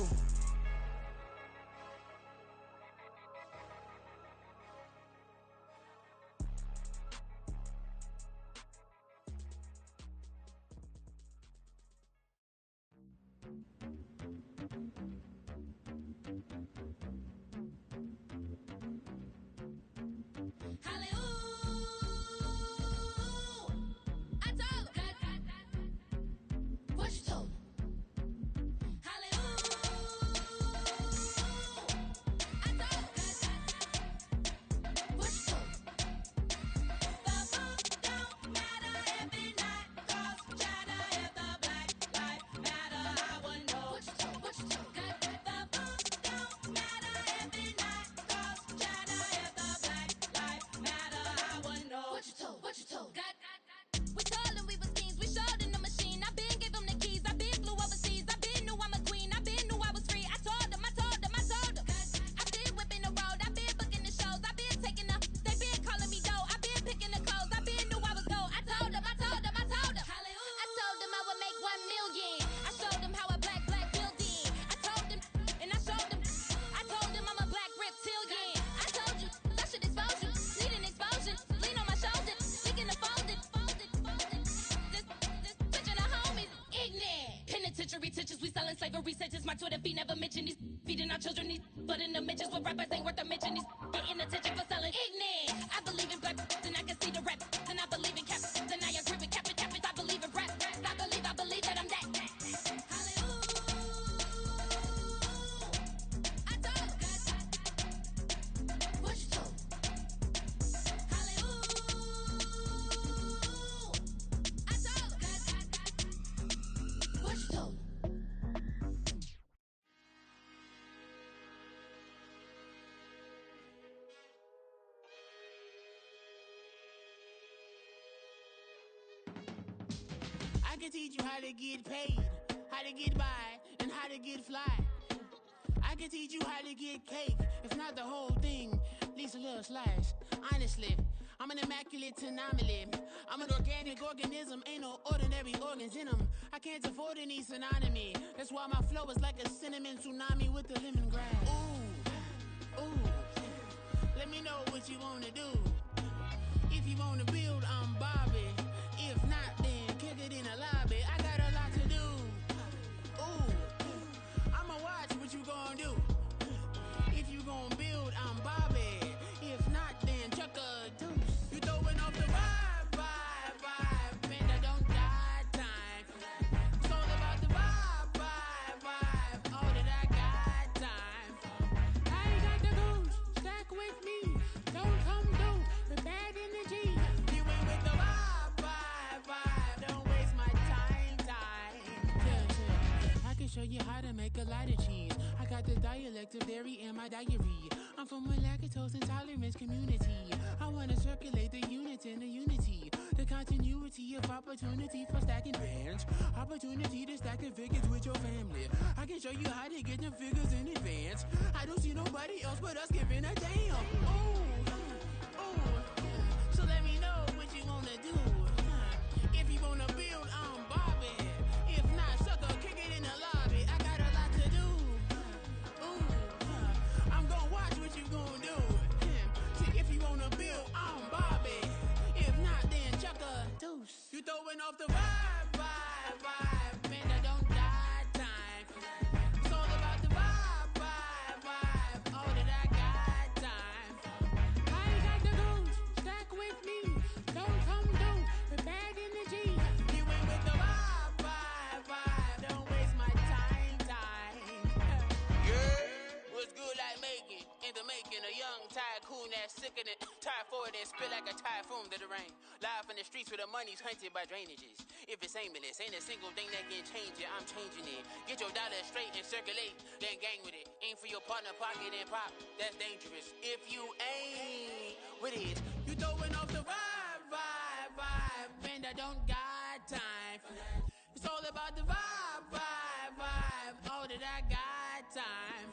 penitentiary tensions. We selling slavery sentence. My Twitter feed never mention these feeding our children. These but in the mentions with rappers ain't worth a mention. These getting attention for selling ignorant. I believe in black and I can see the rap. And I believe in cap. And I agree with cap. I believe in rap. I believe that I'm that. I can teach you how to get paid, how to get by, and how to get fly. I can teach you how to get cake, if not the whole thing, at least a little slice. Honestly, I'm an immaculate anomaly. I'm an organic organism, ain't no ordinary organs in them. I can't afford any synonymy. That's why my flow is like a cinnamon tsunami with the lemongrass. Ooh, ooh, let me know what you wanna do. If you wanna build, I'm Bobby. If not, then kick it in the lobby. I got a lot to do. Ooh, I'ma watch what you gon' do. If you gon' build, I'm Bobby. If not, then chuck a deuce. You throwing off the vibe, and I don't got time. It's all about the vibe, all that I got time. I ain't got the goose, stack with me. Don't come through with bad energy. You ain't with the vibe, don't waste my time. Yeah. I can show you how to make a lot of cheese. I got the dialect of dairy in my diary. I'm from a lactose intolerance community. I wanna circulate the units and the unity. The continuity of opportunity for stacking bands. Opportunity to stack the figures with your family. I can show you how to get the figures in advance. I don't see nobody else but us giving a damn. Ooh, so let me know what you wanna do. If you wanna build, I'm Bobby. If not, sucker, kick it in the lobby. I got a lot to do. Ooh, I'm gonna watch what you gonna do. See, if you wanna build, I'm Bobby. If not, then chuck a deuce. You throwing off the vibe, man, I don't got time. It's all about the vibe, all that I got time. I ain't got the goose, stack with me. Don't come through with bad energy. You ain't with the vibe, don't waste my time. Yeah, what's good like making, in the making, a young tycoon that's sickening. Tired for it and spit like a typhoon to the rain. Live in the streets where the money's hunted by drainages. If it's aimless, ain't a single thing that can change it, I'm changing it. Get your dollar straight and circulate, then gang with it. Aim for your partner, pocket and pop, that's dangerous. If you ain't with it, you throwing off the vibe, and I don't got time. It's all about the vibe, all that I got time.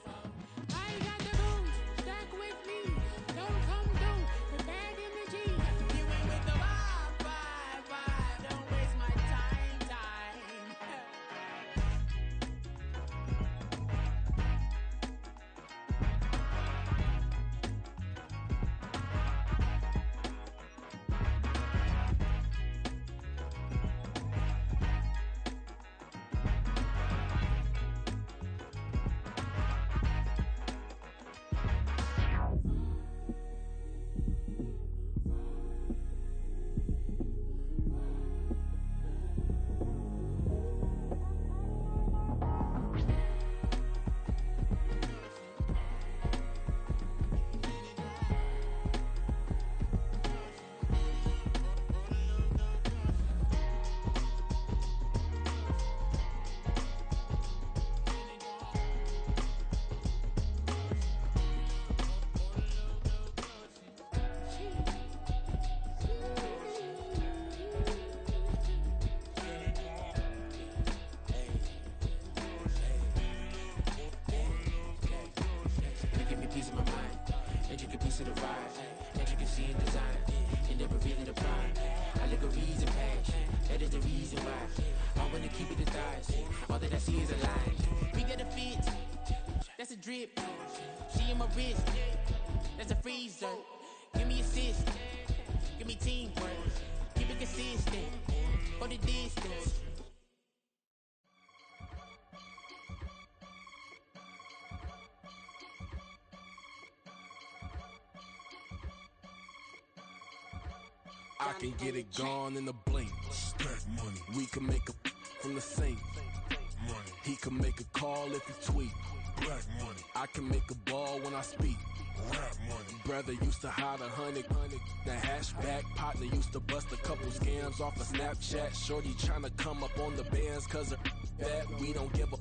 I ain't got the goose, stack with me. Don't come through with bad energy. You ain't with the vibe, don't waste my time. That's a drip. She in my wrist. That's a freezer. Give me assist. Give me teamwork. Keep it consistent. For the distance. I can get it gone in a blink. Stack money. We can make a from the sink. Money. He can make a call if he tweet. Black money. I can make a ball when I speak. Rap money. Brother used to hide 100. The hashback partner used to bust a couple scams off of Snapchat. Shorty tryna come up on the bands cause of that. We don't give a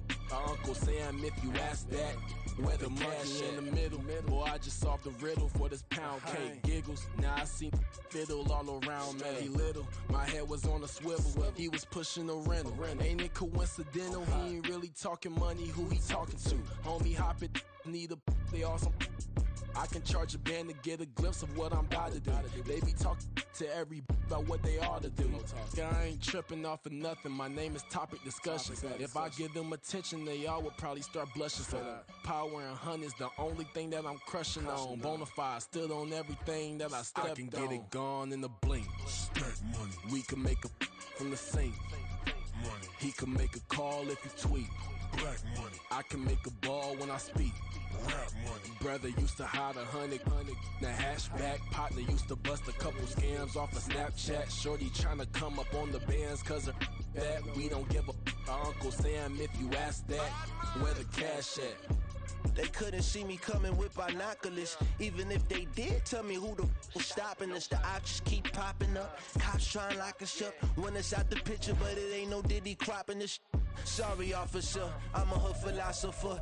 Uncle Sam if you ask that. Where the money in the middle. Boy, I just solved the riddle for this pound cake. Giggles, now I see fiddle all around me. He little, my head was on a swivel. He was pushing a rental. Ain't it coincidental? He ain't really talking money. Who he talking to? Homie, hop it, need a they awesome. I can charge a band to get a glimpse of what I'm about to do. They be talking to every about what they ought to do. I ain't tripping off of nothing. My name is Topic Discussion. If I give them attention, they all would probably start blushing. So power and hunt is the only thing that I'm crushing on. Bonafide stood on everything that I stepped on. I can get it gone in a blink. Stack money. We can make a from the sink. Money. He can make a call if he tweet. Black money. I can make a ball when I speak. Rap money. Brother used to hide 100. The hashback partner used to bust a couple scams off of Snapchat. Shorty tryna come up on the bands cause of that. We don't give a Uncle Sam if you ask that. Where the cash at? They couldn't see me coming with binoculars. Even if they did, tell me who the was stopping us. The options keep popping up. Cops trying to lock us up. When it's out the picture, but it ain't no Diddy cropping this. Sorry, officer, I'm a hood philosopher.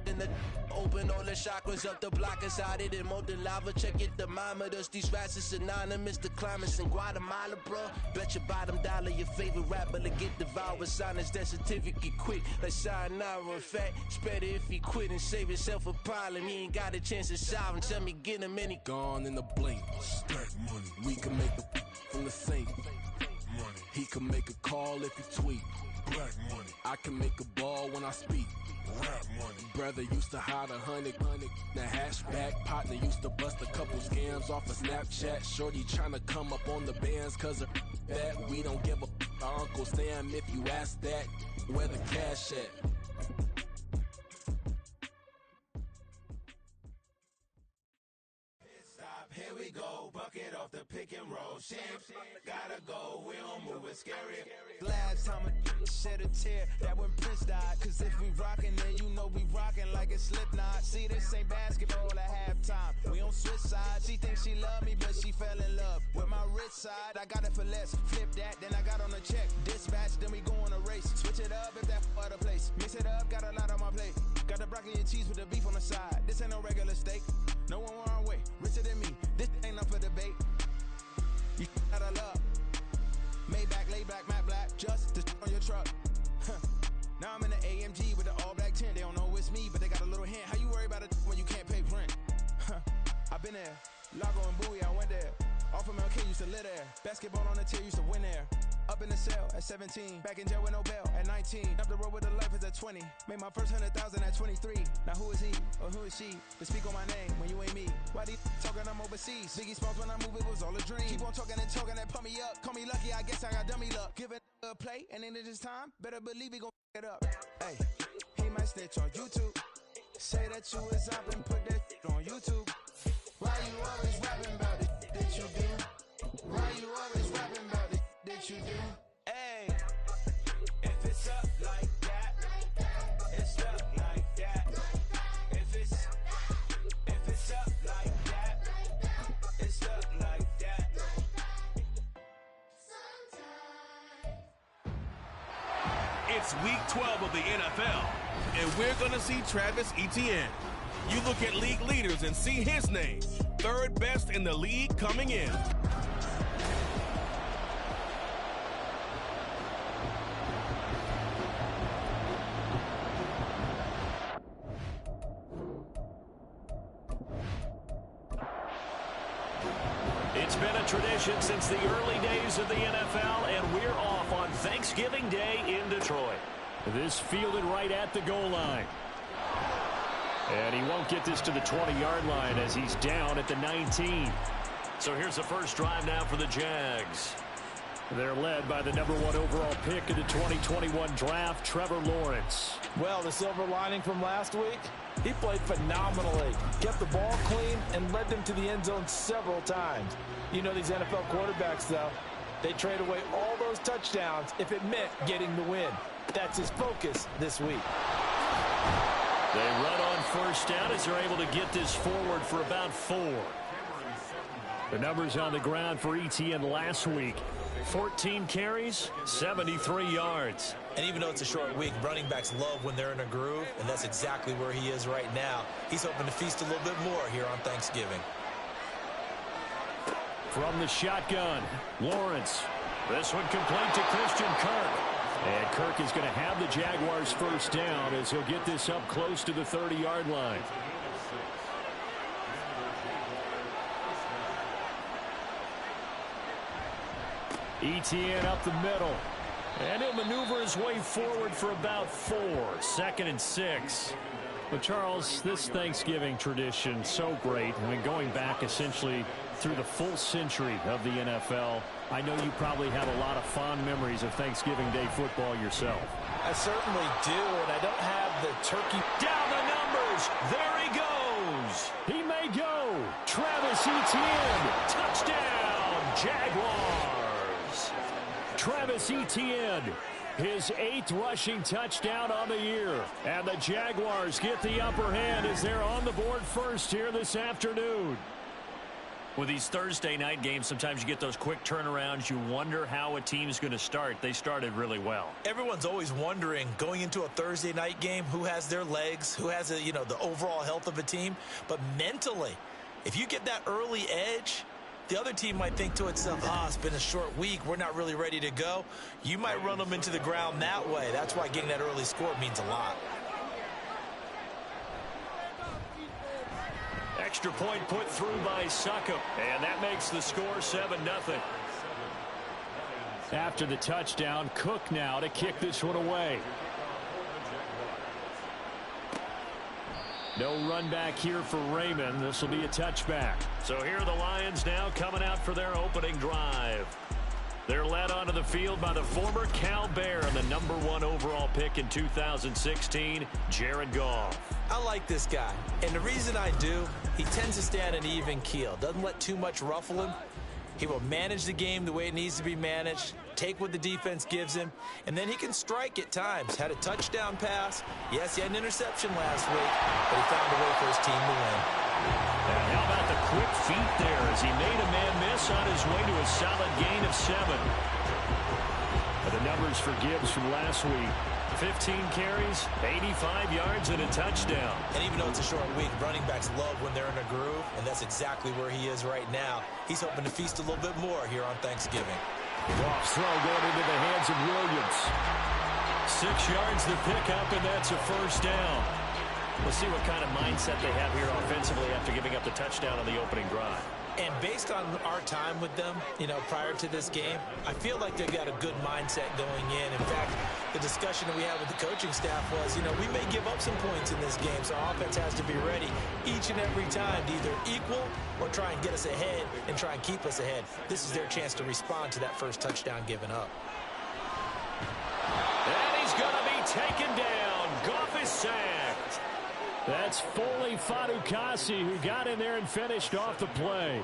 In the open all the chakras up the block inside it and molten lava. Check it, thermometers. These rats is synonymous to climates in Guatemala, bro. Bet your bottom dollar your favorite rapper to get devoured. Sign his death certificate quick. Like sayonara. In fact, it's better if he quit and save himself a problem. He ain't got a chance to solve and tell me get him any. Gone in a blink. Stack money. We can make a from the sink. Money. He can make a call if he tweet. Black money. I can make a ball when I speak. Rap money. Brother used to hide 100. The hashback partner used to bust a couple scams off of Snapchat. Shorty tryna come up on the bands cause of that. We don't give a Uncle Sam if you ask that. Where the cash at? Here we go, bucket off the pick and roll. Champs, gotta go, we don't move it scary. Last time a shed a tear, that when Prince died. Cause if we rockin', then you know we rockin' like a Slipknot. See, this ain't basketball at halftime. We on switch sides. She thinks she love me, but she fell in love with my rich side. I got it for less. Flip that, then I got on a check. Dispatch, then we go on a race. Switch it up if that other place. Mix it up, got a lot on my plate. Got the broccoli and cheese with the beef on the side. This ain't no regular steak. No one wrong way, richer than me. This ain't up for debate. You out of love. Maybach, lay back, matte black, just to on your truck. Now I'm in the AMG with the all black tint. They don't know it's me, but they got a little hint. How you worry about it when you can't pay rent? I've been there. Lago and Bowie, I went there. Off of MLK used to live there. Basketball on the tier used to win there. Up in the cell at 17. Back in jail with no bail at 19. Up the road with the life is at 20. Made my first 100,000 at 23. Now who is he or who is she to speak on my name when you ain't me? Why they talking I'm overseas? Biggie Smalls when I move it was all a dream. Keep on talking and pump me up. Call me lucky, I guess I got dummy luck. Give it a play and then it's time. Better believe he gon' it up. Hey, he might snitch on YouTube. Say that you was up and put that on YouTube. Why you always rapping about it that you do? Why you always rapping about it that you do? Hey, if it's up like that, it's up like that. If it's up like that, it's up like that. It's week 12 of the NFL, and we're going to see Travis Etienne. You look at league leaders and see his name, third best in the league coming in. It's been a tradition since the early days of the NFL, and we're off on Thanksgiving Day in Detroit. This fielded right at the goal line. And he won't get this to the 20-yard line as he's down at the 19. So here's the first drive now for the Jags. They're led by the #1 overall pick in the 2021 draft, Trevor Lawrence. Well, the silver lining from last week, he played phenomenally, kept the ball clean, and led them to the end zone several times. You know these NFL quarterbacks, though, they trade away all those touchdowns if it meant getting the win. That's his focus this week. They run on first down as they're able to get this forward for about 4. The numbers on the ground for ETN last week. 14 carries, 73 yards. And even though it's a short week, running backs love when they're in a groove, and that's exactly where he is right now. He's hoping to feast a little bit more here on Thanksgiving. From the shotgun, Lawrence. This one complete to Christian Kirk. And Kirk is going to have the Jaguars first down as he'll get this up close to the 30-yard line. ETN up the middle. And he'll maneuver his way forward for about 4. 2nd and 6. But, Charles, this Thanksgiving tradition, so great. I mean, going back essentially through the full century of the NFL, I know you probably have a lot of fond memories of Thanksgiving Day football yourself. I certainly do, and I don't have the turkey. Down the numbers. There he goes. He may go. Travis Etienne. Touchdown, Jaguars. Travis Etienne, his 8th rushing touchdown on the year. And the Jaguars get the upper hand as they're on the board first here this afternoon. With these Thursday night games, sometimes you get those quick turnarounds. You wonder how a team's going to start. They started really well. Everyone's always wondering, going into a Thursday night game, who has their legs, who has the overall health of a team. But mentally, if you get that early edge, the other team might think to itself, it's been a short week, we're not really ready to go. You might run them into the ground that way. That's why getting that early score means a lot. Extra point put through by Succop, and that makes the score 7-0. After the touchdown, Cook now to kick this one away. No run back here for Raymond. This will be a touchback. So here are the Lions now coming out for their opening drive. They're led onto the field by the former Cal Bear and the #1 overall pick in 2016, Jared Goff. I like this guy, and the reason I do, he tends to stand an even keel. Doesn't let too much ruffle him. He will manage the game the way it needs to be managed, take what the defense gives him, and then he can strike at times. Had a touchdown pass. Yes, he had an interception last week, but he found a way for his team to win. And how about the quick feet there as he made a man miss on his way to a solid gain of 7. And the numbers for Gibbs from last week. 15 carries, 85 yards, and a touchdown. And even though it's a short week, running backs love when they're in a groove, and that's exactly where he is right now. He's hoping to feast a little bit more here on Thanksgiving. Goff's throw going into the hands of Williams. 6 yards to pick up, and that's a first down. We'll see what kind of mindset they have here offensively after giving up the touchdown on the opening drive. And based on our time with them, prior to this game, I feel like they've got a good mindset going in. In fact, the discussion that we had with the coaching staff was, we may give up some points in this game, so our offense has to be ready each and every time to either equal or try and get us ahead and try and keep us ahead. This is their chance to respond to that first touchdown given up. And he's going to be taken down. Goff is sacked. That's Foley Fatukasi who got in there and finished off the play.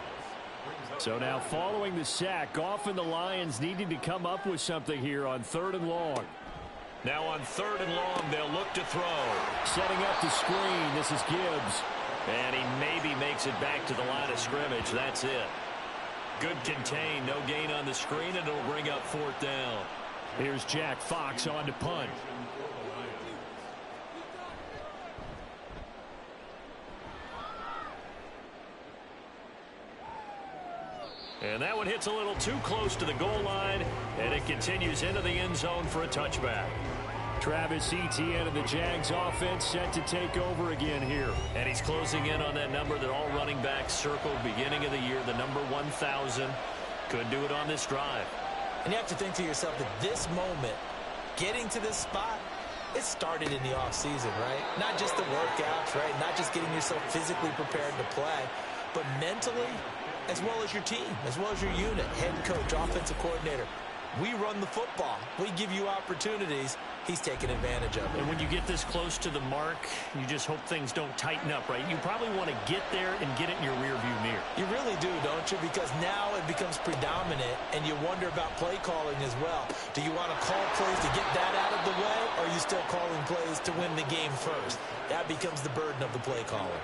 So now following the sack, Goff and the Lions needing to come up with something here on 3rd and long. Now on 3rd and long, they'll look to throw. Setting up the screen, this is Gibbs. And he maybe makes it back to the line of scrimmage. That's it. Good contain, no gain on the screen, and it'll bring up 4th down. Here's Jack Fox on to punt. And that one hits a little too close to the goal line, and it continues into the end zone for a touchback. Travis Etienne and the Jags offense set to take over again here. And he's closing in on that number that all running backs circled beginning of the year, the number 1,000. Could do it on this drive. And you have to think to yourself that this moment, getting to this spot, it started in the offseason, right? Not just the workouts, right? Not just getting yourself physically prepared to play, but mentally, as well as your team, as well as your unit, head coach, offensive coordinator. We run the football. We give you opportunities. He's taking advantage of it. And when you get this close to the mark, you just hope things don't tighten up, right? You probably want to get there and get it in your rearview mirror. You really do, don't you? Because now it becomes predominant, and you wonder about play calling as well. Do you want to call plays to get that out of the way, or are you still calling plays to win the game first? That becomes the burden of the play caller.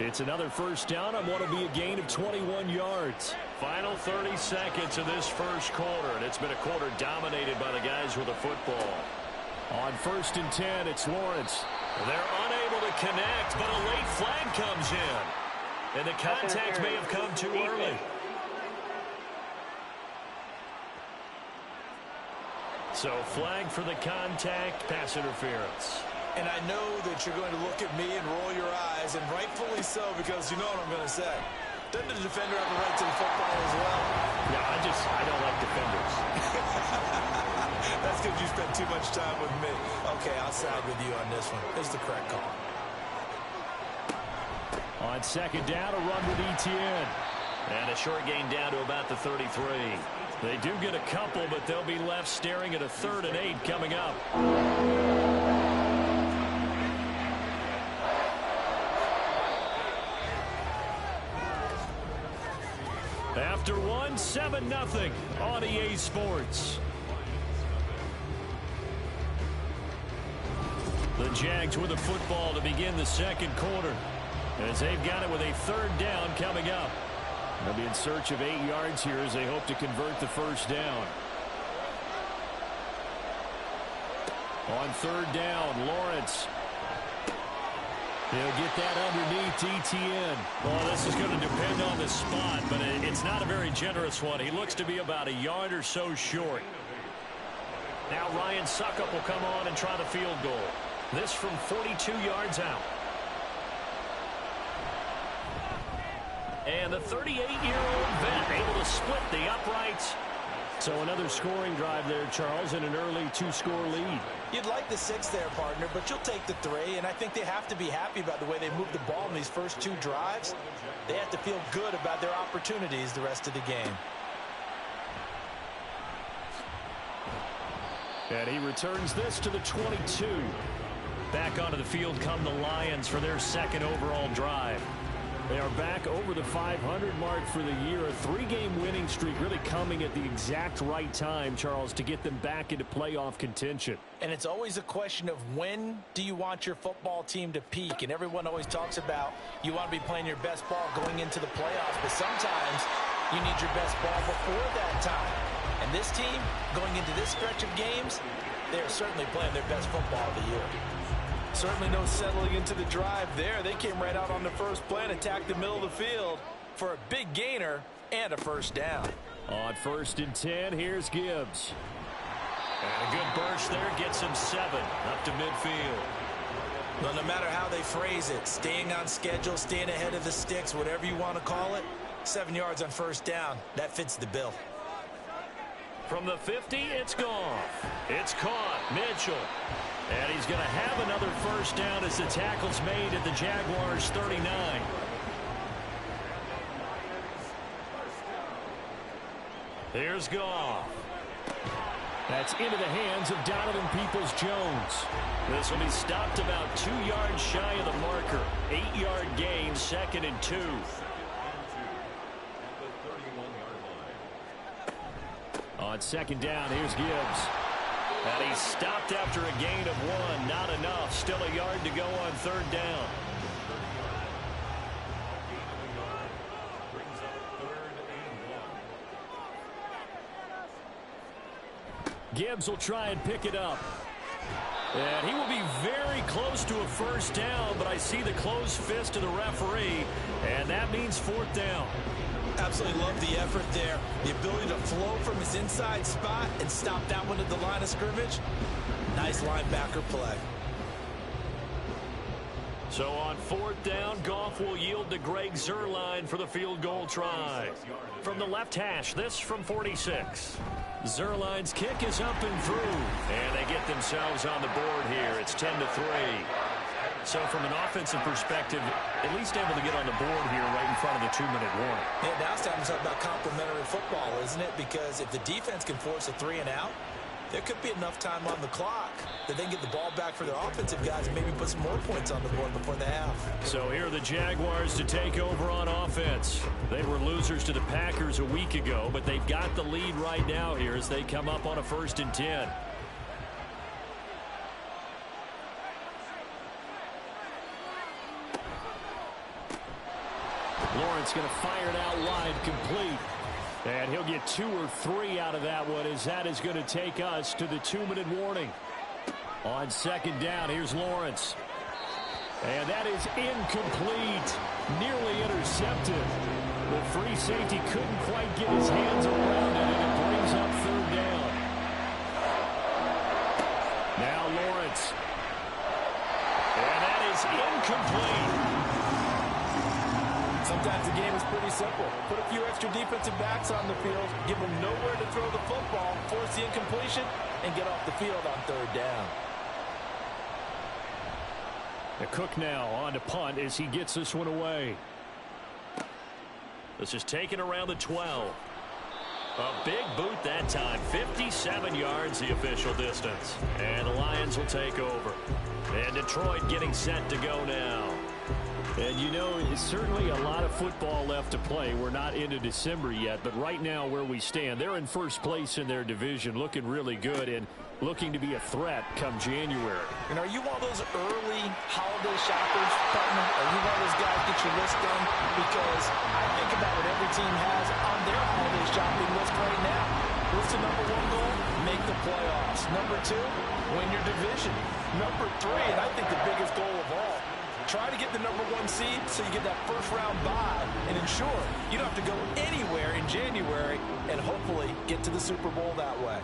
It's another first down on what will be a gain of 21 yards. Final 30 seconds of this first quarter, and it's been a quarter dominated by the guys with the football. On 1st and 10, it's Lawrence. They're unable to connect, but a late flag comes in. And the contact may have come too early. So flag for the contact, pass interference. And I know that you're going to look at me and roll your eyes, and rightfully so, because you know what I'm going to say. Doesn't the defender have a right to the football as well? No, I don't like defenders. That's because you spent too much time with me. Okay, I'll side with you on this one. This is the correct call. On 2nd down, a run with Etienne. And a short gain down to about the 33. They do get a couple, but they'll be left staring at a 3rd and 8 coming up. After one, 7-0 on EA Sports. The Jags with the football to begin the second quarter, as they've got it with a 3rd down coming up. They'll be in search of 8 yards here as they hope to convert the first down. On 3rd down, Lawrence. He'll get that underneath Etienne. Well, this is going to depend on the spot, but it's not a very generous one. He looks to be about a yard or so short. Now Ryan Suckup will come on and try the field goal. This from 42 yards out. And the 38-year-old vet able to split the uprights. So another scoring drive there, Charles, and an early 2-score lead. You'd like the 6 there, partner, but you'll take the 3, and I think they have to be happy about the way they moved the ball in these first 2 drives. They have to feel good about their opportunities the rest of the game. And he returns this to the 22. Back onto the field come the Lions for their 2nd overall drive. They are back over the 500 mark for the year. A 3-game winning streak really coming at the exact right time, Charles, to get them back into playoff contention. And it's always a question of when do you want your football team to peak? And everyone always talks about you want to be playing your best ball going into the playoffs, but sometimes you need your best ball before that time. And this team, going into this stretch of games, they're certainly playing their best football of the year. Certainly no settling into the drive there. They came right out on the first play and attacked the middle of the field for a big gainer and a first down. On 1st and 10, here's Gibbs. And a good burst there gets him 7 up to midfield. Well, no matter how they phrase it, staying on schedule, staying ahead of the sticks, whatever you want to call it, 7 yards on first down, that fits the bill. From the 50, it's gone. It's caught. Mitchell. And he's going to have another first down as the tackle's made at the Jaguars' 39. Here's Goff. That's into the hands of Donovan Peoples-Jones. This will be stopped about 2 yards shy of the marker. 8-yard gain, 2nd and 2. On 2nd down, here's Gibbs. And he's stopped after a gain of 1. Not enough. Still a yard to go on 3rd down. Gibbs will try and pick it up. And he will be very close to a first down, but I see the closed fist of the referee, and that means 4th down. Absolutely love the effort there. The ability to flow from his inside spot and stop that one at the line of scrimmage. Nice linebacker play. So on 4th down, Goff will yield to Greg Zuerlein for the field goal try. From the left hash, this from 46. Zuerlein's kick is up and through. And they get themselves on the board here. It's 10-3. So from an offensive perspective, at least able to get on the board here right in front of the 2-minute warning. Yeah, now it's time to talk about complementary football, isn't it? Because if the defense can force a 3 and out, there could be enough time on the clock that they can get the ball back for their offensive guys and maybe put some more points on the board before the half. So here are the Jaguars to take over on offense. They were losers to the Packers a week ago, but they've got the lead right now here as they come up on a 1st and 10. Lawrence going to fire it out wide, complete. And he'll get 2 or 3 out of that one as that is going to take us to the 2-minute warning. On 2nd down, here's Lawrence. And that is incomplete. Nearly intercepted. The free safety couldn't quite get his hands around it, and it brings up 3rd down. Now Lawrence. And that is incomplete. Sometimes the game is pretty simple. Put a few extra defensive backs on the field, give them nowhere to throw the football, force the incompletion, and get off the field on 3rd down. The Cook now on to punt as he gets this one away. This is taken around the 12. A big boot that time. 57 yards the official distance. And the Lions will take over. And Detroit getting set to go now. And you know, it's certainly a lot of football left to play. We're not into December yet, but right now where we stand, they're in 1st place in their division, looking really good and looking to be a threat come January. And are you one of those early holiday shoppers, partner? Are you one of those guys get your list done? Because I think about what every team has on their holiday shopping list right now. What's the number 1 goal? Make the playoffs. Number 2, win your division. Number 3, and I think the biggest goal of all, try to get the number 1 seed so you get that 1st round bye and ensure you don't have to go anywhere in January and hopefully get to the Super Bowl that way.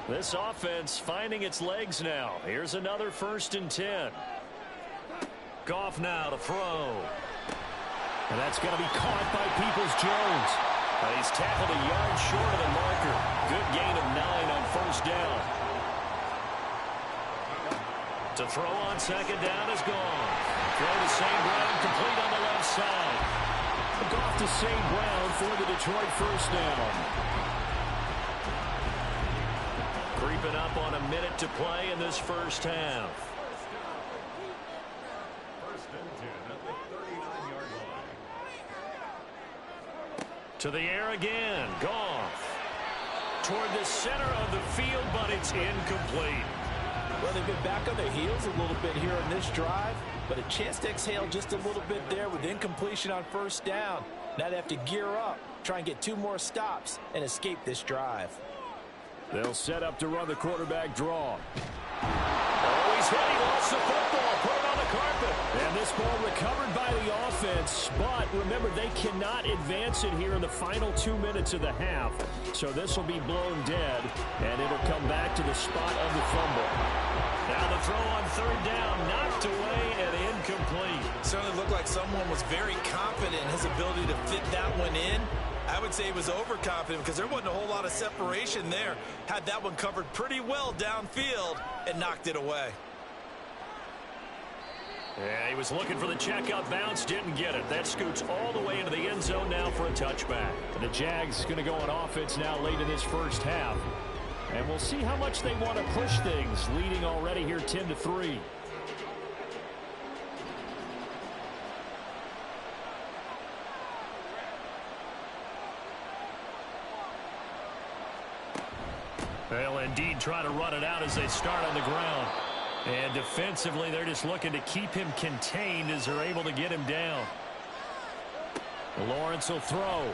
This offense finding its legs now. Here's another 1st and 10. Goff now to throw. And that's going to be caught by Peoples-Jones. He's tackled a yard short of the marker. Good gain of 9 on 1st down. To throw on 2nd down is gone. Throw to St. Brown, complete on the left side. Goff to St. Brown for the Detroit 1st down. Creeping up on a minute to play in this 1st half. 1st and 10 at the 39-yard line. To the air again. Goff. Toward the center of the field, but it's incomplete. Well, they've been back on their heels a little bit here on this drive, but a chance to exhale just a little bit there with incompletion on 1st down. Now they have to gear up, try and get 2 more stops, and escape this drive. They'll set up to run the quarterback draw. Oh, he's hit. He lost the football. Put it on the carpet. And this ball recovered by the offense. But remember, they cannot advance it here in the final 2 minutes of the half. So this will be blown dead, and it'll come back to the spot of the fumble. Now the throw on 3rd down, knocked away and incomplete. Certainly looked like someone was very confident in his ability to fit that one in. I would say he was overconfident because there wasn't a whole lot of separation there. Had that one covered pretty well downfield and knocked it away. Yeah, he was looking for the checkout bounce, didn't get it. That scoots all the way into the end zone now for a touchback. And the Jags going to go on offense now late in this 1st half. And we'll see how much they want to push things, leading already here 10-3. They'll indeed try to run it out as they start on the ground. And defensively, they're just looking to keep him contained as they're able to get him down. Lawrence will throw.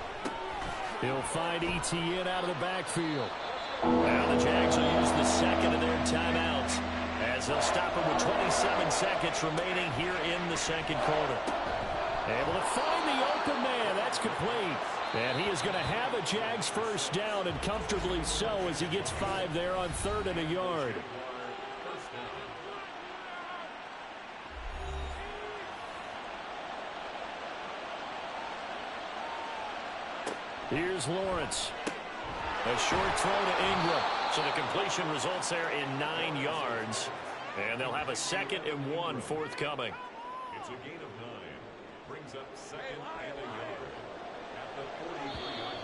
He'll find Etienne out of the backfield. Now the Jags will use the 2nd of their timeouts as they'll stop him with 27 seconds remaining here in the 2nd quarter. Able to find the open man. That's complete. And he is going to have a Jags 1st down, and comfortably so, as he gets 5 there on 3rd and a yard. Here's Lawrence. A short throw to Ingram. So the completion results there in 9 yards. And they'll have a 2nd and 1 forthcoming. It's a gain of 9. Brings up 2nd and a yard at the 43-yard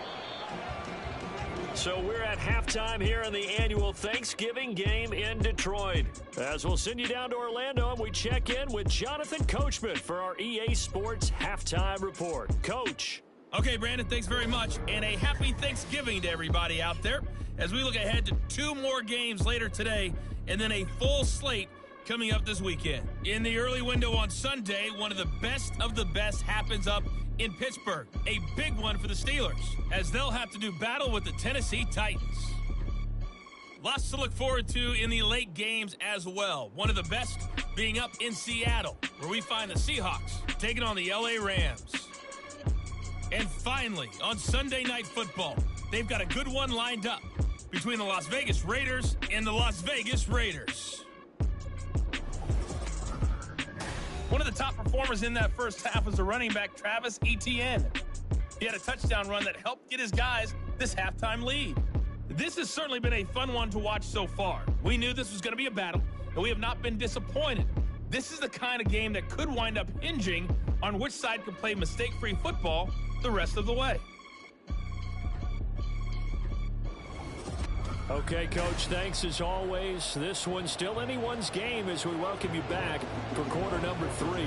line. So we're at halftime here in the annual Thanksgiving game in Detroit. As we'll send you down to Orlando and we check in with Jonathan Coachman for our EA Sports Halftime Report. Coach. Okay, Brandon, thanks very much. And a happy Thanksgiving to everybody out there as we look ahead to 2 more games later today and then a full slate coming up this weekend. In the early window on Sunday, one of the best happens up in Pittsburgh. A big one for the Steelers as they'll have to do battle with the Tennessee Titans. Lots to look forward to in the late games as well. One of the best being up in Seattle, where we find the Seahawks taking on the LA Rams. And finally, on Sunday Night Football, they've got a good one lined up between the Las Vegas Raiders and the Las Vegas Raiders. One of the top performers in that first half was the running back Travis Etienne. He had a touchdown run that helped get his guys this halftime lead. This has certainly been a fun one to watch so far. We knew this was going to be a battle, and we have not been disappointed. This is the kind of game that could wind up hinging on which side can play mistake-free football the rest of the way. Okay, Coach, thanks as always. This one's still anyone's game as we welcome you back for quarter number 3.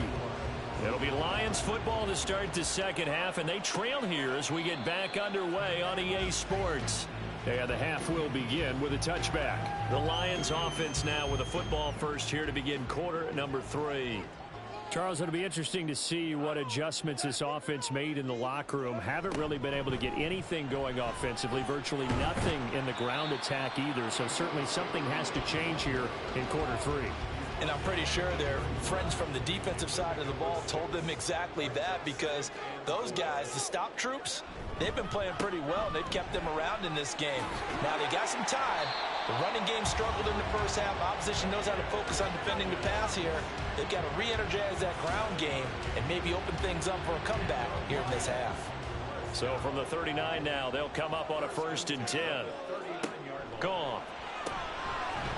It'll be Lions football to start the second half, and they trail here as we get back underway on EA Sports. And the half will begin with a touchback. The Lions offense now with a football first here to begin quarter number 3. Charles, it'll be interesting to see what adjustments this offense made in the locker room. Haven't really been able to get anything going offensively, virtually nothing in the ground attack either. So certainly something has to change here in quarter 3. And I'm pretty sure their friends from the defensive side of the ball told them exactly that, because those guys, the stop troops, they've been playing pretty well, and they've kept them around in this game. Now they got some time. The running game struggled in the first half. Opposition knows how to focus on defending the pass here. They've got to re-energize that ground game and maybe open things up for a comeback here in this half. So from the 39 now, they'll come up on a 1st and 10. Gone.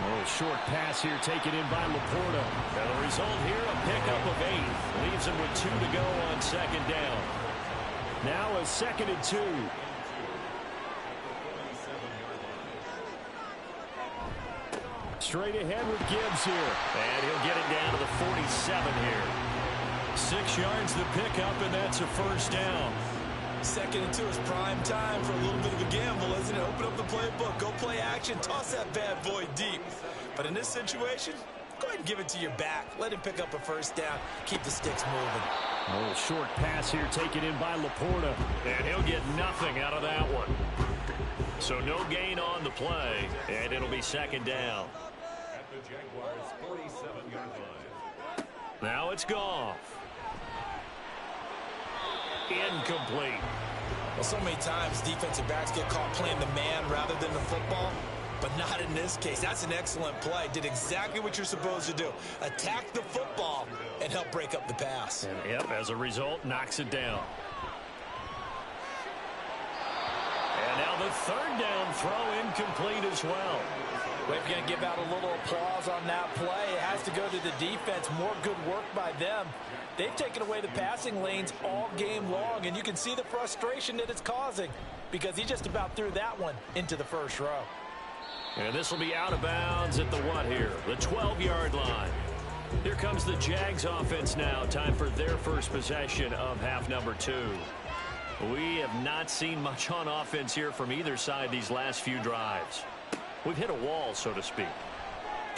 Oh, short pass here taken in by Laporta. And the result here, a pickup of 8. Leaves him with 2 to go on 2nd down. Now a 2nd and 2. Straight ahead with Gibbs here. And he'll get it down to the 47 here. 6 yards the pickup, and that's a 1st down. 2nd and 2 is prime time for a little bit of a gamble, isn't it? Open up the playbook, go play action, toss that bad boy deep. But in this situation, go ahead and give it to your back. Let him pick up a 1st down. Keep the sticks moving. A little short pass here taken in by Laporta. And he'll get nothing out of that one. So no gain on the play, and it'll be 2nd down. At the Jaguars' 47-yard line. Now it's Goff. Incomplete. Well, so many times defensive backs get caught playing the man rather than the football, but not in this case. That's an excellent play. Did exactly what you're supposed to do. Attack the football and help break up the pass. And yep, as a result, knocks it down. And now the 3rd down throw incomplete as well. We're going to give out a little applause on that play. It has to go to the defense. More good work by them. They've taken away the passing lanes all game long, and you can see the frustration that it's causing because he just about threw that one into the 1st row. And this will be out of bounds at the what here? The 12-yard line. Here comes the Jags offense now. Time for their first possession of half number 2. We have not seen much on offense here from either side these last few drives. We've hit a wall, so to speak.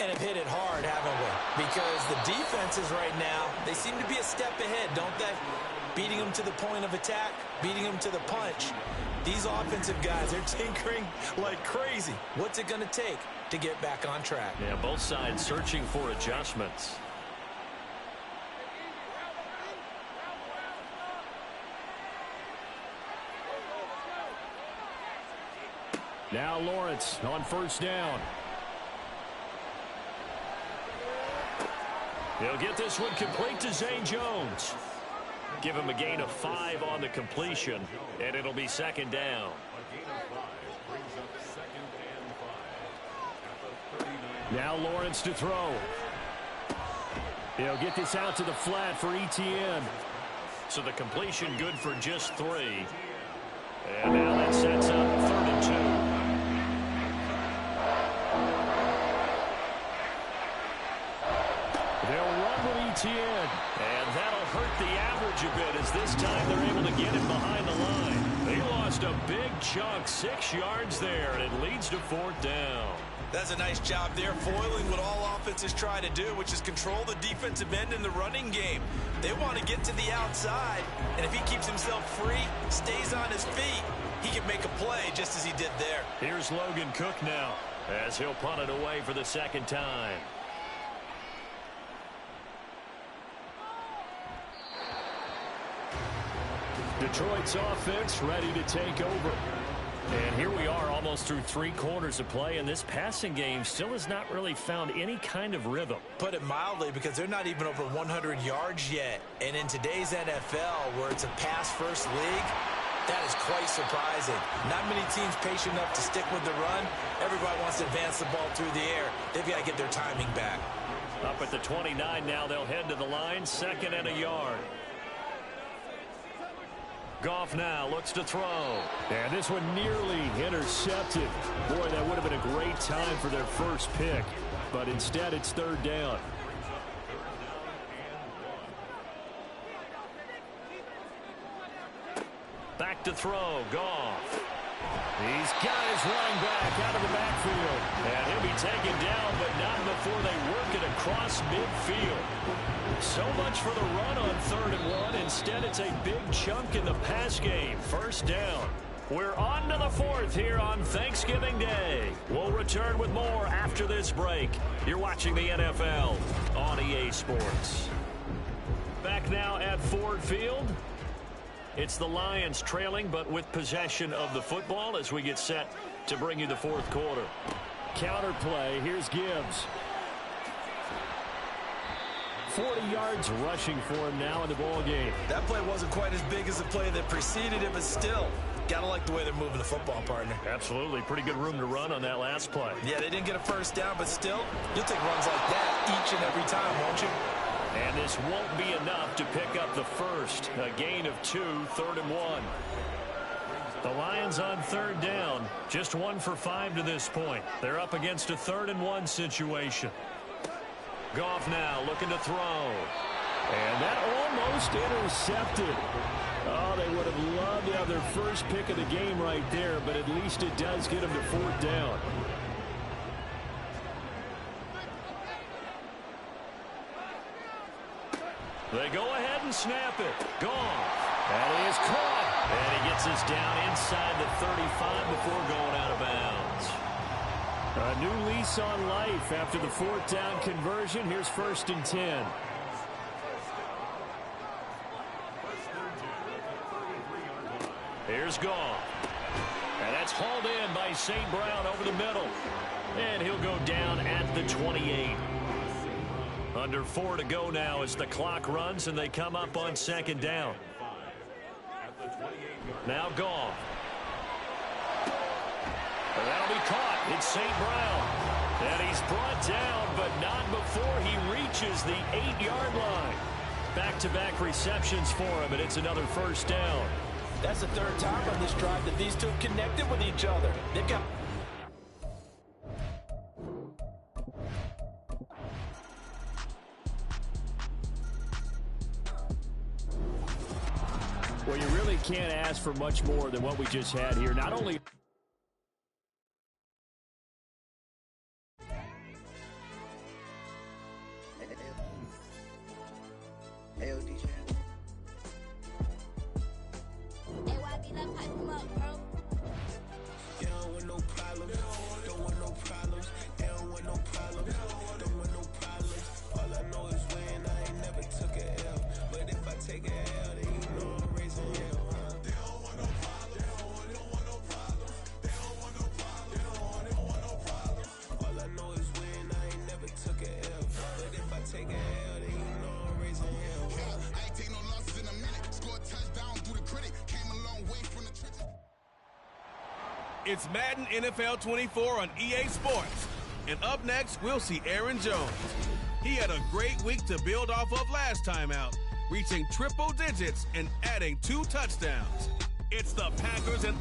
And have hit it hard, haven't we? Because the defenses right now, they seem to be a step ahead, don't they? Beating them to the point of attack, beating them to the punch. These offensive guys, they're tinkering like crazy. What's it going to take to get back on track? Yeah, both sides searching for adjustments. Now Lawrence on 1st down. He'll get this one complete to Zay Jones. Give him a gain of 5 on the completion, and it'll be 2nd down. Now Lawrence to throw. He'll get this out to the flat for Etienne. So the completion good for just 3. And now that sets up 3rd and 2. They'll run with Etienne. And that'll hurt the average a bit as this time they're able to get him behind the line. They lost a big chunk, 6 yards there, and it leads to 4th down. That's a nice job there, foiling what all offenses try to do, which is control the defensive end in the running game. They want to get to the outside, and if he keeps himself free, stays on his feet, he can make a play just as he did there. Here's Logan Cook now as he'll punt it away for the 2nd time. Detroit's offense ready to take over. And here we are almost through 3 quarters of play, and this passing game still has not really found any kind of rhythm. Put it mildly, because they're not even over 100 yards yet. And in today's NFL, where it's a pass-first league, that is quite surprising. Not many teams patient enough to stick with the run. Everybody wants to advance the ball through the air. They've got to get their timing back. Up at the 29 now, they'll head to the line, 2nd and a yard. Goff now looks to throw. And this one nearly intercepted. Boy, that would have been a great time for their first pick. But instead, it's 3rd down. Back to throw. Goff. He's got his running back out of the backfield. And he'll be taken down, but not before they work it across midfield. So much for the run on 3rd and 1. Instead, it's a big chunk in the pass game. 1st down. We're on to the 4th here on Thanksgiving Day. We'll return with more after this break. You're watching the NFL on EA Sports. Back now at Ford Field. It's the Lions trailing, but with possession of the football as we get set to bring you the 4th quarter. Counter play. Here's Gibbs. 40 yards rushing for him now in the ball game. That play wasn't quite as big as the play that preceded it, but still, gotta like the way they're moving the football, partner. Absolutely. Pretty good room to run on that last play. Yeah, they didn't get a 1st down, but still, you'll take runs like that each and every time, won't you? And this won't be enough to pick up the 1st. A gain of 2, 3rd and 1. The Lions on 3rd down. Just 1 for 5 to this point. They're up against a 3rd and 1 situation. Goff now looking to throw. And that almost intercepted. Oh, they would have loved to have their first pick of the game right there, but at least it does get them to 4th down. They go ahead and snap it. Goff. And he is caught. And he gets us down inside the 35 before going out of bounds. A new lease on life after the 4th down conversion. Here's 1st and 10. Here's Goff. And that's hauled in by St. Brown over the middle. And he'll go down at the 28. Under 4 to go now as the clock runs and they come up on 2nd down. Now Goff. And that'll be caught. It's St. Brown. And he's brought down, but not before he reaches the 8-yard line. Back-to-back receptions for him, and it's another 1st down. That's the 3rd time on this drive that these two have connected with each other. They've got... Well, you really can't ask for much more than what we just had here. Not only... It's Madden NFL 24 on EA Sports. And up next, we'll see Aaron Jones. He had a great week to build off of last time out, reaching triple digits and adding 2 touchdowns. It's the Packers and...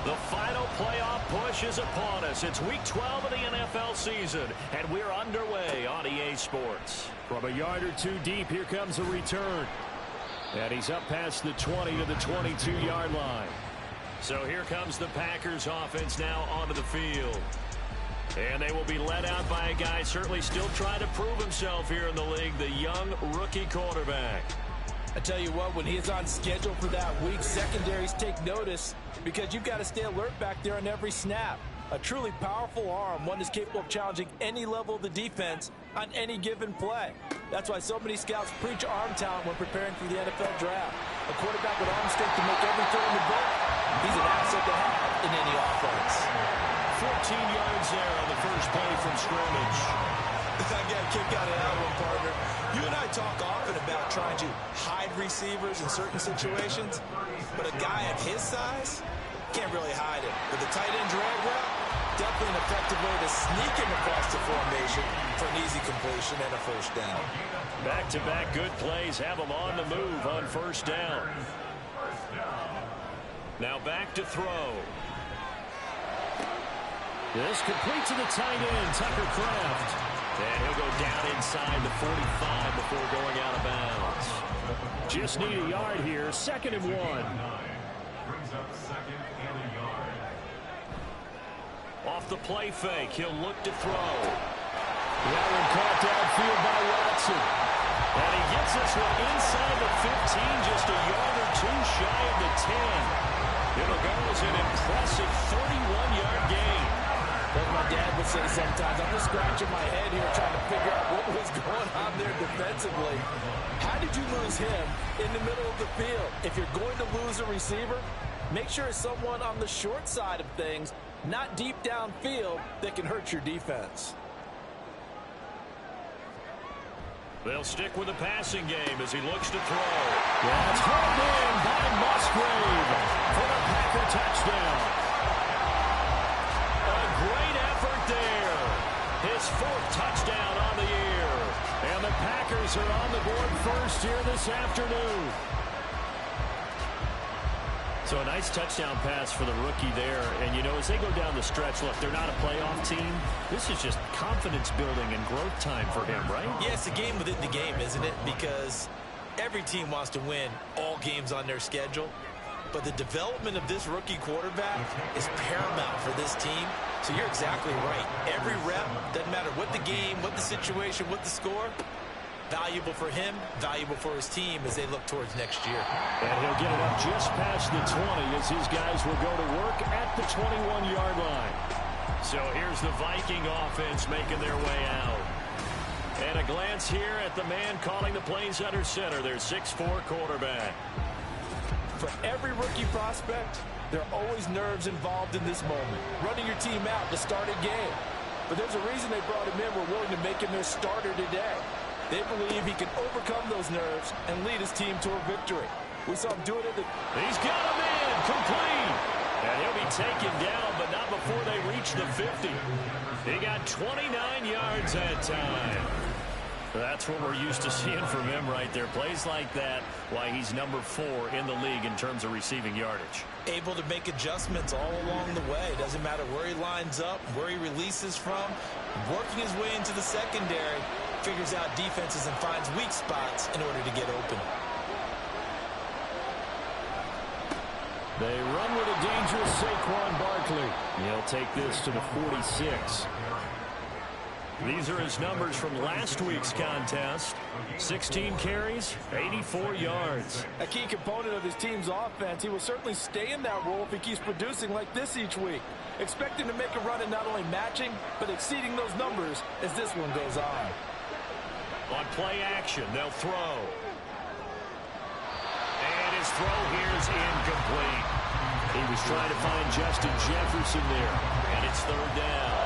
The final playoff push is upon us. It's week 12 of the NFL season, and we're underway on EA Sports. From a yard or two deep, here comes a return. And he's up past the 20 to the 22-yard line. So here comes the Packers offense now onto the field. And they will be led out by a guy certainly still trying to prove himself here in the league, the young rookie quarterback. I tell you what, when he is on schedule for that week, secondaries take notice because you've got to stay alert back there on every snap. A truly powerful arm, one that's capable of challenging any level of the defense on any given play. That's why so many scouts preach arm talent when preparing for the NFL draft. A quarterback with arm strength to make every throw in the book, he's an asset to have in any offense. 14 yards there on the first play from scrimmage. I got a kick out of that one, partner. You and I talk often about trying to hide receivers in certain situations, but a guy of his size can't really hide it. With the tight end drag route, definitely an effective way to sneak him across the formation for an easy completion and a first down. Back-to-back good plays have him on the move on first down. Now back to throw. This complete to the tight end, Tucker Kraft. And he'll go down inside the 45 before going out of bounds. Just need a yard here, 2nd and 1. Brings up 2nd and a yard. Off the play fake, he'll look to throw. That one caught downfield by Watson. And he gets this one inside the 15, just a yard or two shy of the 10. It'll go as an impressive 31-yard gain. Like my dad would say sometimes, I'm just scratching my head here trying to figure out what was going on there defensively. How did you lose him in the middle of the field? If you're going to lose a receiver, make sure it's someone on the short side of things, not deep downfield, that can hurt your defense. They'll stick with the passing game as he looks to throw. That's hauled in by Musgrave for the Packer touchdown. Great effort there. His 4th touchdown on the year. And the Packers are on the board first here this afternoon. So a nice touchdown pass for the rookie there. And, you know, as they go down the stretch, look, they're not a playoff team. This is just confidence building and growth time for him, right? Yeah, it's a game within the game, isn't it? Because every team wants to win all games on their schedule. But the development of this rookie quarterback is paramount for this team. So you're exactly right. Every rep, doesn't matter what the game, what the situation, what the score, valuable for him, valuable for his team as they look towards next year. And he'll get it up just past the 20 as his guys will go to work at the 21-yard line. So here's the Viking offense making their way out. And a glance here at the man calling the plays under center, their 6'4" quarterback. For every rookie prospect, there are always nerves involved in this moment. Running your team out to start a game. But there's a reason they brought him in. We're willing to make him their starter today. They believe he can overcome those nerves and lead his team to a victory. We saw him do it at the... He's got him in, complete. And he'll be taken down, but not before they reach the 50. He got 29 yards that time. That's what we're used to seeing from him right there. Plays like that, why he's number 4 in the league in terms of receiving yardage. Able to make adjustments all along the way. Doesn't matter where he lines up, where he releases from. Working his way into the secondary, figures out defenses and finds weak spots in order to get open. They run with a dangerous Saquon Barkley. He'll take this to the 46. These are his numbers from last week's contest. 16 carries, 84 yards. A key component of his team's offense. He will certainly stay in that role if he keeps producing like this each week. Expect him to make a run at not only matching, but exceeding those numbers as this one goes on. On play action, they'll throw. And his throw here is incomplete. He was trying to find Justin Jefferson there, and it's 3rd down.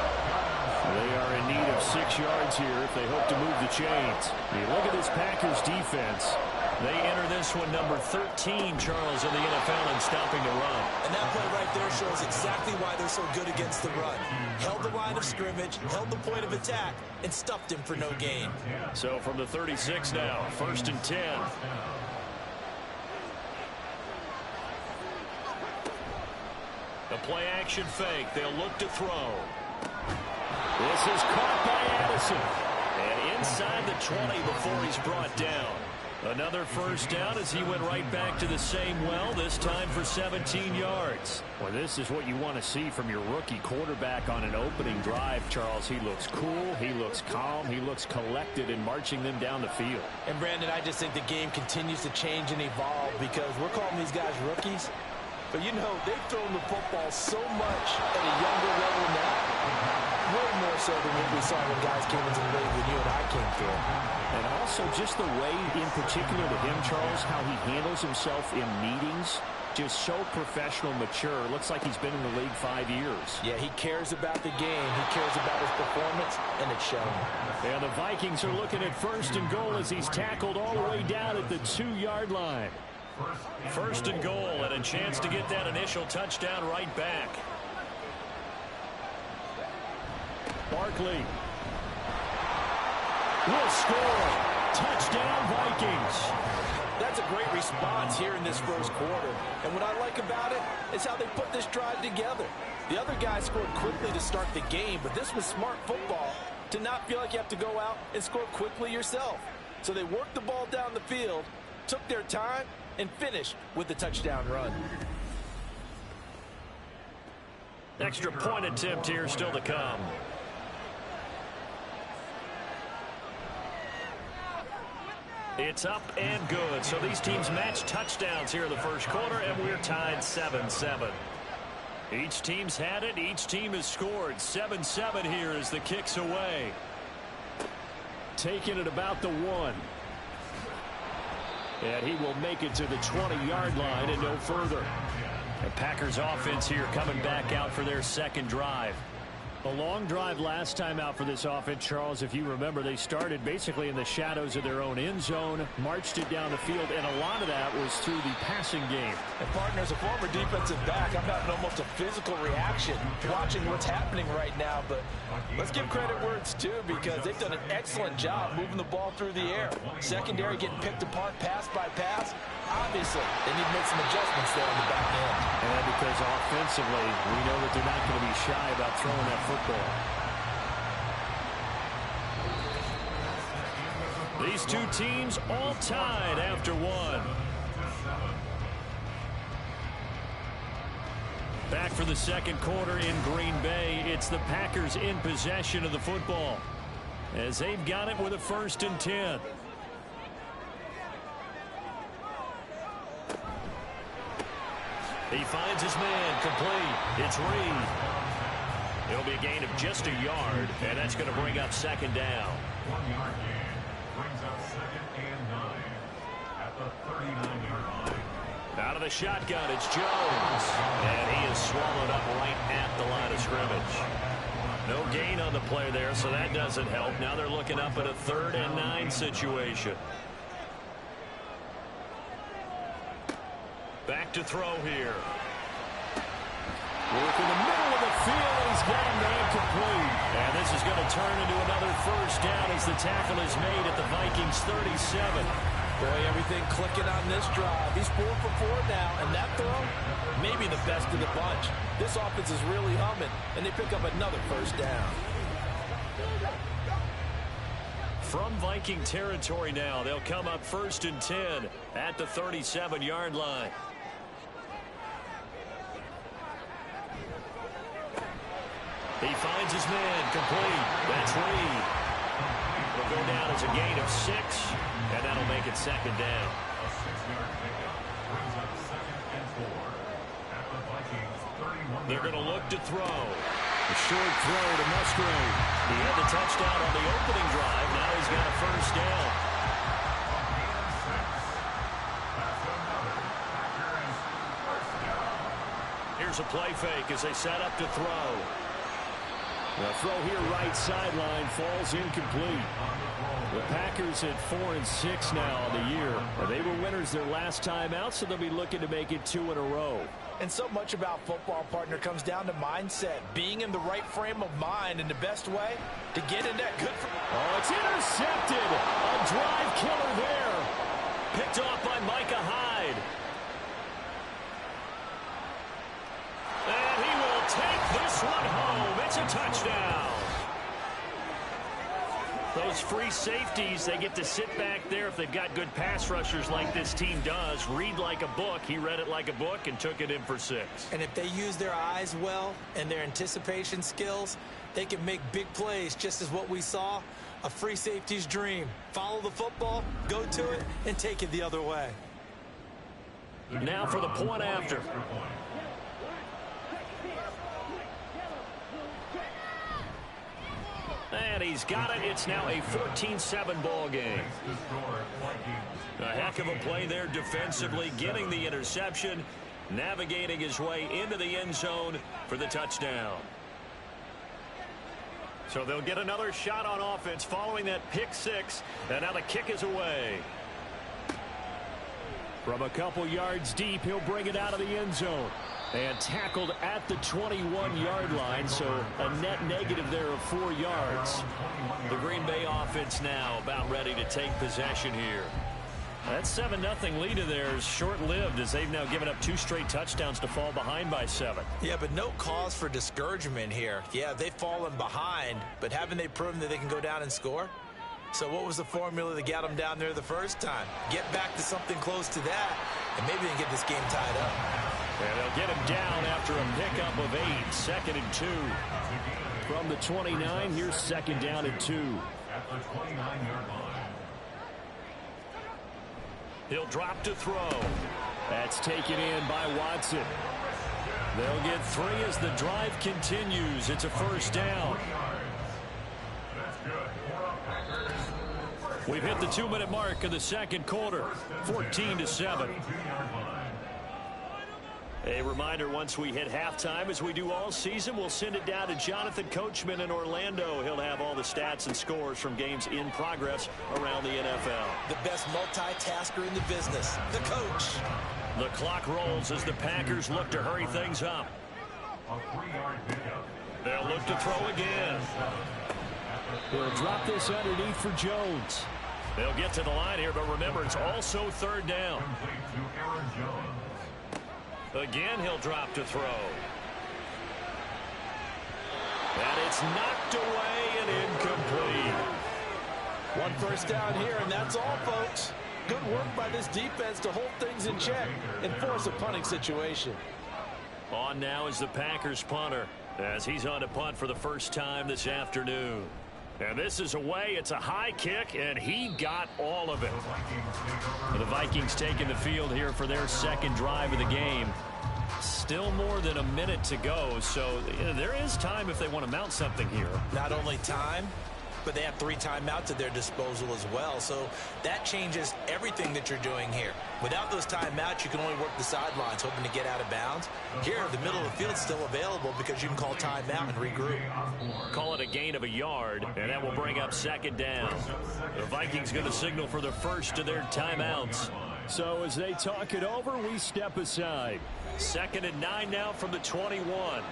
They are in need of 6 yards here if they hope to move the chains. You look at this Packers defense. They enter this one number 13, Charles, in the NFL in stopping the run. And that play right there shows exactly why they're so good against the run. Held the line of scrimmage, held the point of attack, and stuffed him for no gain. So from the 36 now, 1st and 10. The play action fake. They'll look to throw. This is caught by Addison. And inside the 20 before he's brought down. Another first down as he went right back to the same well, this time for 17 yards. Well, this is what you want to see from your rookie quarterback on an opening drive, Charles. He looks cool, he looks calm, he looks collected in marching them down the field. And, Brandon, I just think the game continues to change and evolve because we're calling these guys rookies. But, you know, they've thrown the football so much at a younger level now. Way more so than what we saw when guys came into the league when you and I came through. And also just the way, in particular to him, Charles, how he handles himself in meetings. Just so professional, mature. Looks like he's been in the league 5 years. Yeah, he cares about the game. He cares about his performance, and it's shown. And the Vikings are looking at 1st and goal as he's tackled all the way down at the 2-yard line. 1st and goal, and a chance to get that initial touchdown right back. Barkley will score. Touchdown, Vikings. That's a great response here in this first quarter. And what I like about it is how they put this drive together. The other guys scored quickly to start the game, but this was smart football to not feel like you have to go out and score quickly yourself. So they worked the ball down the field, took their time, and finished with the touchdown run. Extra point attempt here still to come. It's up and good. So these teams match touchdowns here in the first quarter, and we're tied 7-7. Each team's had it. Each team has scored. 7-7 here as the kick's away. Taking it about the 1. And he will make it to the 20-yard line and no further. The Packers offense here coming back out for their second drive. A long drive last time out for this offense, Charles. If you remember, they started basically in the shadows of their own end zone, marched it down the field, and a lot of that was through the passing game. And, partner, as a former defensive back, I'm having almost a physical reaction watching what's happening right now. But let's give credit where it's due because they've done an excellent job moving the ball through the air. Secondary getting picked apart pass by pass. Obviously, they need to make some adjustments there on the back end. And because offensively, we know that they're not going to be shy about throwing that football. These two teams all tied after 1. Back for the second quarter in Green Bay. It's the Packers in possession of the football as they've got it with a 1st and 10. He finds his man complete. It's Reed. It'll be a gain of just a yard, and that's going to bring up 2nd down. 1-yard gain brings up 2nd and 9 at the 39-yard line. Out of the shotgun, it's Jones. And he is swallowed up right at the line of scrimmage. No gain on the play there, so that doesn't help. Now they're looking up at a 3rd and 9 situation. Back to throw here. Work in the middle of the field. He's got him there complete. And this is going to turn into another first down as the tackle is made at the Vikings 37. Boy, everything clicking on this drive. He's 4 for 4 now, and that throw, maybe the best of the bunch. This offense is really humming, and they pick up another first down. From Viking territory now, they'll come up 1st and 10 at the 37-yard line. He finds his man complete. That's Reed. It'll go down as a gain of 6, and that'll make it 2nd down. A 6-yard pickup brings up 2nd and 4 at the Vikings 31. They're going to look to throw. A short throw to Musgrave. He had the touchdown on the opening drive. Now he's got a first down. Here's a play fake as they set up to throw. The throw here right sideline falls incomplete. The Packers at 4-6 now on the year. They were winners their last time out, so they'll be looking to make it 2 in a row. And so much about football, partner, comes down to mindset. Being in the right frame of mind, and the best way to get in that good... Oh, it's intercepted. A drive killer there. Picked off by Micah Hyde. And he will take this one home. It's a touchdown. Those free safeties, they get to sit back there if they've got good pass rushers like this team does. Read like a book. He read it like a book and took it in for 6. And if they use their eyes well and their anticipation skills, they can make big plays, just as what we saw. A free safety's dream. Follow the football, go to it, and take it the other way. Now for the point after. And he's got it. It's now a 14-7 ball game. A heck of a play there defensively, getting the interception, navigating his way into the end zone for the touchdown. So they'll get another shot on offense following that pick 6, and now the kick is away. From a couple yards deep, he'll bring it out of the end zone. And tackled at the 21-yard line, so a net negative there of 4 yards. The Green Bay offense now about ready to take possession here. That 7-0 lead of theirs short-lived, as they've now given up 2 straight touchdowns to fall behind by 7. Yeah, but no cause for discouragement here. Yeah, they've fallen behind, but haven't they proven that they can go down and score? So what was the formula that got them down there the first time? Get back to something close to that, and maybe they can get this game tied up. And they'll get him down after a pickup of 8, 2nd and 2. From the 29, here's 2nd down and 2. At the 29-yard line. He'll drop to throw. That's taken in by Watson. They'll get 3 as the drive continues. It's a first down. We've hit the 2-minute mark of the second quarter. 14-7. A reminder, once we hit halftime, as we do all season, we'll send it down to Jonathan Coachman in Orlando. He'll have all the stats and scores from games in progress around the NFL. The best multitasker in the business, the coach. The clock rolls as the Packers look to hurry things up. They'll look to throw again. They'll drop this underneath for Jones. They'll get to the line here, but remember, it's also 3rd down. Again, he'll drop to throw. And it's knocked away and incomplete. 1 first down here, and that's all, folks. Good work by this defense to hold things in check and force a punting situation. On now is the Packers punter, as he's on to punt for the first time this afternoon. And this is away. It's a high kick, and he got all of it. The Vikings taking the field here for their 2nd drive of the game. Still more than a minute to go, so there is time if they want to mount something here. Not only time, but they have 3 timeouts at their disposal as well, so that changes everything that you're doing here. Without those timeouts, you can only work the sidelines, hoping to get out of bounds. Here, the middle of the field is still available because you can call timeout and regroup. Call it a gain of a yard, and that will bring up 2nd down. The Vikings going to signal for the first of their timeouts. So as they talk it over, we step aside. 2nd and 9 now from the 21.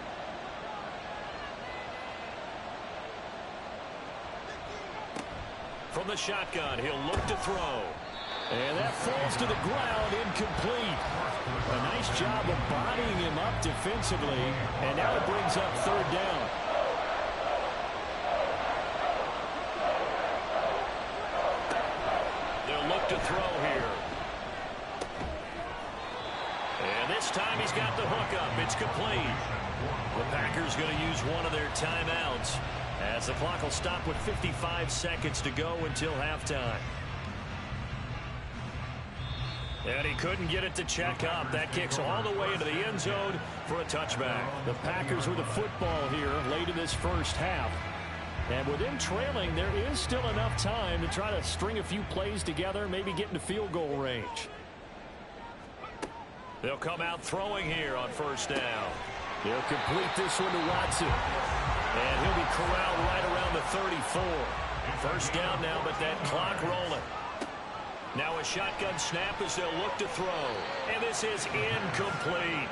From the shotgun, he'll look to throw. And that falls to the ground, incomplete. A nice job of bodying him up defensively, and now it brings up 3rd down. They'll look to throw here. And this time he's got the hook up. It's complete. The Packers going to use one of their timeouts, as the clock will stop with 55 seconds to go until halftime. And he couldn't get it to check up. That kicks all the way into the end zone for a touchback. The Packers with the football here late in this first half. And with them trailing, there is still enough time to try to string a few plays together, maybe get into field goal range. They'll come out throwing here on first down. They'll complete this one to Watson. And he'll be corralled right around the 34. First down now, but that clock rolling. Now a shotgun snap as they'll look to throw. And this is incomplete.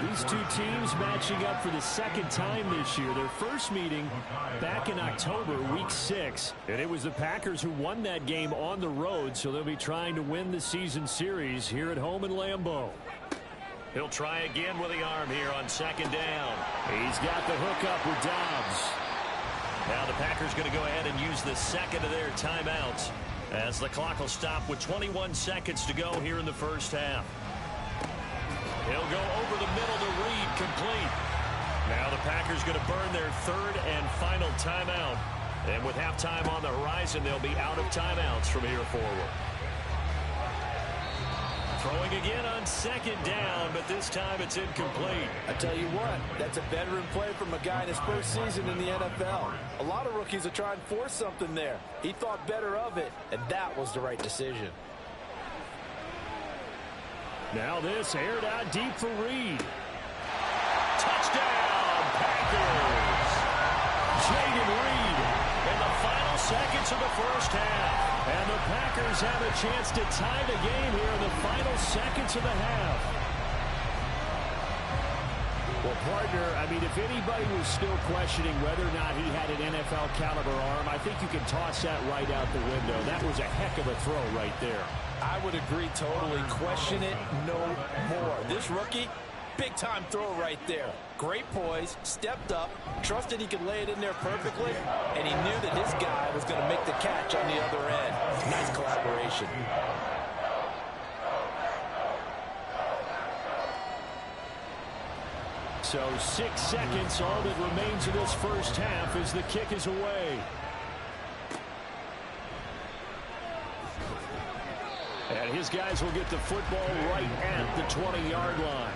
These two teams matching up for the second time this year. Their first meeting back in October, week 6. And it was the Packers who won that game on the road, so they'll be trying to win the season series here at home in Lambeau. He'll try again with the arm here on second down. He's got the hook up with Dobbs. Now the Packers going to go ahead and use the second of their timeouts as the clock will stop with 21 seconds to go here in the first half. He'll go over the middle to Reed, complete. Now the Packers going to burn their third and final timeout. And with halftime on the horizon, they'll be out of timeouts from here forward. Throwing again on second down, but this time it's incomplete. I tell you what, that's a veteran play from a guy in his first season in the NFL. A lot of rookies are trying to force something there. He thought better of it, and that was the right decision. Now this aired out deep for Reed. Touchdown, Packers! Jayden Reed in the final seconds of the first half. And the Packers have a chance to tie the game here in the final seconds of the half. Well, partner, I mean, if anybody was still questioning whether or not he had an NFL caliber arm, I think you can toss that right out the window. That was a heck of a throw right there. I would agree totally. Question it no more. This rookie, big-time throw right there. Great poise, stepped up, trusted he could lay it in there perfectly, and he knew that his guy was going to make the catch on the other end. Nice collaboration. So 6 seconds, all that remains of this first half as the kick is away. And his guys will get the football right at the 20-yard line.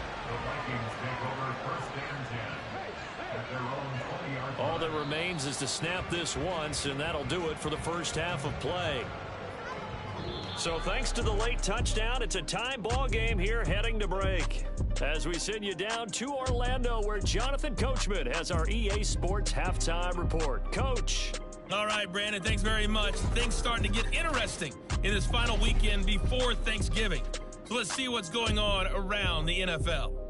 All that remains is to snap this once, and that'll do it for the first half of play. So thanks to the late touchdown, it's a tie ball game here heading to break. As we send you down to Orlando, where Jonathan Coachman has our EA Sports halftime report. Coach. All right, Brandon, thanks very much. Things starting to get interesting in this final weekend before Thanksgiving. So let's see what's going on around the NFL.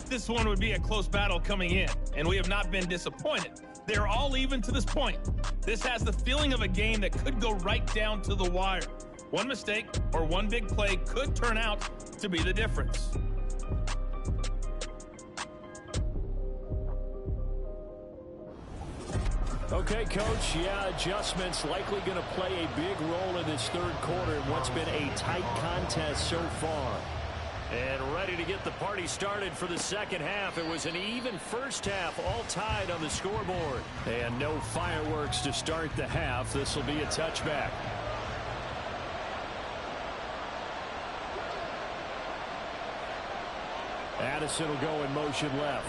This one would be a close battle coming in, and we have not been disappointed. They're all even to this point. This has the feeling of a game that could go right down to the wire. One mistake or one big play could turn out to be the difference. Okay, Coach, adjustments likely going to play a big role in this third quarter in what's been a tight contest so far. And ready to get the party started for the second half. It was an even first half, all tied on the scoreboard. And no fireworks to start the half. This will be a touchback. Addison will go in motion left.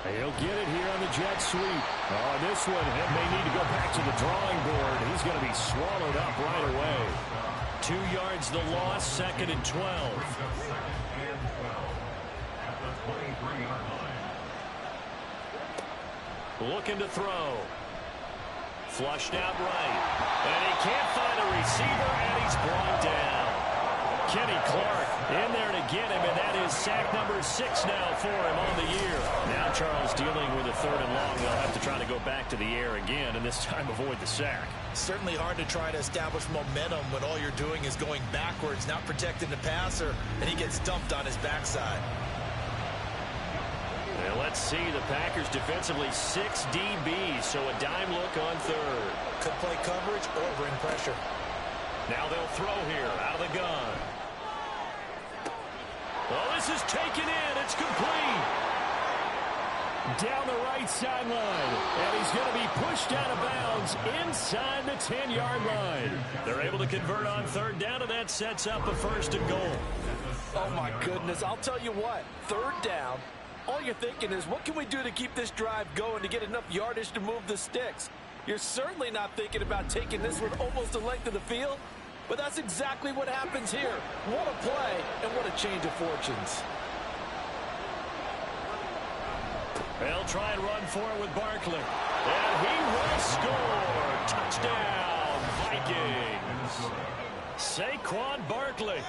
He'll get it here on the jet sweep. Oh, this one may need to go back to the drawing board. He's going to be swallowed up right away. 2 yards the loss, 2nd and 12. Looking to throw. Flushed out right. And he can't find a receiver, and he's brought down. Kenny Clark in there to get him, and that is sack number 6 now for him on the year. Now Charles dealing with a 3rd and long. They'll have to try to go back to the air again, and this time avoid the sack. Certainly hard to try to establish momentum when all you're doing is going backwards, not protecting the passer, and he gets dumped on his backside. And let's see, the Packers defensively 6 DBs, so a dime look on 3rd. Could play coverage or bring pressure. Now they'll throw here out of the gun. Well, this is taken in. It's complete. down the right sideline. And he's going to be pushed out of bounds inside the 10-yard line. They're able to convert on third down, and that sets up a first and goal. Oh, my goodness. I'll tell you what, third down, all you're thinking is, what can we do to keep this drive going to get enough yardage to move the sticks? You're certainly not thinking about taking this one almost the length of the field, but that's exactly what happens here. What a play, and what a change of fortunes. They'll try and run for it with Barkley. And he will score. Touchdown, Vikings. Saquon Barkley,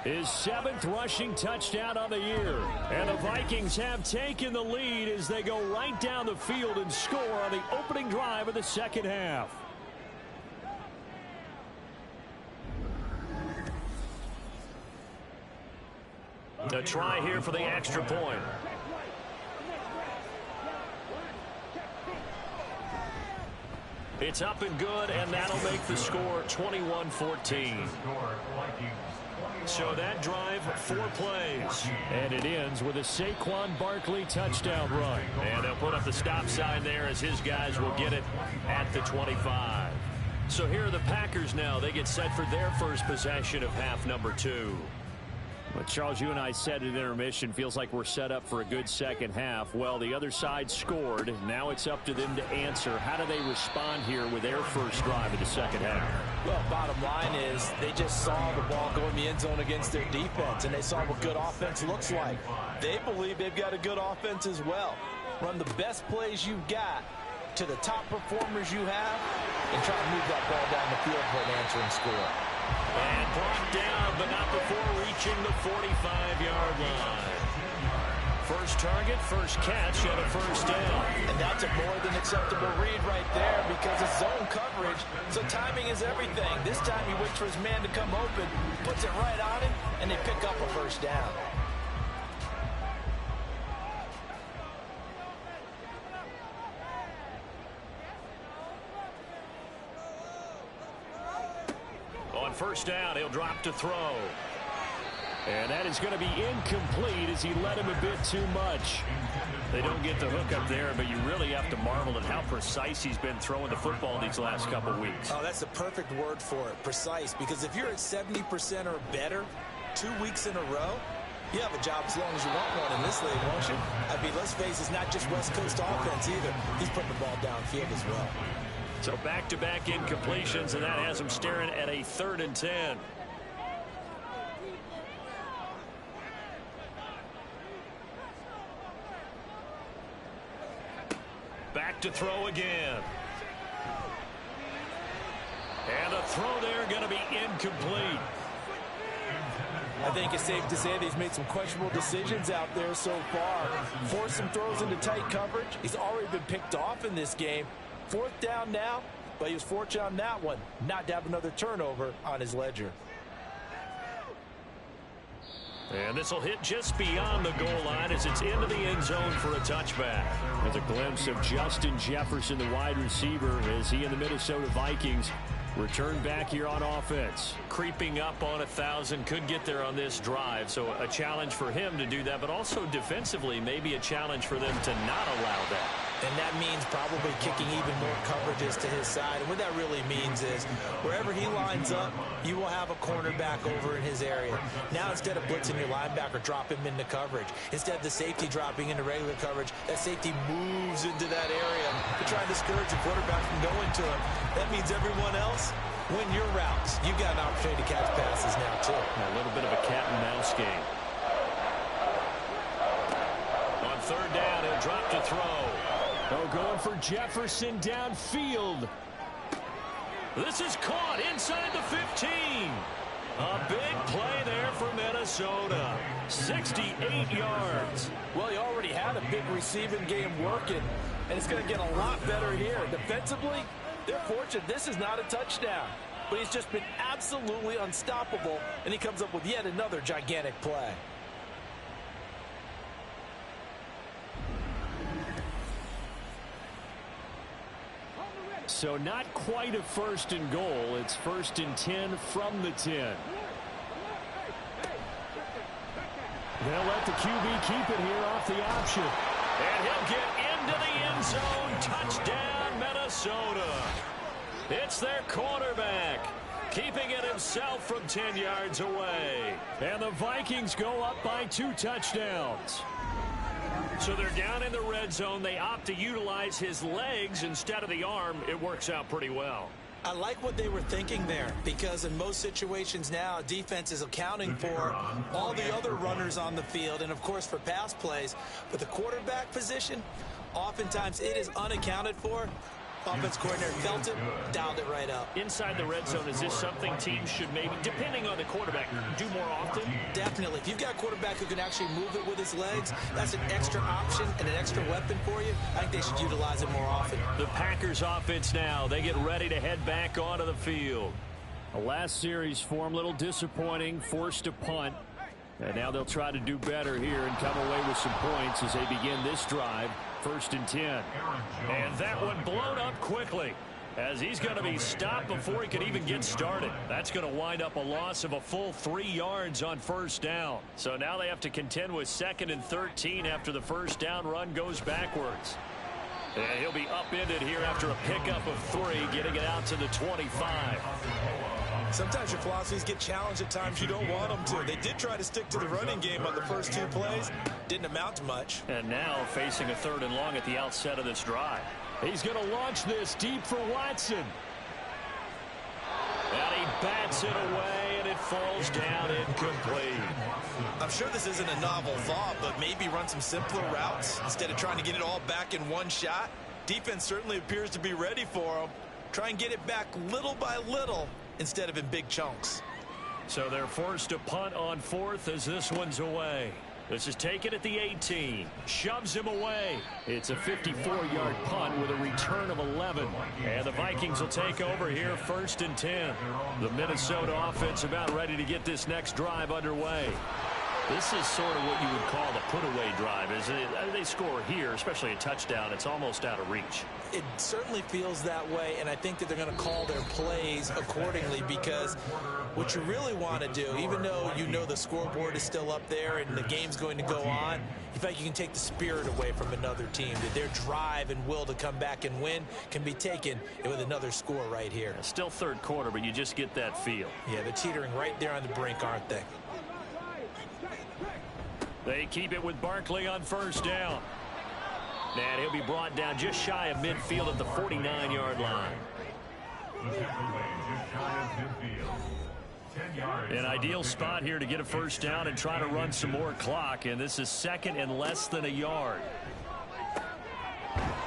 his 7th rushing touchdown on the year. And the Vikings have taken the lead as they go right down the field and score on the opening drive of the second half. A try here for the extra point. It's up and good, and that'll make the score 21-14. So that drive, 4 plays. And it ends with a Saquon Barkley touchdown run. And they'll put up the stop sign there as his guys will get it at the 25. So here are the Packers now. They get set for their first possession of half number 2. Well, Charles, you and I said at intermission, feels like we're set up for a good second half. Well, the other side scored. Now it's up to them to answer. How do they respond here with their first drive of the second half? Well, bottom line is they just saw the ball go in the end zone against their defense, and they saw what good offense looks like. They believe they've got a good offense as well. Run the best plays you've got to the top performers you have, and try to move that ball down the field for an answering score. And brought down, but not before reaching the 45-yard line. First target, first catch, and a first down. And that's a more than acceptable read right there because it's zone coverage, so timing is everything. This time he waits for his man to come open, puts it right on him, and they pick up a first down. On first down, he'll drop to throw. And that is going to be incomplete as he led him a bit too much. They don't get the hook up there, but you really have to marvel at how precise he's been throwing the football these last couple weeks. Oh, that's the perfect word for it, precise, because if you're at 70% or better 2 weeks in a row, you have a job as long as you want one in this league, won't you? I mean, let's face it, it's not just West Coast offense either. He's putting the ball downfield as well. So back-to-back incompletions, and that has him staring at a 3rd and 10. Back to throw again. And a throw there going to be incomplete. I think it's safe to say that he's made some questionable decisions out there so far. Forced some throws into tight coverage. He's already been picked off in this game. 4th down now, but he was fortunate on that one not to have another turnover on his ledger. And this will hit just beyond the goal line as it's into the end zone for a touchback. There's a glimpse of Justin Jefferson, the wide receiver, as he and the Minnesota Vikings return back here on offense. Creeping up on 1,000, could get there on this drive, so a challenge for him to do that, but also defensively maybe a challenge for them to not allow that. And that means probably kicking even more coverages to his side. And what that really means is wherever he lines up, you will have a cornerback over in his area. Now instead of blitzing your linebacker, drop him into coverage. Instead of the safety dropping into regular coverage, that safety moves into that area to try and discourage the quarterback from going to him. That means everyone else, win your routes. You've got an opportunity to catch passes now, too. A little bit of a cat and mouse game. On 3rd down, he'll drop to throw. Oh, going for Jefferson downfield. This is caught inside the 15. A big play there for Minnesota. 68 yards. Well, he already had a big receiving game working, and it's going to get a lot better here. Defensively, they're fortunate. This is not a touchdown, but he's just been absolutely unstoppable, and he comes up with yet another gigantic play. So not quite a 1st and goal. It's 1st and 10 from the 10. They'll let the QB keep it here off the option. And he'll get into the end zone. Touchdown, Minnesota. It's their quarterback, keeping it himself from 10 yards away. And the Vikings go up by 2 touchdowns. So they're down in the red zone. They opt to utilize his legs instead of the arm. It works out pretty well. I like what they were thinking there, because in most situations now, defense is accounting for all the other runners on the field and, of course, for pass plays. But the quarterback position, oftentimes it is unaccounted for. Offense coordinator felt it, dialed it right up. Inside the red zone, is this something teams should maybe, depending on the quarterback, do more often? Definitely. If you've got a quarterback who can actually move it with his legs, that's an extra option and an extra weapon for you. I think they should utilize it more often. The Packers offense now. They get ready to head back onto the field. The last series for them, a little disappointing, forced to punt. And now they'll try to do better here and come away with some points as they begin this drive. 1st and 10. And that one blown up quickly as he's going to be stopped before he can even get started. That's going to wind up a loss of a full 3 yards on 1st down. So now they have to contend with 2nd and 13 after the 1st down run goes backwards. And he'll be upended here after a pickup of 3, getting it out to the 25. Sometimes your philosophies get challenged at times you don't want them to. They did try to stick to the running game on the first 2 plays. Didn't amount to much. And now facing a 3rd and long at the outset of this drive. He's going to launch this deep for Watson. And he bats it away, and it falls down incomplete. I'm sure this isn't a novel thought, but maybe run some simpler routes instead of trying to get it all back in one shot. Defense certainly appears to be ready for him. Try and get it back little by little instead of in big chunks. So they're forced to punt on 4th as this one's away. This is taken at the 18. Shoves him away. It's a 54-yard punt with a return of 11. And the Vikings will take over here 1st and 10. The Minnesota offense about ready to get this next drive underway. This is sort of what you would call the put-away drive, isn't it? They score here, especially a touchdown. It's almost out of reach. It certainly feels that way, and I think that they're going to call their plays accordingly, because what you really want to do, even though you know the scoreboard is still up there and the game's going to go on, in fact, you can take the spirit away from another team, that their drive and will to come back and win can be taken with another score right here. Still 3rd quarter, but you just get that feel. Yeah, they're teetering right there on the brink, aren't they? They keep it with Barkley on 1st down. And he'll be brought down just shy of midfield at the 49-yard line. An ideal spot here to get a 1st down and try to run some more clock. And this is 2nd and less than a yard.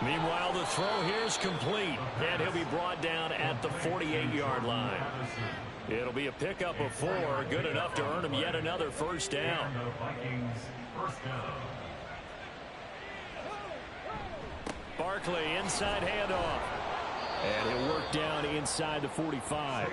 Meanwhile, the throw here is complete. And he'll be brought down at the 48-yard line. It'll be a pickup of 4, good enough to earn him yet another 1st down. Barkley, inside handoff. And he'll work down inside the 45.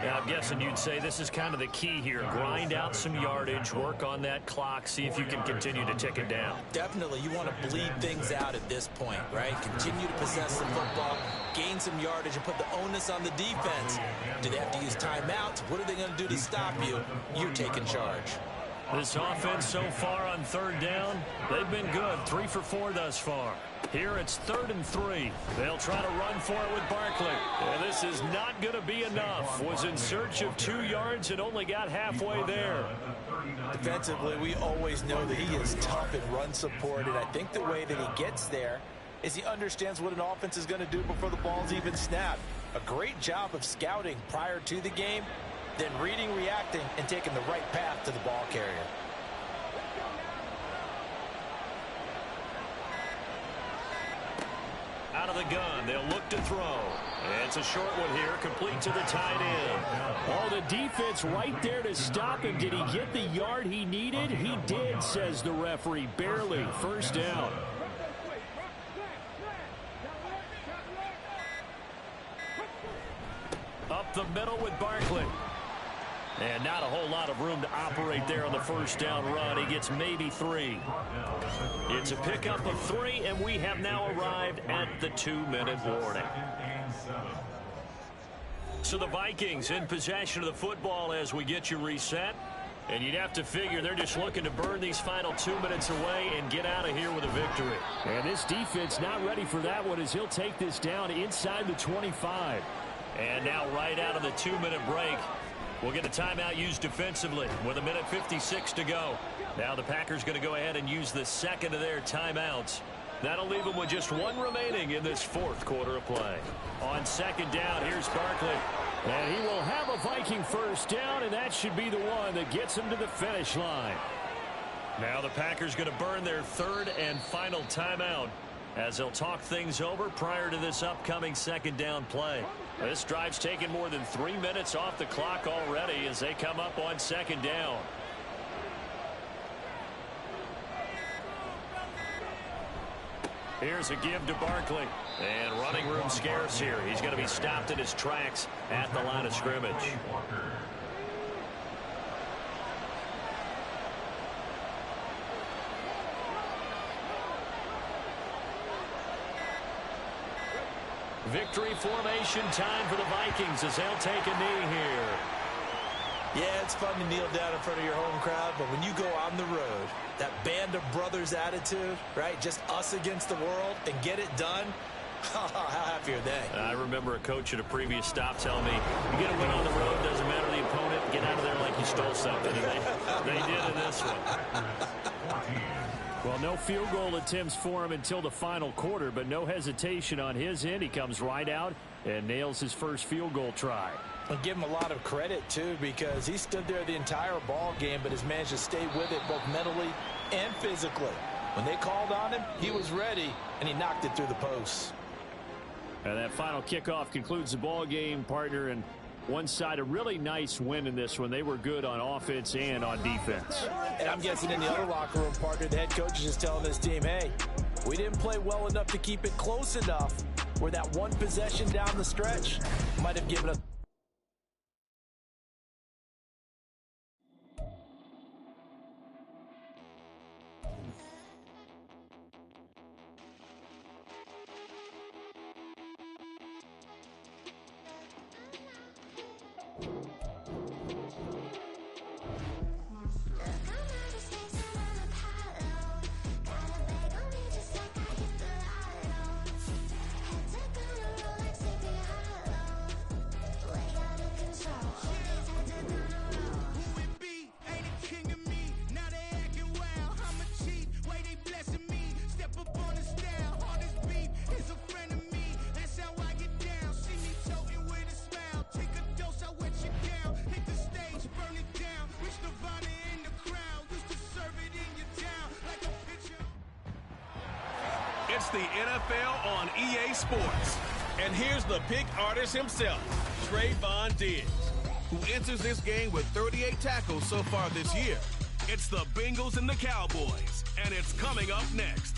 Now, I'm guessing you'd say this is kind of the key here. Grind out some yardage, work on that clock, see if you can continue to tick it down. Definitely. You want to bleed things out at this point, right? Continue to possess the football, gain some yardage, and put the onus on the defense. Do they have to use timeouts? What are they going to do to stop you? You're taking charge. This offense so far on 3rd down, they've been good. 3 for 4 thus far. Here it's 3rd and 3. They'll try to run for it with Barkley. And this is not going to be enough. Was in search of 2 yards and only got halfway there. Defensively, we always know that he is tough and run support. And I think the way that he gets there is he understands what an offense is going to do before the ball's even snapped. A great job of scouting prior to the game, then reading, reacting, and taking the right path to the ball carrier. Out of the gun, they'll look to throw. It's a short one here, complete to the tight end. Oh, the defense right there to stop him. Did he get the yard he needed? He did, says the referee. Barely. 1st down. Up the middle with Barkley. And not a whole lot of room to operate there on the 1st down run. He gets maybe 3. It's a pickup of 3, and we have now arrived at the 2-minute warning. So the Vikings in possession of the football as we get you reset. And you'd have to figure they're just looking to burn these final 2 minutes away and get out of here with a victory. And this defense not ready for that one as he'll take this down inside the 25. And now right out of the 2-minute break, we'll get a timeout used defensively with 1:56 to go. Now the Packers going to go ahead and use the second of their timeouts. That'll leave them with just one remaining in this fourth quarter of play. On second down, here's Barkley. And he will have a Viking first down, and that should be the one that gets him to the finish line. Now the Packers going to burn their third and final timeout as they'll talk things over prior to this upcoming second down play. This drive's taken more than 3 minutes off the clock already as they come up on second down. Here's a give to Barkley. And running room scarce here. He's going to be stopped in his tracks at the line of scrimmage. Victory formation time for the Vikings as they'll take a knee here. Yeah, it's fun to kneel down in front of your home crowd, but when you go on the road, that band of brothers attitude, right? Just us against the world and get it done. How happy are they? I remember a coach at a previous stop telling me, you get a win on the road, doesn't matter the opponent, get out of there like you stole something. And they did in this one. Well, no field goal attempts for him until the final quarter, but no hesitation on his end. He comes right out and nails his first field goal try. I'll give him a lot of credit, too, because he stood there the entire ball game, but has managed to stay with it both mentally and physically. When they called on him, he was ready, and he knocked it through the posts. And that final kickoff concludes the ball game, partner, and one side a really nice win in this one. They were good on offense and on defense. And I'm guessing in the other locker room, partner, the head coach is just telling this team, hey, we didn't play well enough to keep it close enough where that one possession down the stretch might have given us. It's the NFL on EA Sports. And here's the pick artist himself, Trayvon Diggs, who enters this game with 38 tackles so far this year. It's the Bengals and the Cowboys, and it's coming up next.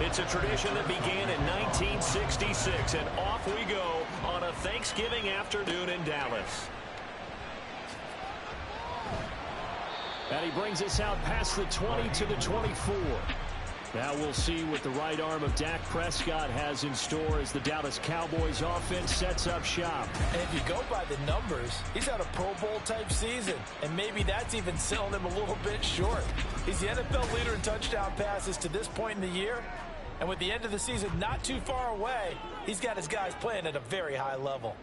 It's a tradition that began in 1966, and off we go on a Thanksgiving afternoon in Dallas. And he brings us out past the 20 to the 24. Now we'll see what the right arm of Dak Prescott has in store as the Dallas Cowboys offense sets up shop. And if you go by the numbers, he's had a Pro Bowl type season, and maybe that's even selling him a little bit short. He's the NFL leader in touchdown passes to this point in the year. And with the end of the season not too far away, he's got his guys playing at a very high level.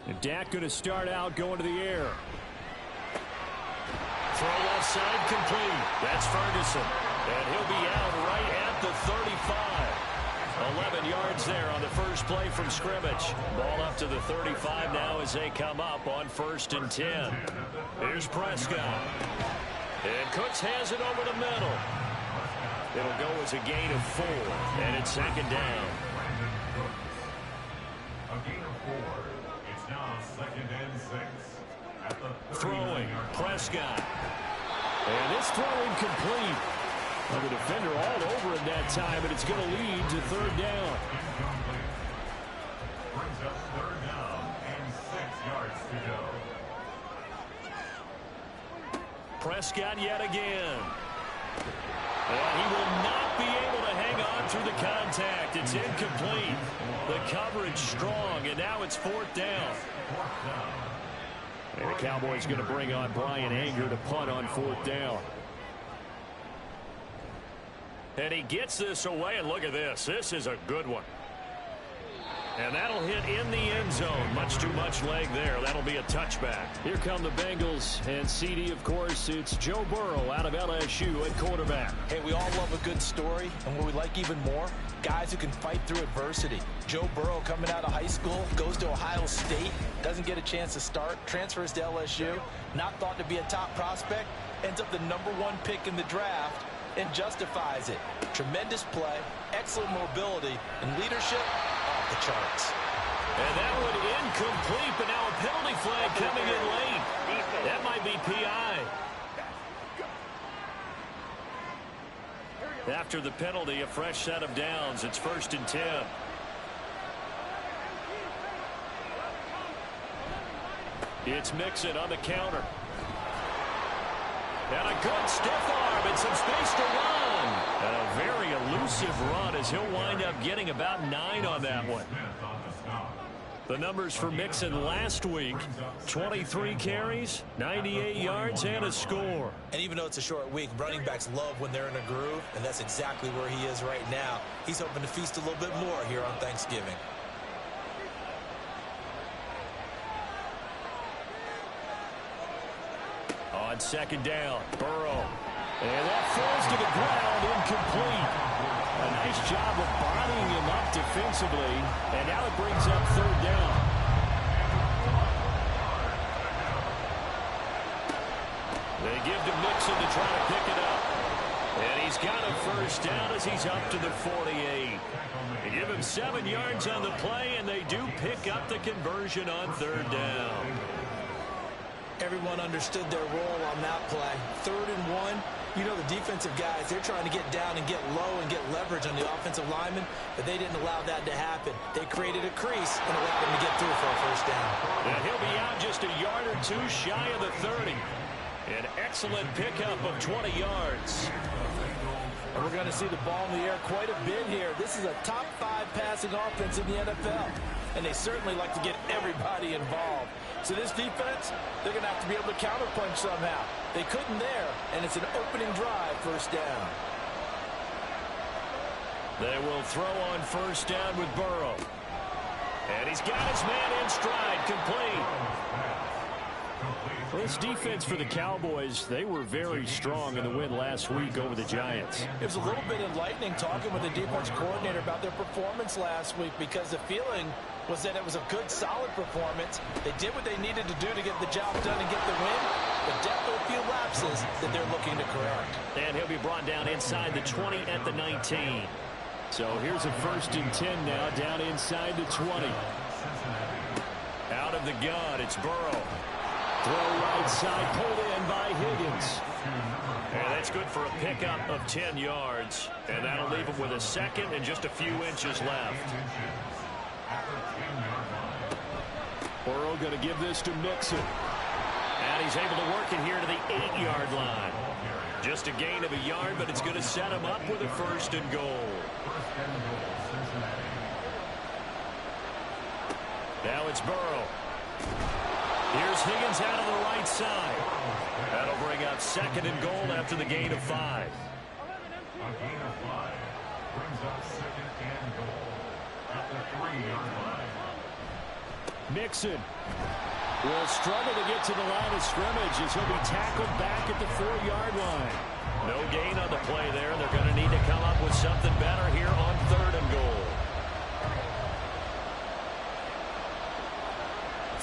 And Dak going to start out going to the air. Throw left side complete. That's Ferguson. And he'll be out right at the 35. 11 yards there on the first play from scrimmage. Ball up to the 35 now as they come up on 1st and 10. Here's Prescott. And Cooks has it over the middle. It'll go as a gain of 4, and it's second down. A gain of 4. It's now 2nd and 6. At the Throwing, Prescott. And this throw incomplete. Well, the defender all over him that time, and it's going to lead to third down. Brings up third down and 6 yards to go. Prescott yet again. He will not be able to hang on through the contact. It's incomplete. The coverage strong, and now it's 4th down. And the Cowboys going to bring on Brian Anger to punt on 4th down. And he gets this away, and look at this. This is a good one. And that'll hit in the end zone. Much too much leg there. That'll be a touchback. Here come the Bengals. And CD, of course, it's Joe Burrow out of LSU at quarterback. Hey, we all love a good story. And what we like even more, guys who can fight through adversity. Joe Burrow coming out of high school, goes to Ohio State, doesn't get a chance to start, transfers to LSU, not thought to be a top prospect, ends up the #1 pick in the draft, and justifies it. Tremendous play, excellent mobility, and leadership off the charts. And that one incomplete, but now a penalty flag coming in late. That might be PI. After the penalty, a fresh set of downs. It's 1st and 10. It's Mixon on the counter. And a good stiff arm and some space to run. And a very elusive run as he'll wind up getting about 9 on that one. The numbers for Mixon last week, 23 carries, 98 yards, and a score. And even though it's a short week, running backs love when they're in a groove, and that's exactly where he is right now. He's hoping to feast a little bit more here on Thanksgiving. On 2nd down, Burrow. And that falls to the ground, incomplete. A nice job of bodying him up defensively. And now it brings up 3rd down. They give to Mixon to try to pick it up. And he's got a 1st down as he's up to the 48. They give him 7 yards on the play, and they do pick up the conversion on 3rd down. Everyone understood their role on that play. 3rd and 1. You know the defensive guys, they're trying to get down and get low and get leverage on the offensive lineman, but they didn't allow that to happen. They created a crease and allowed him to get through for a 1st down. And he'll be out just a yard or 2 shy of the 30. An excellent pickup of 20 yards. And we're going to see the ball in the air quite a bit here. This is a top 5 passing offense in the NFL, and they certainly like to get everybody involved. So this defense, they're going to have to be able to counterpunch somehow. They couldn't there, and it's an opening drive, 1st down. They will throw on 1st down with Burrow. And he's got his man in stride, complete. Well, this defense for the Cowboys, they were very strong in the win last week over the Giants. It was a little bit enlightening talking with the defense coordinator about their performance last week, because the feeling was that it was a good, solid performance. They did what they needed to do to get the job done and get the win, but definitely a few lapses that they're looking to correct. And he'll be brought down inside the 20 at the 19. So here's a 1st and 10 now, down inside the 20. Out of the gun, it's Burrow. Throw right side, pulled in by Higgins. And that's good for a pickup of 10 yards. And that'll leave him with a 2nd and just a few inches left. Burrow going to give this to Mixon. And he's able to work it here to the 8-yard line. Just a gain of a yard, but it's going to set him up with a 1st and goal. Now it's Burrow. Here's Higgins out on the right side. That'll bring up 2nd and goal after the gain of 5. A gain of 5 brings up 2nd and goal at the 3-yard line. Mixon will struggle to get to the line of scrimmage as he'll be tackled back at the 4-yard line. No gain on the play there. They're going to need to come up with something better here on 3rd and goal.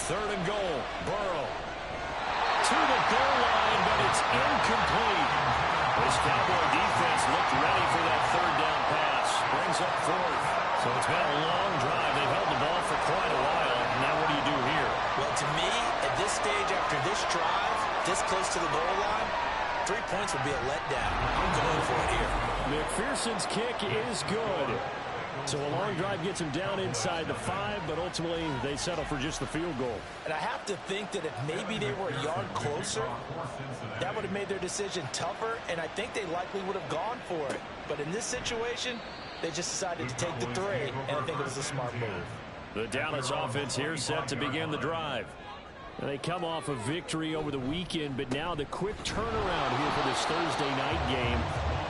3rd and goal, Burrow. To the goal line, but it's incomplete. This Cowboy defense looked ready for that 3rd down pass. Brings up 4th. So it's been a long drive. They've held the ball for quite a while. Now what do you do here? Well, to me, at this stage after this drive, this close to the goal line, 3 points would be a letdown. I'm going for it here. McPherson's kick is good. So a long drive gets him down inside the 5, but ultimately they settle for just the field goal. And I have to think that if maybe they were a yard closer, that would have made their decision tougher, and I think they likely would have gone for it. But in this situation, they just decided to take the 3, and I think it was a smart move. The Dallas offense here set to begin the drive. And they come off a victory over the weekend, but now the quick turnaround here for this Thursday night game.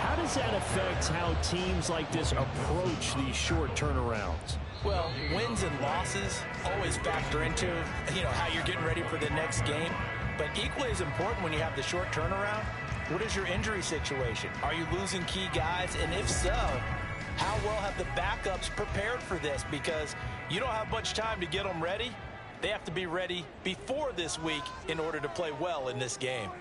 How does that affect how teams like this approach these short turnarounds? Well, wins and losses always factor into, how you're getting ready for the next game. But equally as important when you have the short turnaround, what is your injury situation? Are you losing key guys? And if so, how well have the backups prepared for this? Because you don't have much time to get them ready. They have to be ready before this week in order to play well in this game.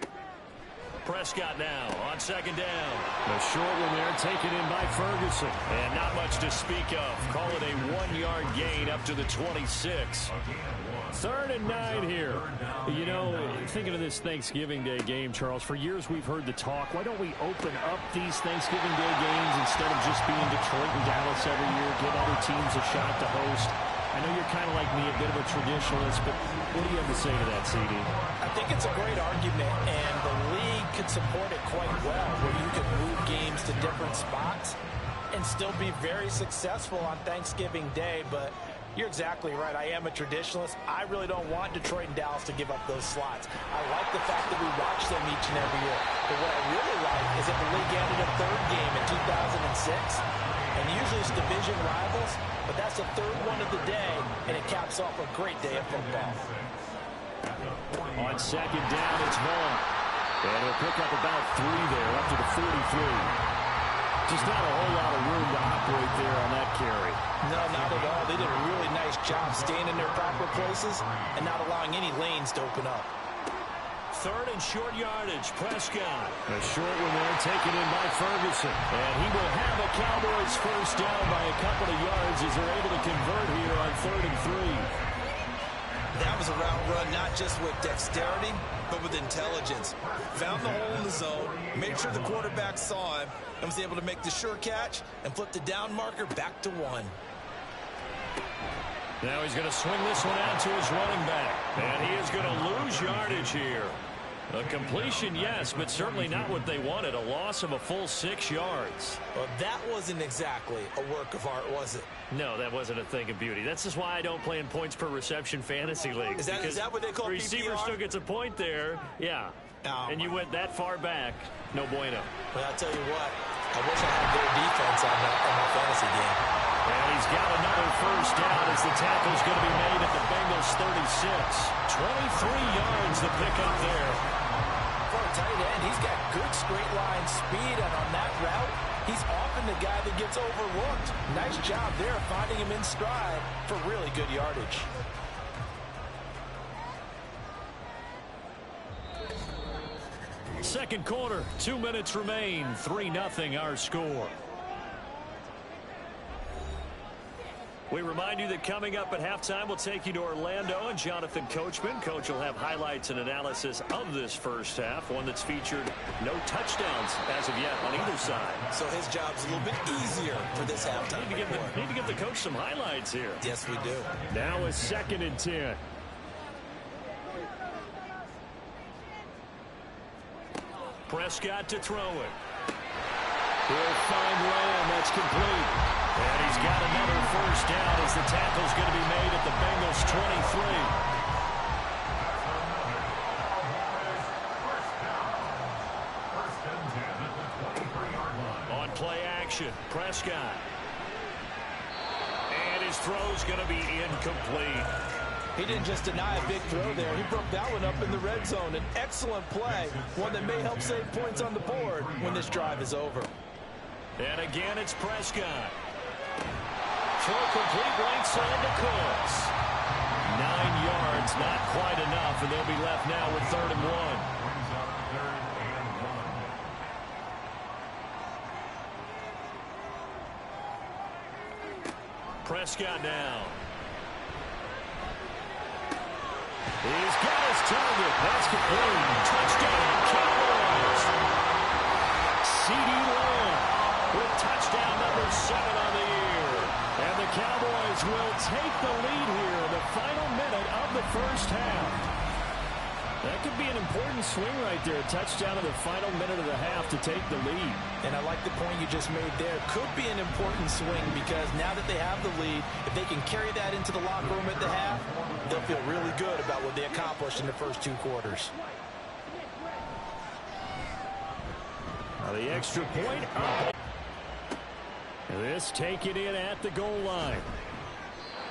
Prescott now on second down. The short one there taken in by Ferguson. And not much to speak of. Call it a 1-yard gain up to the 26. 3rd and 9 here. Thinking of this Thanksgiving Day game, Charles, for years we've heard the talk. Why don't we open up these Thanksgiving Day games instead of just being Detroit and Dallas every year, give other teams a shot to host? I know you're kind of like me, a bit of a traditionalist, but what do you have to say to that, CD? I think it's a great argument, and the league could support it quite well, where you could move games to different spots and still be very successful on Thanksgiving Day. But you're exactly right. I am a traditionalist. I really don't want Detroit and Dallas to give up those slots. I like the fact that we watch them each and every year. But what I really like is that the league added a 3rd game in 2006. And usually it's division rivals, but that's the 3rd one of the day, and it caps off a great day of football. On second down, it's Vaughn. And he'll pick up about 3 there, up to the 43. Just not a whole lot of room to operate there on that carry. No, not at all. They did a really nice job staying in their proper places and not allowing any lanes to open up. 3rd and short yardage, Prescott. A short one there taken in by Ferguson. And he will have a Cowboys first down by a couple of yards as they're able to convert here on 3rd and 3. That was a route run not just with dexterity, but with intelligence. Found the hole in the zone, made sure the quarterback saw him, and was able to make the sure catch and flip the down marker back to 1. Now he's going to swing this one out to his running back. And he is going to lose yardage here. A completion, yes, but certainly not what they wanted. A loss of a full 6 yards. Well, that wasn't exactly a work of art, was it? No, that wasn't a thing of beauty. That's just why I don't play in points per reception fantasy leagues. Is that what they call PPR? Receiver still gets a point there. Yeah. And you went that far back. No bueno. Well, I'll tell you what. I wish I had their defense on my fantasy game. And he's got another first down as the tackle's going to be made at the Bengals 36. 23 yards to pick up there. For a tight end, he's got good straight line speed, and on that route, he's often the guy that gets overlooked. Nice job there finding him in stride for really good yardage. Second quarter, 2 minutes remain. 3-0 our score. We remind you that coming up at halftime, we'll take you to Orlando and Jonathan Coachman. Coach will have highlights and analysis of this first half, one that's featured no touchdowns as of yet on either side. So his job's a little bit easier for this halftime. Need to give the coach some highlights here. Yes, we do. Now a 2nd and 10. Prescott to throw it. He'll find Lamb. That's complete. And he's got another first down as the tackle's going to be made at the Bengals 23. On play action, Prescott. And his throw's going to be incomplete. He didn't just deny a big throw there. He broke that one up in the red zone. An excellent play, one that may help save points on the board when this drive is over. And again, it's Prescott. Throw complete right side to Cooks. 9 yards, not quite enough, and they'll be left now with 3rd and 1. Prescott now. He's got his target. That's complete. Touchdown, Cowboys. CeeDee Lamb with touchdown number 7 on the year. And the Cowboys will take the lead here in the final minute of the first half. That could be an important swing right there. A touchdown in the final minute of the half to take the lead. And I like the point you just made there. Could be an important swing because now that they have the lead, if they can carry that into the locker room at the half, they'll feel really good about what they accomplished in the first 2 quarters. Now the extra point up. This taken in at the goal line.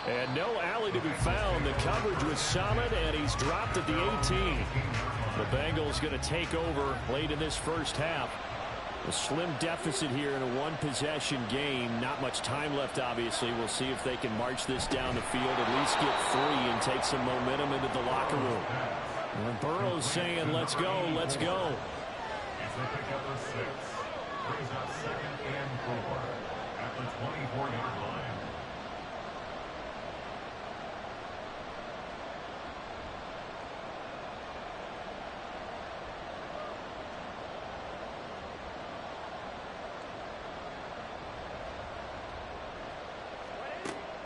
And no alley to be found. The coverage was solid, and he's dropped at the 18. The Bengals going to take over late in this first half. A slim deficit here in a 1-possession game. Not much time left, obviously. We'll see if they can march this down the field, at least get 3 and take some momentum into the locker room. And Burrow's saying, let's go, let's go. As they pick up the 6, brings up 2nd and 4 at the 24-yard line.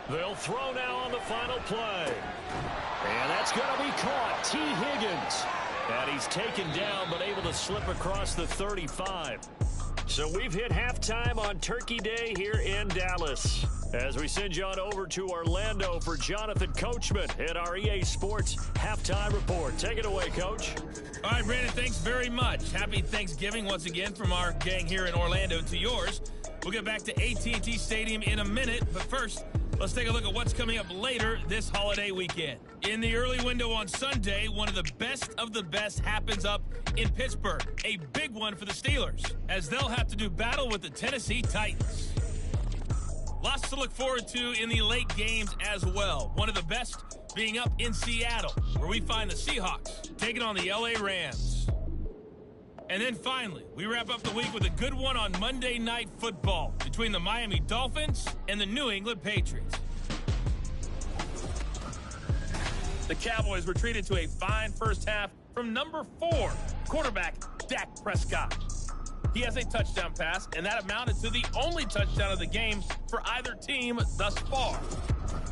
They'll throw now on the final play. And that's going to be caught. T. Higgins. And he's taken down but able to slip across the 35. So we've hit halftime on Turkey Day here in Dallas. As we send you on over to Orlando for Jonathan Coachman at our EA Sports Halftime Report. Take it away, Coach. All right, Brandon, thanks very much. Happy Thanksgiving once again from our gang here in Orlando to yours. We'll get back to AT&T Stadium in a minute, but first, let's take a look at what's coming up later this holiday weekend. In the early window on Sunday, one of the best happens up in Pittsburgh. A big one for the Steelers, as they'll have to do battle with the Tennessee Titans. Lots to look forward to in the late games as well. One of the best being up in Seattle, where we find the Seahawks taking on the LA Rams. And then finally, we wrap up the week with a good one on Monday Night Football between the Miami Dolphins and the New England Patriots. The Cowboys were treated to a fine first half from number 4, quarterback Dak Prescott. He has a touchdown pass, and that amounted to the only touchdown of the game for either team thus far.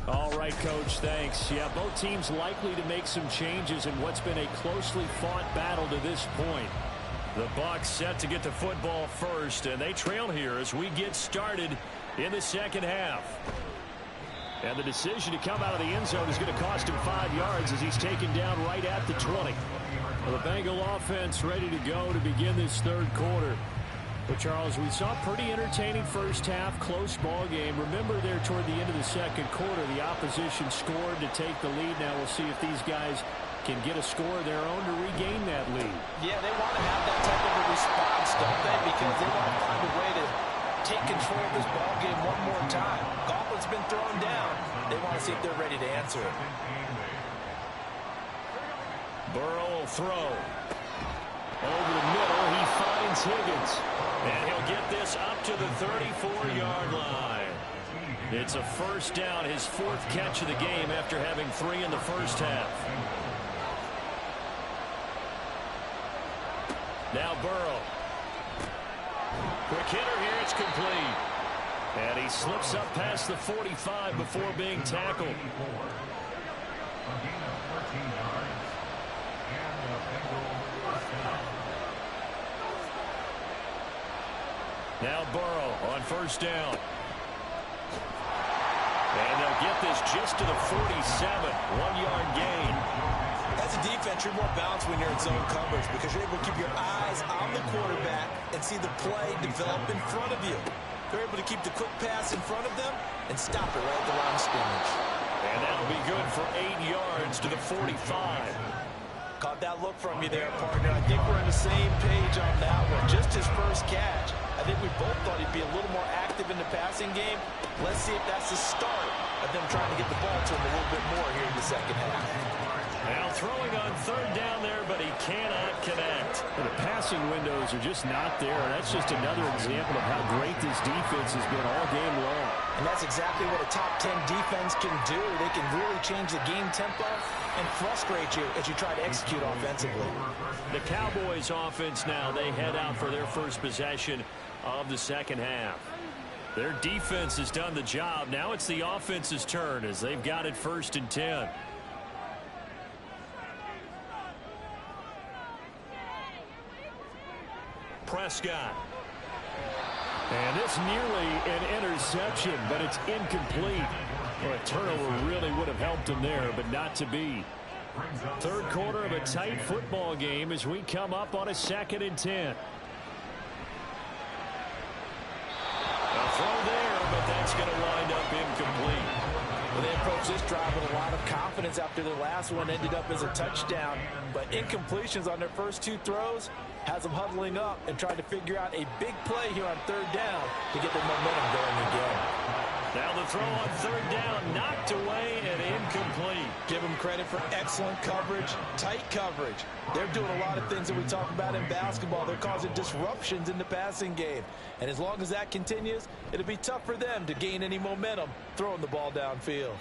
All right, Coach, thanks. Yeah, both teams likely to make some changes in what's been a closely fought battle to this point. The Bucs set to get the football first, and they trail here as we get started in the second half. And the decision to come out of the end zone is going to cost him 5 yards as he's taken down right at the 20. Well, the Bengal offense ready to go to begin this third quarter. But, Charles, we saw a pretty entertaining first half, close ball game. Remember there toward the end of the second quarter, the opposition scored to take the lead. Now we'll see if these guys can get a score of their own to regain that lead. Yeah, they want to have that type of a response, don't they? Because they want to find a way to take control of this ball game one more time. Gauntlet's been thrown down. They want to see if they're ready to answer it. Burrow will throw. Over the middle, he finds Higgins. And he'll get this up to the 34-yard line. It's a first down, his 4th catch of the game after having 3 in the first half. Now Burrow. Quick hitter here, it's complete. And he slips up past the 45 before being tackled. Now Burrow on first down. And they'll get this just to the 47, 1-yard gain. As a defense, you're more balanced when you're in zone coverage because you're able to keep your eyes on the quarterback and see the play develop in front of you. They're able to keep the quick pass in front of them and stop it right at the line of scrimmage. And that'll be good for 8 yards to the 45. Caught that look from you there, partner. I think we're on the same page on that one. Just his first catch. I think we both thought he'd be a little more active in the passing game. Let's see if that's the start of them trying to get the ball to him a little bit more here in the second half. Now throwing on third down there, but he cannot connect. The passing windows are just not there. That's just another example of how great this defense has been all game long. And that's exactly what a top 10 defense can do. They can really change the game tempo and frustrate you as you try to execute offensively. The Cowboys offense now, they head out for their first possession of the second half. Their defense has done the job. Now it's the offense's turn as they've got it 1st and 10. Prescott. And it's nearly an interception, but it's incomplete. Well, a turnover really would have helped him there, but not to be. Third quarter of a tight football game as we come up on a 2nd and 10. A throw there, but that's going to wind up incomplete. Well, they approached this drive with a lot of confidence after their last one ended up as a touchdown. But incompletions on their first 2 throws has them huddling up and trying to figure out a big play here on 3rd down to get their momentum going again. Now the throw on 3rd down, knocked away and incomplete. Give them credit for excellent coverage, tight coverage. They're doing a lot of things that we talk about in basketball. They're causing disruptions in the passing game. And as long as that continues, it'll be tough for them to gain any momentum throwing the ball downfield.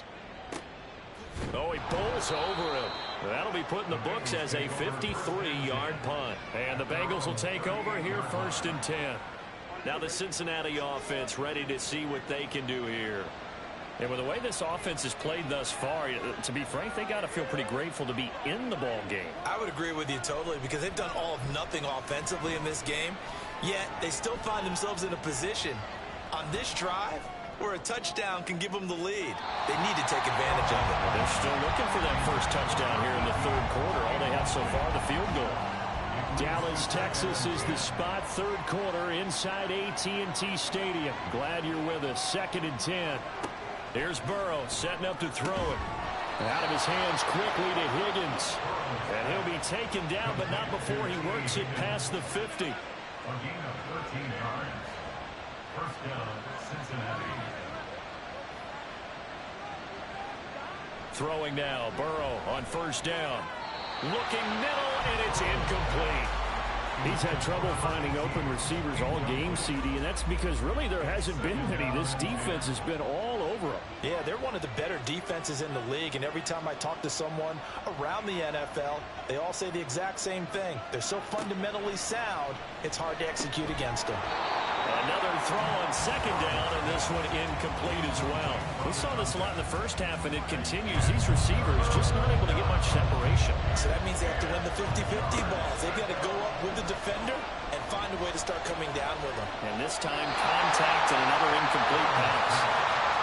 Oh, he bowls over him. That'll be put in the books as a 53-yard punt. And the Bengals will take over here 1st and 10. Now the Cincinnati offense ready to see what they can do here. And with the way this offense has played thus far, to be frank, they got to feel pretty grateful to be in the ball game. I would agree with you totally because they've done all of nothing offensively in this game, yet they still find themselves in a position on this drive where a touchdown can give them the lead. They need to take advantage of it. They're still looking for that first touchdown here in the 3rd quarter. All they have so far, the field goal. Dallas, Texas is the spot. 3rd quarter inside AT&T Stadium. Glad you're with us. 2nd and 10. Here's Burrow setting up to throw it. Out of his hands quickly to Higgins. And he'll be taken down, but not before he works it past the 50. A gain of 13 yards. First down, Cincinnati. Throwing now, Burrow on 1st down. Looking middle, and it's incomplete. He's had trouble finding open receivers all game, CD, and that's because really there hasn't been any. This defense has been all over them. Yeah, they're one of the better defenses in the league, and every time I talk to someone around the NFL, they all say the exact same thing. They're so fundamentally sound, it's hard to execute against them. Another throw on 2nd down, and this one incomplete as well. We saw this a lot in the first half, and it continues. These receivers just not able to get much separation. So that means they have to win the 50-50 balls. They've got to go up with the defender and find a way to start coming down with them. And this time, contact and another incomplete pass.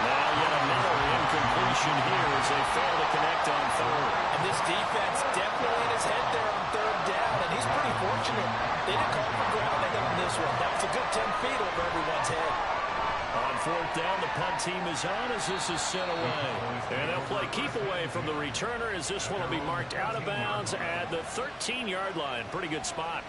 Now yet another incompletion here as they fail to connect on 3rd. And this defense definitely in his head there on 3rd down, and he's pretty fortunate. They didn't call for grounding on this one. That was a good 10 feet over everyone's head. On 4th down, the punt team is on as this is sent away. And they'll play keep away from the returner as this one will be marked out of bounds at the 13-yard line. Pretty good spot.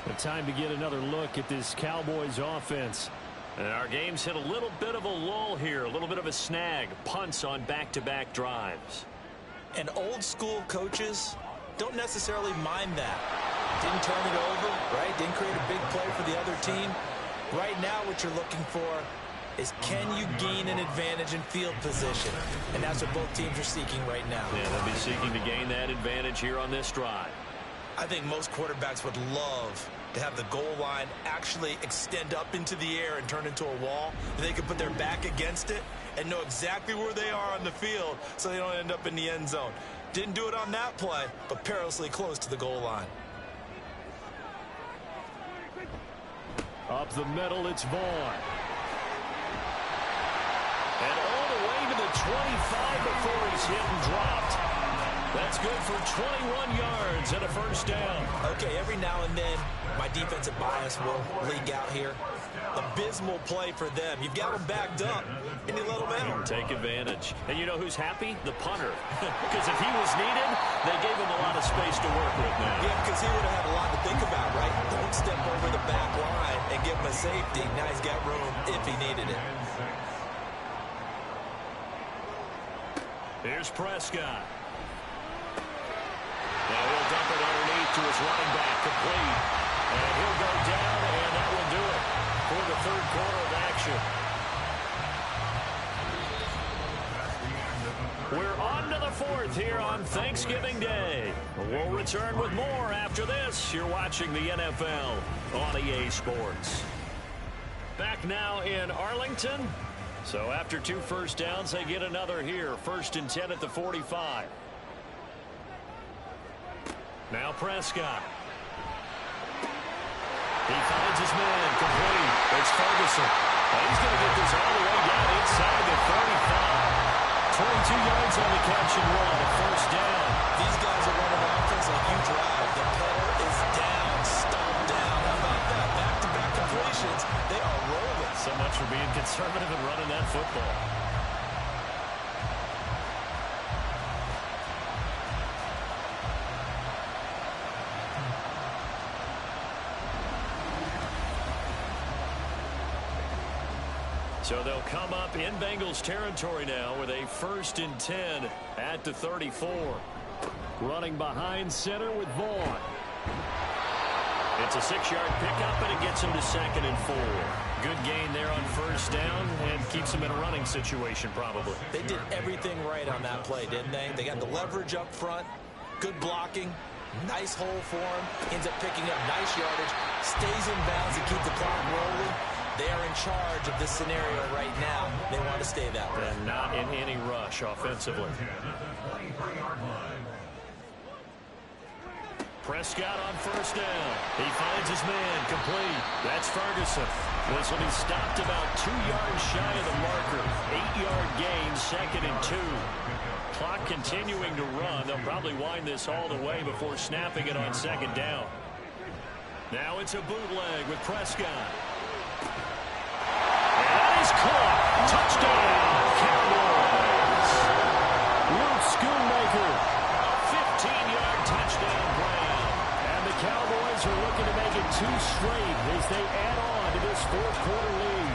The time to get another look at this Cowboys offense. And our game's hit a little bit of a lull here, a little bit of a snag. Punts on back-to-back drives. And old-school coaches don't necessarily mind that. Didn't turn it over, right? Didn't create a big play for the other team. Right now what you're looking for is can you gain an advantage in field position? And that's what both teams are seeking right now. Yeah, they'll be seeking to gain that advantage here on this drive. I think most quarterbacks would love to have the goal line actually extend up into the air and turn into a wall. They can put their back against it and know exactly where they are on the field so they don't end up in the end zone. Didn't do it on that play, but perilously close to the goal line. Up the middle, it's Vaughn. And all the way to the 25 before he's hit and dropped. That's good for 21 yards and a first down. Okay, every now and then, my defensive bias will leak out here. Abysmal play for them. You've got them backed up, and you let them out. Take advantage. And you know who's happy? The punter. Because if he was needed, they gave him a lot of space to work with now. Yeah, because he would have had a lot to think about, right? Don't step over the back line and give him a safety. Now he's got room if he needed it. Here's Prescott. Now he'll dump it underneath to his running back, complete. And he'll go down, and that will do it for the third quarter of action. We're on to the fourth here on Thanksgiving Day. We'll return with more after this. You're watching the NFL on EA Sports. Back now in Arlington. So after 2 first downs, they get another here. 1st and 10 at the 45. Now Prescott. He finds his man, complete. It's Ferguson. And he's going to get this all the way down inside the 35. 22 yards on the catch and run, a first down. These guys are running offense like you drive. The pedal is down, stop down. How about that? Back-to-back completions. They are rolling. So much for being conservative and running that football. So they'll come up in Bengals territory now with a 1st and 10 at the 34. Running behind center with Vaughn. It's a 6-yard pickup, and it gets him to 2nd and 4. Good gain there on 1st down and keeps him in a running situation probably. They did everything right on that play, didn't they? They got the leverage up front, good blocking, nice hole for him, ends up picking up nice yardage, stays in bounds to keep the clock rolling. They are in charge of this scenario right now. They want to stay that way. And not in any rush offensively. Prescott on 1st down. He finds his man, complete. That's Ferguson. This will be stopped about 2 yards shy of the marker. 8-yard gain, 2nd and 2. Clock continuing to run. They'll probably wind this all the way before snapping it on 2nd down. Now it's a bootleg with Prescott. And that is caught. Touchdown, Cowboys. Luke Schoonmaker, a 15-yard touchdown grab. And the Cowboys are looking to make it 2 straight as they add on to this 4th quarter lead.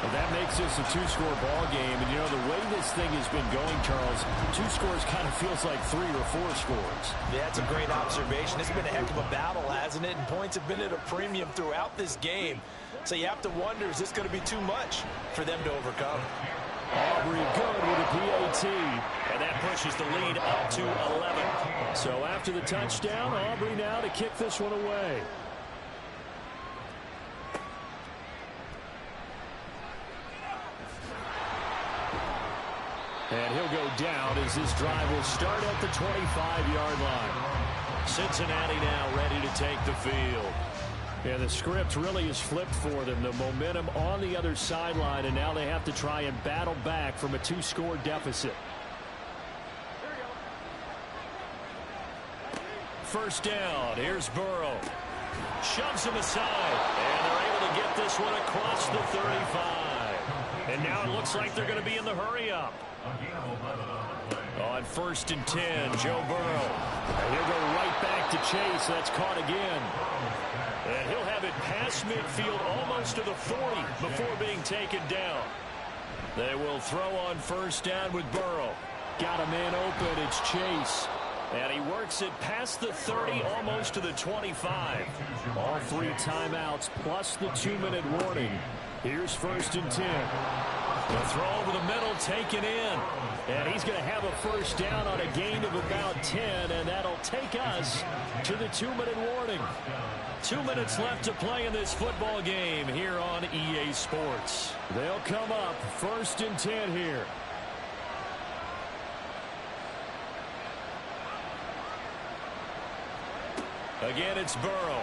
Well, that makes this a 2-score ball game. And, you know, the way this thing has been going, Charles, 2 scores kind of feels like 3 or 4 scores. Yeah, that's a great observation. It's been a heck of a battle, hasn't it? And points have been at a premium throughout this game. So you have to wonder, is this going to be too much for them to overcome? Aubrey good with a PAT. And that pushes the lead up to 11. So after the touchdown, Aubrey now to kick this one away. And he'll go down as this drive will start at the 25-yard line. Cincinnati now ready to take the field. Yeah, the script really is flipped for them. The momentum on the other sideline, and now they have to try and battle back from a 2-score deficit. 1st down. Here's Burrow. Shoves him aside, and they're able to get this one across the 35. And now it looks like they're going to be in the hurry-up. On 1st and 10, Joe Burrow. And he'll go right back to Chase. That's caught again. And he'll have it past midfield almost to the 40 before being taken down. They will throw on 1st down with Burrow. Got a man open. It's Chase. And he works it past the 30, almost to the 25. All 3 timeouts plus the 2-minute warning. Here's 1st and 10. The throw over the middle, taken in. And he's going to have a 1st down on a gain of about 10, and that'll take us to the 2-minute warning. 2 minutes left to play in this football game here on EA Sports. They'll come up 1st and 10 here. Again, it's Burrow.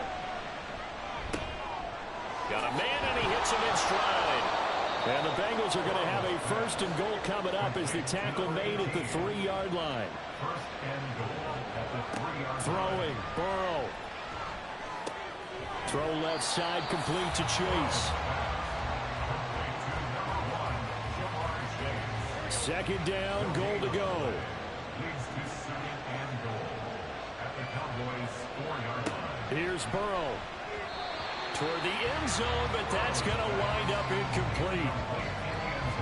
Got a man, and he hits him in stride. And the Bengals are going to have a 1st and goal coming up as the tackle made at the 3-yard line. Throwing, Burrow. Throw left side, complete to Chase. 2nd down, goal to go. Here's Burrow. Toward the end zone, but that's going to wind up incomplete.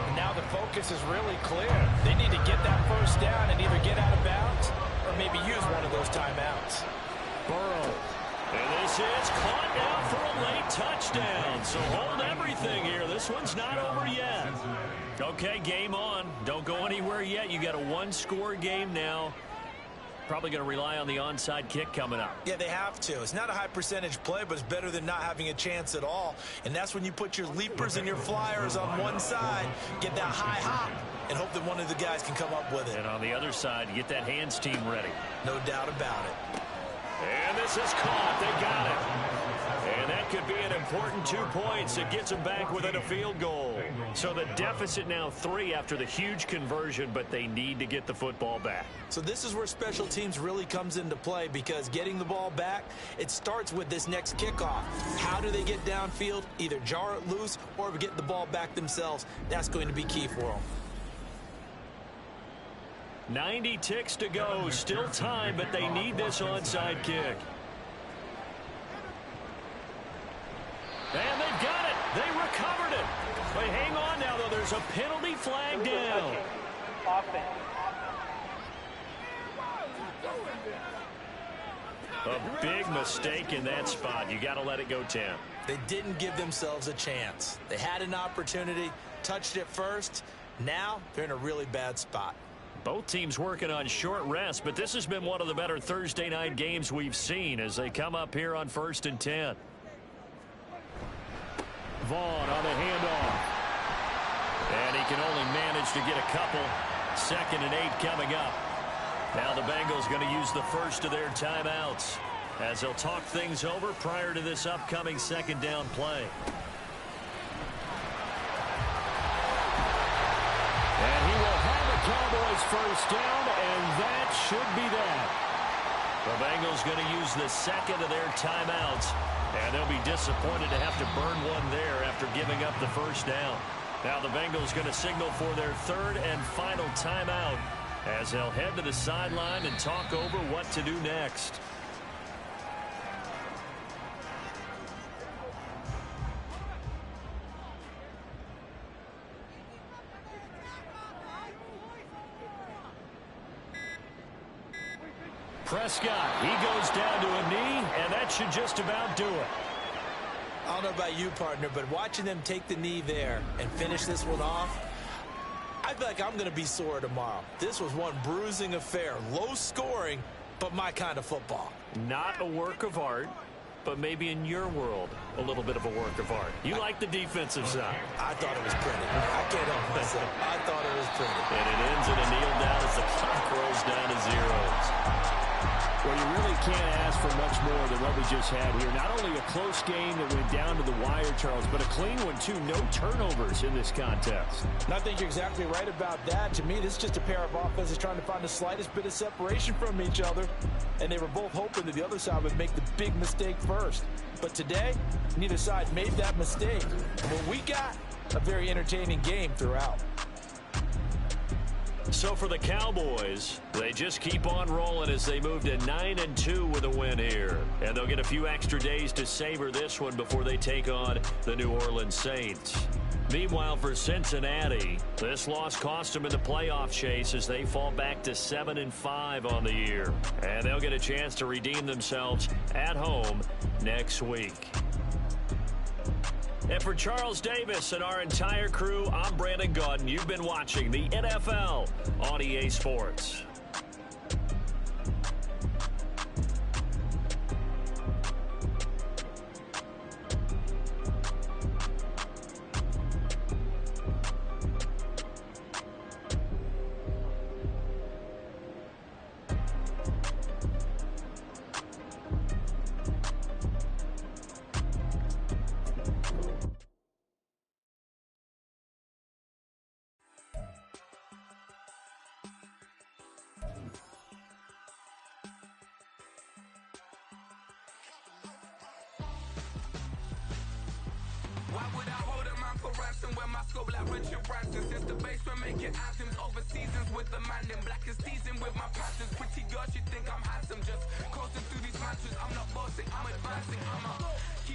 And now the focus is really clear. They need to get that 1st down and either get out of bounds or maybe use one of those those timeouts. Burrow. And this is caught now for a late touchdown. So hold everything here. This one's not over yet. Okay, game on. Don't go anywhere yet. You got a one-score game now. Probably going to rely on the onside kick coming up. Yeah, they have to. It's not a high percentage play, but it's better than not having a chance at all. And that's when you put your leapers and your flyers on one side, get that high hop, and hope that one of the guys can come up with it. And on the other side, you get that hands team ready. No doubt about it. And this is caught. They got it. And that could be an important 2 points. It gets them back within a field goal. So the deficit now 3 after the huge conversion, but they need to get the football back. So this is where special teams really comes into play, because getting the ball back, it starts with this next kickoff. How do they get downfield? Either jar it loose or get the ball back themselves. That's going to be key for them. 90 ticks to go. Still time, but they need this onside kick. And they've got it. They recovered it. But hang on now, though. There's a penalty flag down. A big mistake in that spot. You got to let it go 10. They didn't give themselves a chance. They had an opportunity, touched it first. Now they're in a really bad spot. Both teams working on short rest, but this has been one of the better Thursday night games we've seen as they come up here on 1st and 10. Vaughn on the handoff. And he can only manage to get a couple. 2nd and 8 coming up. Now the Bengals going to use the first of their timeouts as they'll talk things over prior to this upcoming 2nd down play. And he will have a Cowboys first down, and that should be that. The Bengals going to use the 2nd of their timeouts, and they'll be disappointed to have to burn one there after giving up the first down. Now the Bengals going to signal for their 3rd and final timeout as they'll head to the sideline and talk over what to do next. Prescott, he goes down to a knee, and that should just about do it. I don't know about you, partner, but watching them take the knee there and finish this one off, I feel like I'm going to be sore tomorrow. This was one bruising affair. Low scoring, but my kind of football. Not a work of art, but maybe in your world, a little bit of a work of art. You like the defensive side. I thought it was pretty. I can't help myself. I thought it was pretty. And it ends in a kneel down as the clock rolls down to zeros. Well, you really can't ask for much more than what we just had here. Not only a close game that went down to the wire, Charles, but a clean one, too. No turnovers in this contest. And I think you're exactly right about that. To me, this is just a pair of offenses trying to find the slightest bit of separation from each other. And they were both hoping that the other side would make the big mistake first. But today, neither side made that mistake. What we got, a very entertaining game throughout. So for the Cowboys, they just keep on rolling as they move to 9-2 with a win here. And they'll get a few extra days to savor this one before they take on the New Orleans Saints. Meanwhile, for Cincinnati, this loss cost them in the playoff chase as they fall back to 7-5 on the year. And they'll get a chance to redeem themselves at home next week. And for Charles Davis and our entire crew, I'm Brandon Gaudin. You've been watching the NFL on EA Sports. Why would I hold up my for ransom when my scope like Richard Branson? Since the